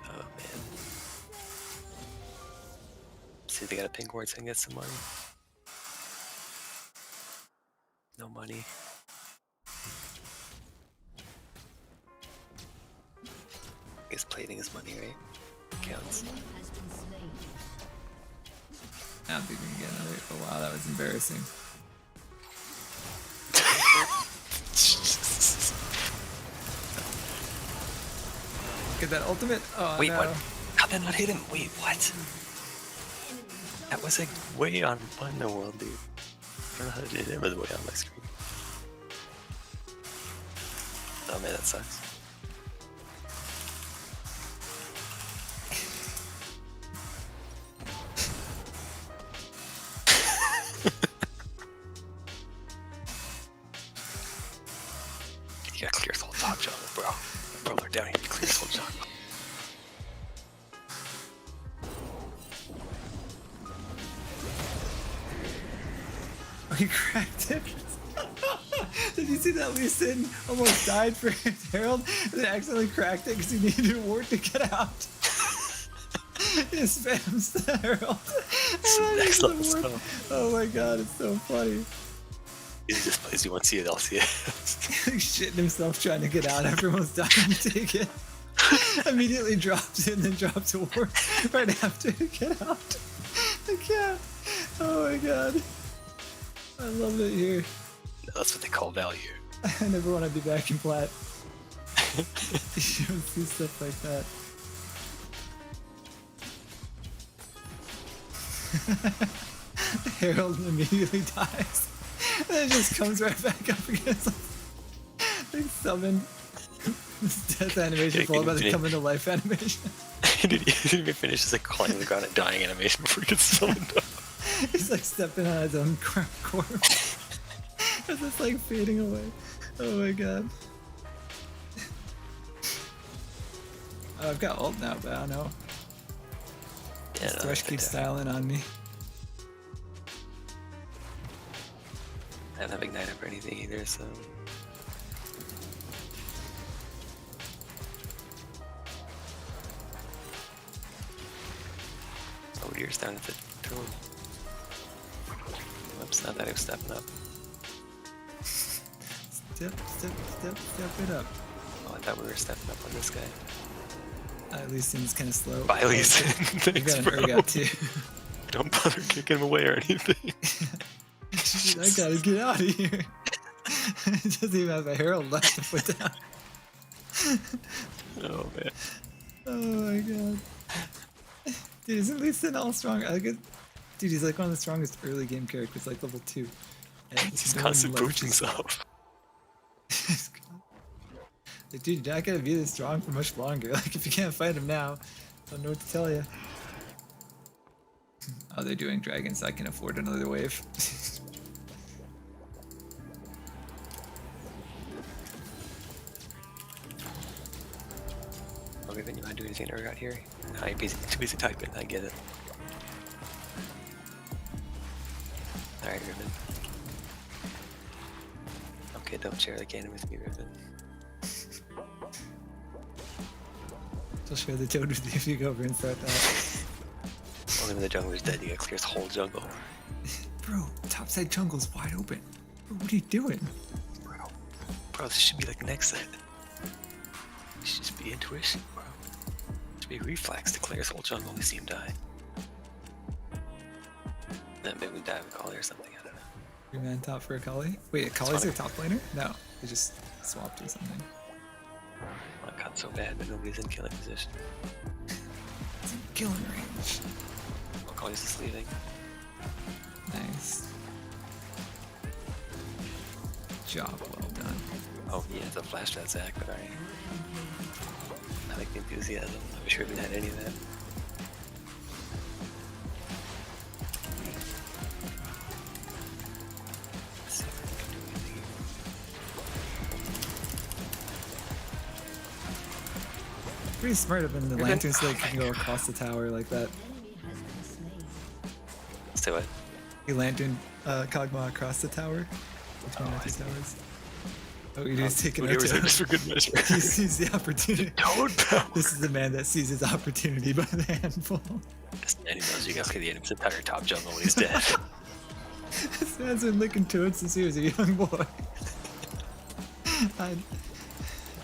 Oh man. See if they got a ping board so I can get some money. No money. I guess plating is money, right? Counts. I don't think we can get another. Oh wow, that was embarrassing. Get that ultimate? Oh, wait, no. what? How did I not hit him? Wait, what? That was like way on fun the world, dude. I don't know how to do it. It was way on my screen. Oh man, that sucks. You gotta clear this whole top jungle, bro. Bro, they're down here. You clear this whole jungle. Oh, he cracked it. Did you see that Lee Sin almost died for Herald and then accidentally cracked it because he needed a ward to get out? He spams the Herald. Next level stuff. Oh my god, it's so funny. He just plays you once, see it, LCS. He's shitting himself trying to get out. Everyone's dying to take it. Immediately drops it and then drops a ward right after to get out. I can't. Oh my god. I love it here. No, that's what they call value. I never want to be back in plat. You don't see stuff like that. Herald immediately dies. And then it just comes right back up again. Like summoned. This death animation followed by the come into life animation. He didn't even finish his like crawling on the ground and dying animation before he gets summoned up. He's like stepping on his own corpse. As it's like fading away. Oh my god. Oh, I've got ult now, but I don't know. Yeah, This Thresh keeps styling on me. I don't have Ignite up or anything either, so... Oh, deer's down at the Toad. Oops, not that he was stepping up. Step it up. Oh, I thought we were stepping up on this guy. Lee Sin's kind of slow. Bye, Lee Sin. You got an Thanks, bro. Urgot too. Don't bother kicking him away or anything. I gotta get out of here. It doesn't even have a herald left to put down. Oh man. Oh my god. Dude, isn't Lee Sin all strong? I get, dude, he's like one of the strongest early game characters, like level 2. And He's no constantly one boosting himself. Like, dude, you're not gonna be this strong for much longer. Like, if you can't fight him now, I don't know what to tell you. Oh, they're doing dragons, so I can afford another wave. Okay, then you want to do anything out here? No, you're too busy typing, I get it. Alright, Ribbon. Okay, don't share the cannon with me, Ribbon. I'll share the toad with you if you go over and start that. Only when the jungler's dead, you gotta clear this whole jungle. Bro, topside jungle's wide open. Bro, what are you doing? Bro, this should be like next set. It should just be intuition, bro. It should be reflex to clear this whole jungle we see him die. Then maybe we die with Akali or something, I don't know. 3-man top for Akali? Wait, Akali's their top laner? No, they just swapped or something. Well, I got so bad, but nobody's in killing position. It's in killing range. Akali's just leaving. Nice. Job well done. Oh, he has a flash that Zach, but I like the enthusiasm. I wish Ribbon had any of that. Pretty smart of him, the lantern so they can go across the tower like that. Say what? He lantern Kog'Maw across the tower. Between our two towers. Oh, he's taking a toad. Just for good measure. He sees the opportunity. Toad power. This is the man that sees his opportunity by the handful. Just any knows you guys could get him to the entire top jungle when he's dead. This man's been licking toads since he was a young boy. I've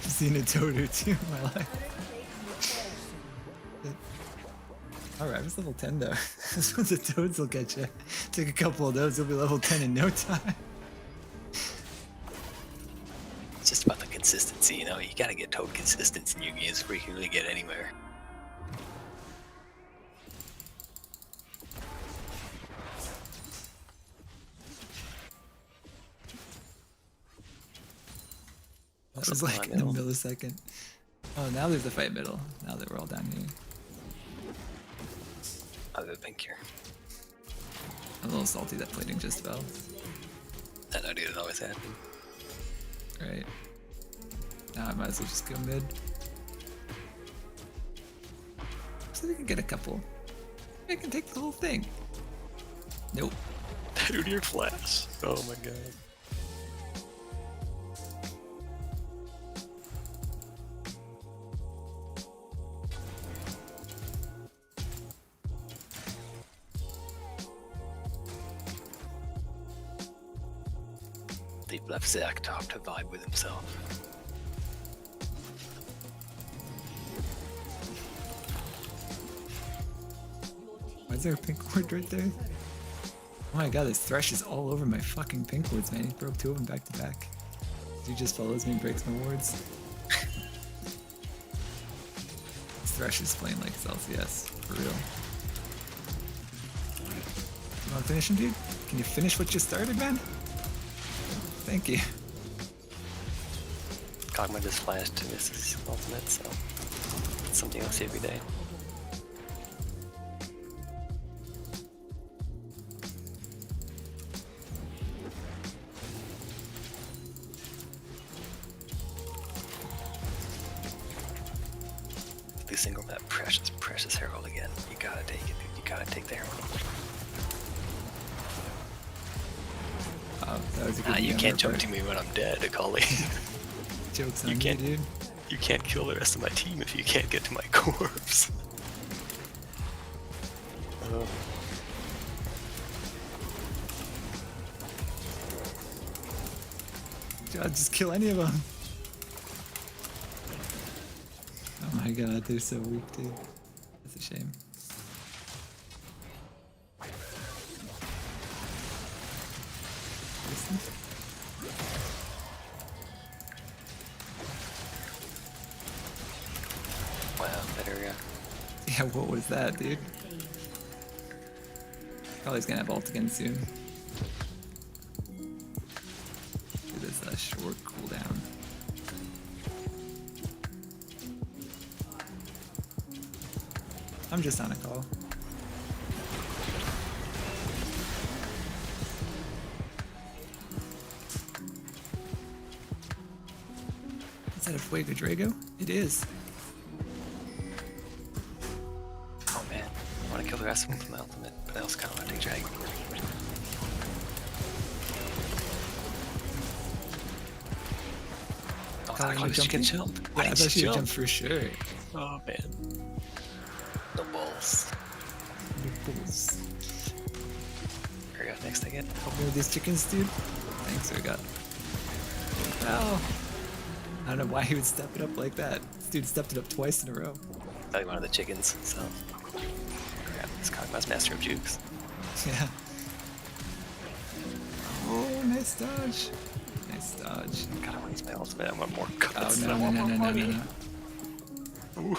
seen a toad or two in my life. Alright, it's level 10 though. This one's the toads will get you. Take a couple of those, you'll be level 10 in no time. It's just about the consistency, you know? You gotta get toad consistency in your games before you can really get anywhere. That was like in a millisecond. Oh, now there's a fight middle. Now that we're all down here. I'll go pink here. I'm a little salty that plating just fell. That no, dude, it always happens. Right. Now I might as well just go mid. So we can get a couple. I can take the whole thing. Nope. Dude, your flash. Oh my god. They've left Zach top to vibe with himself. Why is there a pink ward right there? Oh my god, this Thresh is all over my fucking pink wards, man. He broke 2 of them back to back. He just follows me and breaks my wards. This Thresh is playing like LCS, for real. You wanna finish him, dude? Can you finish what you started, man? Thank you. Kog'Maw just flashed to miss his ultimate, so it's something I'll see every day. Please single that precious herald again. You gotta take it, dude. You gotta take the herald. That was a good you can't joke to me when I'm dead, Akali. Joke's on you, dude. You can't kill the rest of my team if you can't get to my corpse. God, just kill any of them. Oh my god, they're so weak, dude. That's a shame. Wow, better Yeah, what was that, dude? Probably he's gonna have ult again soon. Do this short cooldown. I'm just on a call. Is that a Fuego Drago? It is. Oh man, I want to kill the rest of them with my ultimate, but I also kind of want to take Dragon. Oh, I thought she could jump. Yeah, I thought she would jump for sure. Oh man. No balls. No balls. Here we go, next again. Help me with these chickens, dude. Thanks, I got. Oh. I don't know why he would step it up like that. This dude stepped it up twice in a row. Probably one of the chickens, so. Crap, this Kog'Maw's master of jukes. Yeah. Oh, nice dodge. Nice dodge. God, I want to use my ultimate. I want more Oh, cuts. no, no, no, no, no, no. Ooh.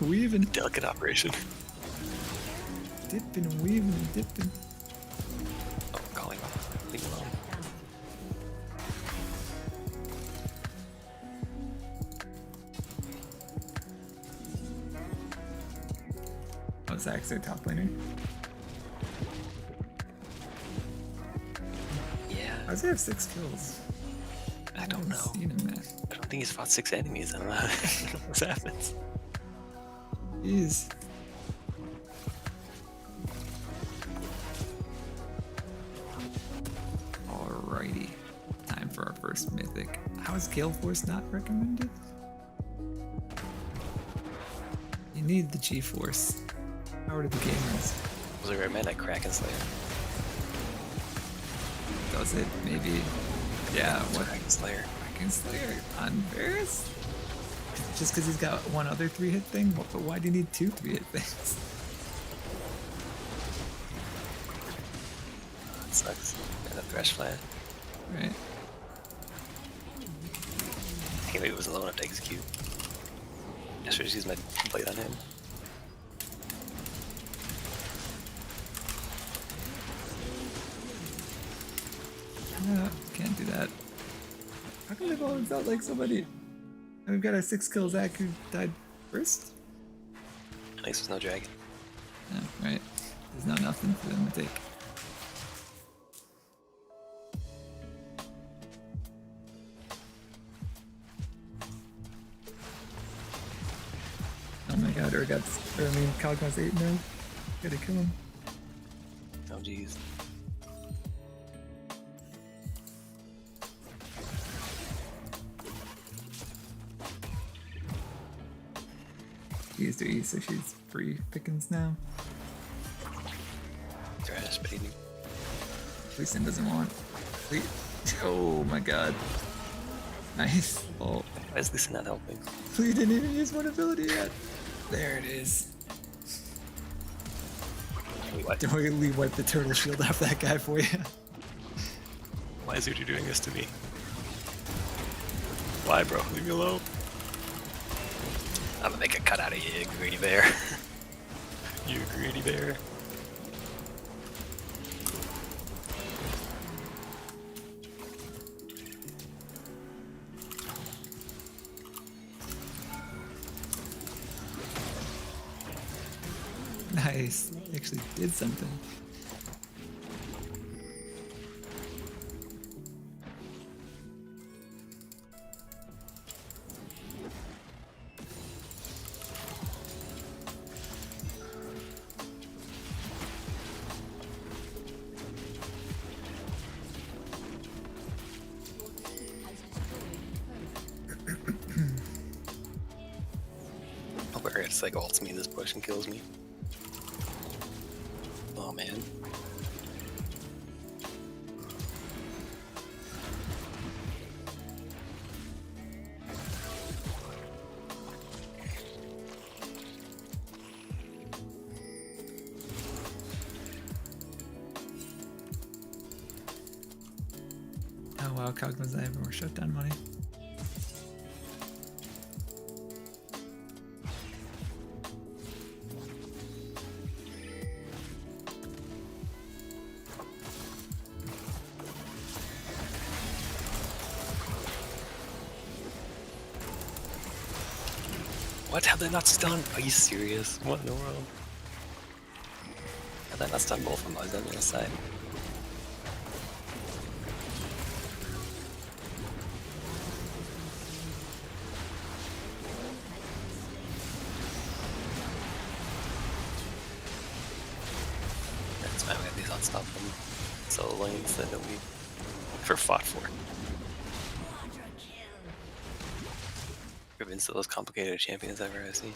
Weaving. Delicate operation. Dipping, weaving, dipping. Oh, I'm calling off. Leave him alone. Oh, Zach's their top laner. Yeah. How does he have 6 kills? I don't know. Seen him, man. I don't think he's fought 6 enemies. I don't know what happens. Jeez. Alrighty. Time for our first mythic. How is Gale Force not recommended? You need the G-Force. Power to the gamers. Was I recommend that Kraken Slayer? Does it? Maybe. Yeah, what? Kraken Slayer. Kraken Slayer on Varus? Just because he's got one other 3-hit thing? But why do you need 2 3-hit things? That sucks. And a Thresh Flat. Right. I can't believe it was alone enough to execute. I should just use my blade on him. No, can't do that. How come they've always felt like somebody? And we've got a 6 kill Zach who died first? At least there's no dragon. Yeah, right. There's not nothing for them to take. Oh my god, Kog'Maw's 8 now. Gotta kill him. Oh jeez. She's to E, so she's free pickings now. Trash baiting. Lucian doesn't want. Oh my god. Nice. Oh. Why is Lucian not helping? We didn't even use one ability yet. There it is. Totally wipe the turtle shield off that guy for you. Why is Udyr doing this to me? Why, bro? Leave me alone. I'm gonna make a cut out of you, greedy bear. You greedy bear. Nice. Actually did something. Hope it hurts, like ults me this push and kills me. Oh man. Oh wow, Kog'Maw's not even more shutdown money. What? Have they not stunned? Are you serious? What in the world? Have they not stunned both of them? I was on the other side. That's why we have these unstoppable solo lanes that nobody ever fought for. Ribbon's the most complicated champions I've ever seen.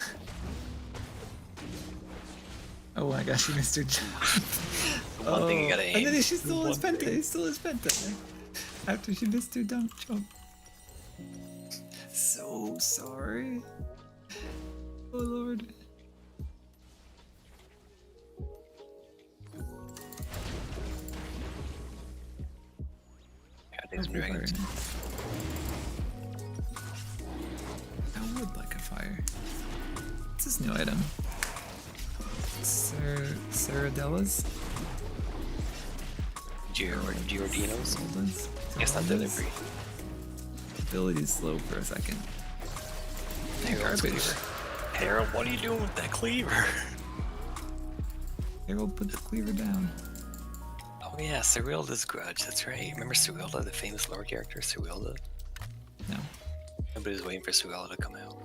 Oh my gosh, she missed her jump. One thing you gotta aim. And then she stole his penta. He stole his penta after she missed her jump. So sorry. Oh lord. These dragons. I would like a fire. What's this new item? Saradellas? Giordinos? Guess not delivery. Ability slow for a second. Harold's cleaver. Harold, what are you doing with that cleaver? Harold, put the cleaver down. Oh yeah, Cyrilda's grudge, that's right. Remember Cyrilda, the famous lore character, Cyrilda? No. Nobody's waiting for Cyrilda to come out.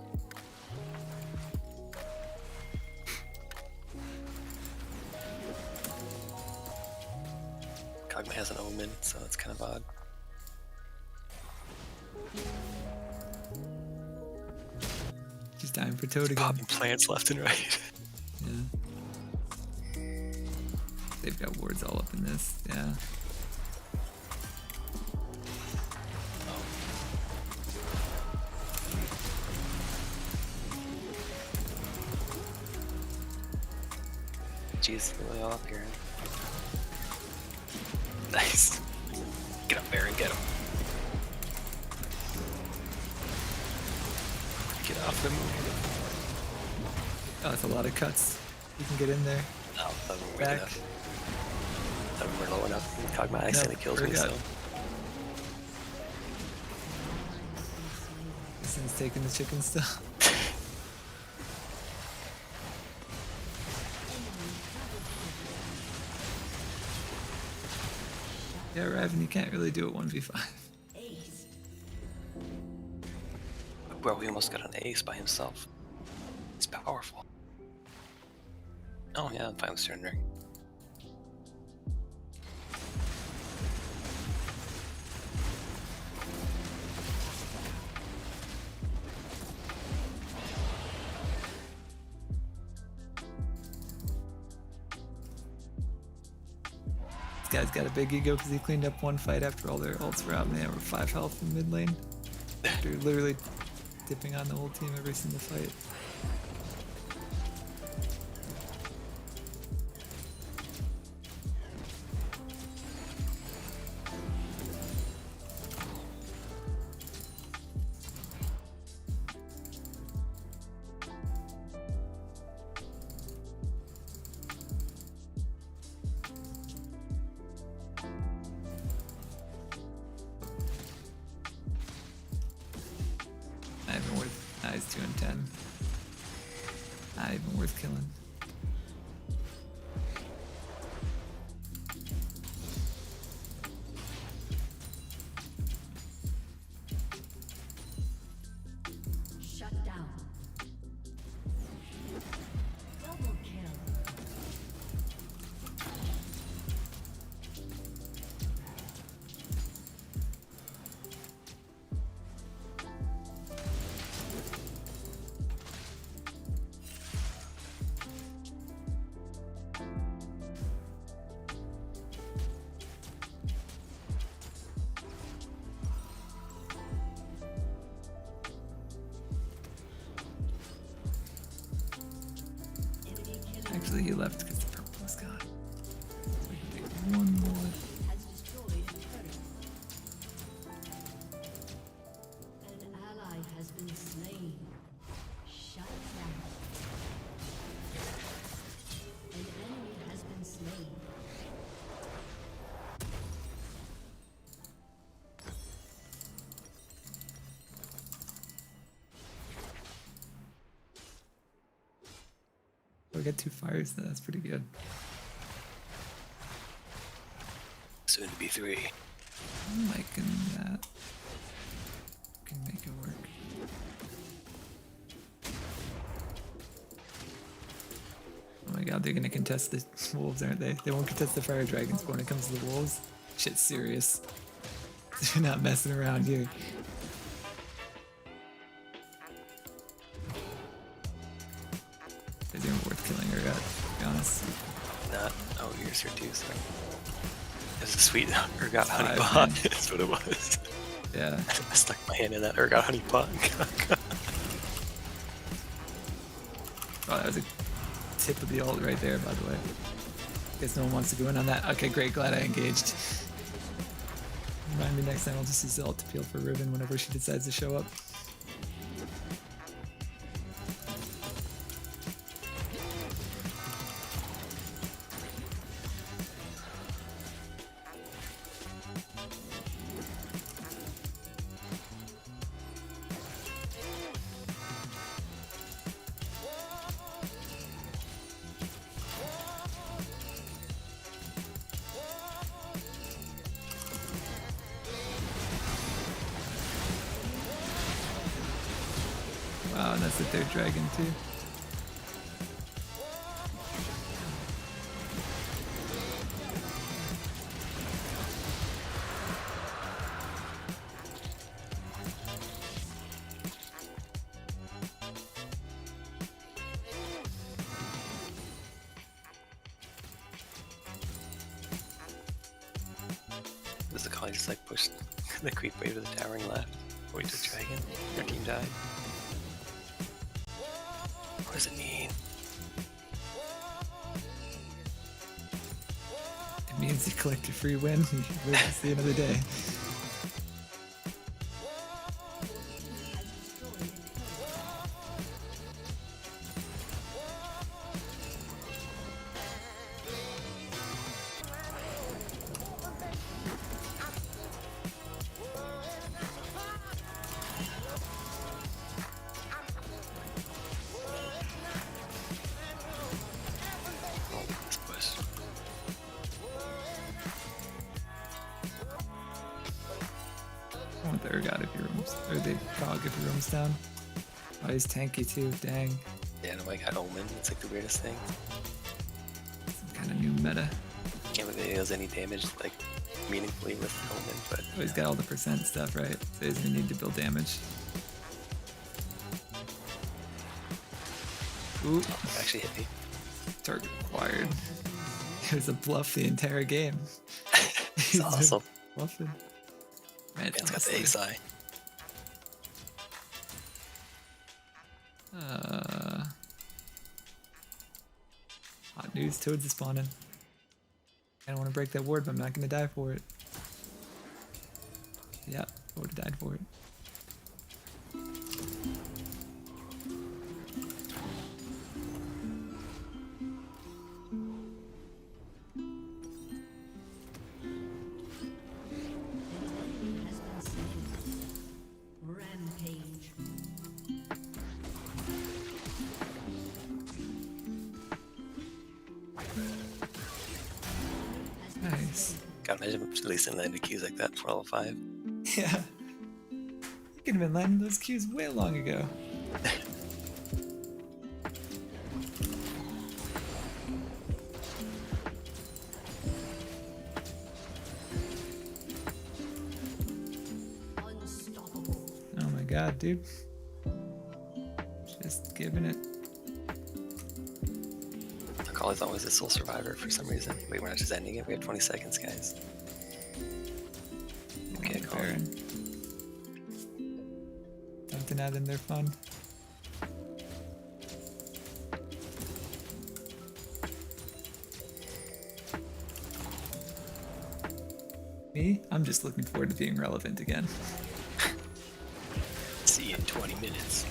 Kog'Maw has an omen, so it's kind of odd. She's dying for Toad again. Popping plants left and right. Yeah. They've got wards all up in this, yeah. Jeez, really all up here. Nice. Get up there and get him. Get off the move. Oh, that's a lot of cuts. You can get in there. Oh, that wasn't weird enough. That we're low enough. Kog'Maw accidentally kills me, so. This thing's taking the chicken still. Yeah, Raven, you can't really do it 1v5. Bro, he almost got an ace by himself. It's powerful. Oh yeah, I'm fine with surrendering. This guy's got a big ego because he cleaned up one fight after all their ults were out and they were 5 health in mid lane. After literally dipping on the whole team every single fight. Not even worth. Nah, he's 2 and 10. Not even worth killing. Shut down. Double kill. Actually, he left because the purple was gone. So we can take one more. Has destroyed a turret. An ally has been slain. Shut down. An enemy has been slain. we get 2 fires, that's pretty good. Soon to be 3. I'm liking that. Can make it work. Oh my god, they're gonna contest the wolves, aren't they? They won't contest the fire dragons, but when it comes to the wolves, shit's serious. They're not messing around here. They're doing worth killing her at, to be honest. Not. Oh, here's your 2, sorry. It's a sweet Urgot honey pot. That's what it was. Yeah. I stuck my hand in that Urgot honey pot. Oh, that was a tip of the ult right there, by the way. Guess no one wants to go in on that. Okay, great. Glad I engaged. Remind me next time I'll just use the ult to peel for Riven whenever she decides to show up. Wow, and that's the 3rd dragon too. Does the Kali just like push the creep wave to the towering left? Wait to dragon. Your team died. What does it mean? It means you collect your free win. It's the end of the day. I want the Urgot if your rooms, or the Cog if your room's down. Oh, he's tanky too, dang. Yeah, and I got Omen. It's like the weirdest thing. Some kind of new meta. Can't believe he does any damage like meaningfully with Omen, but Oh, he's got all the percent stuff, right? So he's gonna need to build damage. Ooh. Actually hit me. Target acquired. It was a bluff the entire game. It's awesome. Bluffing. Man, it's got the ace eye. Hot news, Toads is spawning. I don't want to break that ward, but I'm not going to die for it. Yeah, I would have died for it. Rampage. Nice. God, imagine releasing landed queues like that for level 5. Yeah. You could have been landing those queues way long ago. Oh my god, dude. Just giving it. The call is always a sole survivor for some reason. Wait, we're not just ending it. We have 20 seconds, guys. Okay, call. Don't deny them their fun. Me? I'm just looking forward to being relevant again. See you in 20 minutes.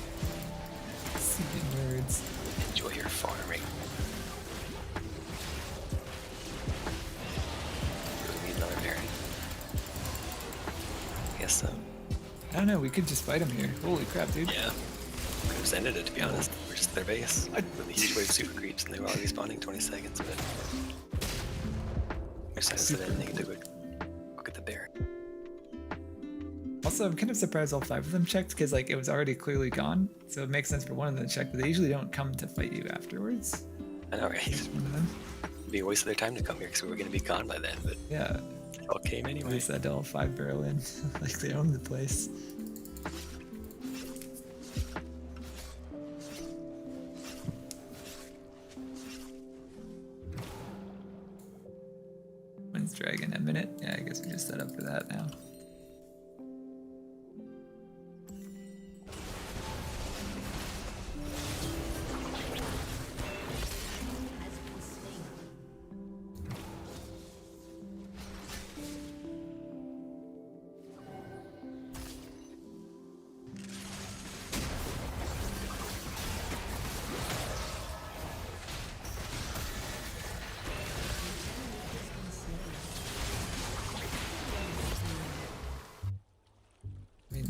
See you nerds. Enjoy your farming. Really need another Baron. I guess so. I don't know, we could just fight him here. Holy crap, dude. Yeah. Could have ended it, to be honest. We're just their base with a huge wave of super creeps, and they were all respawning in 20 seconds. But their science that ending to look at the bear. Also, I'm kind of surprised all 5 of them checked because like it was already clearly gone. So it makes sense for one of them to check, but they usually don't come to fight you afterwards. I know, right? One of them. It'd be a waste of their time to come here because we were going to be gone by then. But yeah, they all came anyway. They said all 5 barrel in, like they own the place. When's Dragon? A minute? Yeah, I guess we just set up for that now.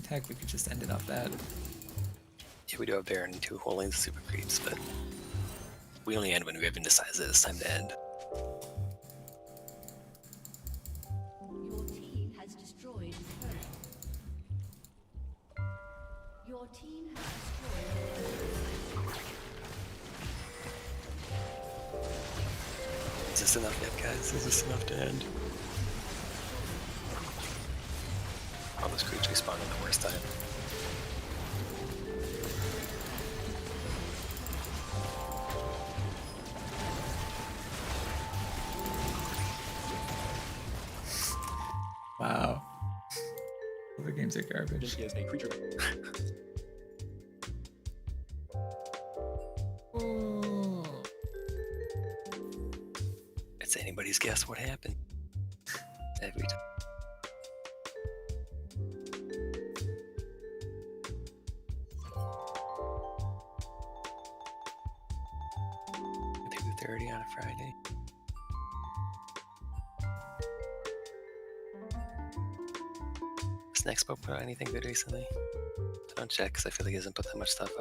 Heck, we could just end it off that. Yeah, we do have Baron and 2 whole lanes of super creeps, but we only end when we have indecisive that it's time to end. Your team has destroyed the turret. Your team has destroyed Is this enough yet, guys? Is this enough to end? All those creeps respawn at the worst time. Wow. Other games are garbage. This is a creature. It's anybody's guess what happened. Every time. On a Friday. Has Nexpo put out anything good recently? I don't check because I feel like he hasn't put that much stuff up.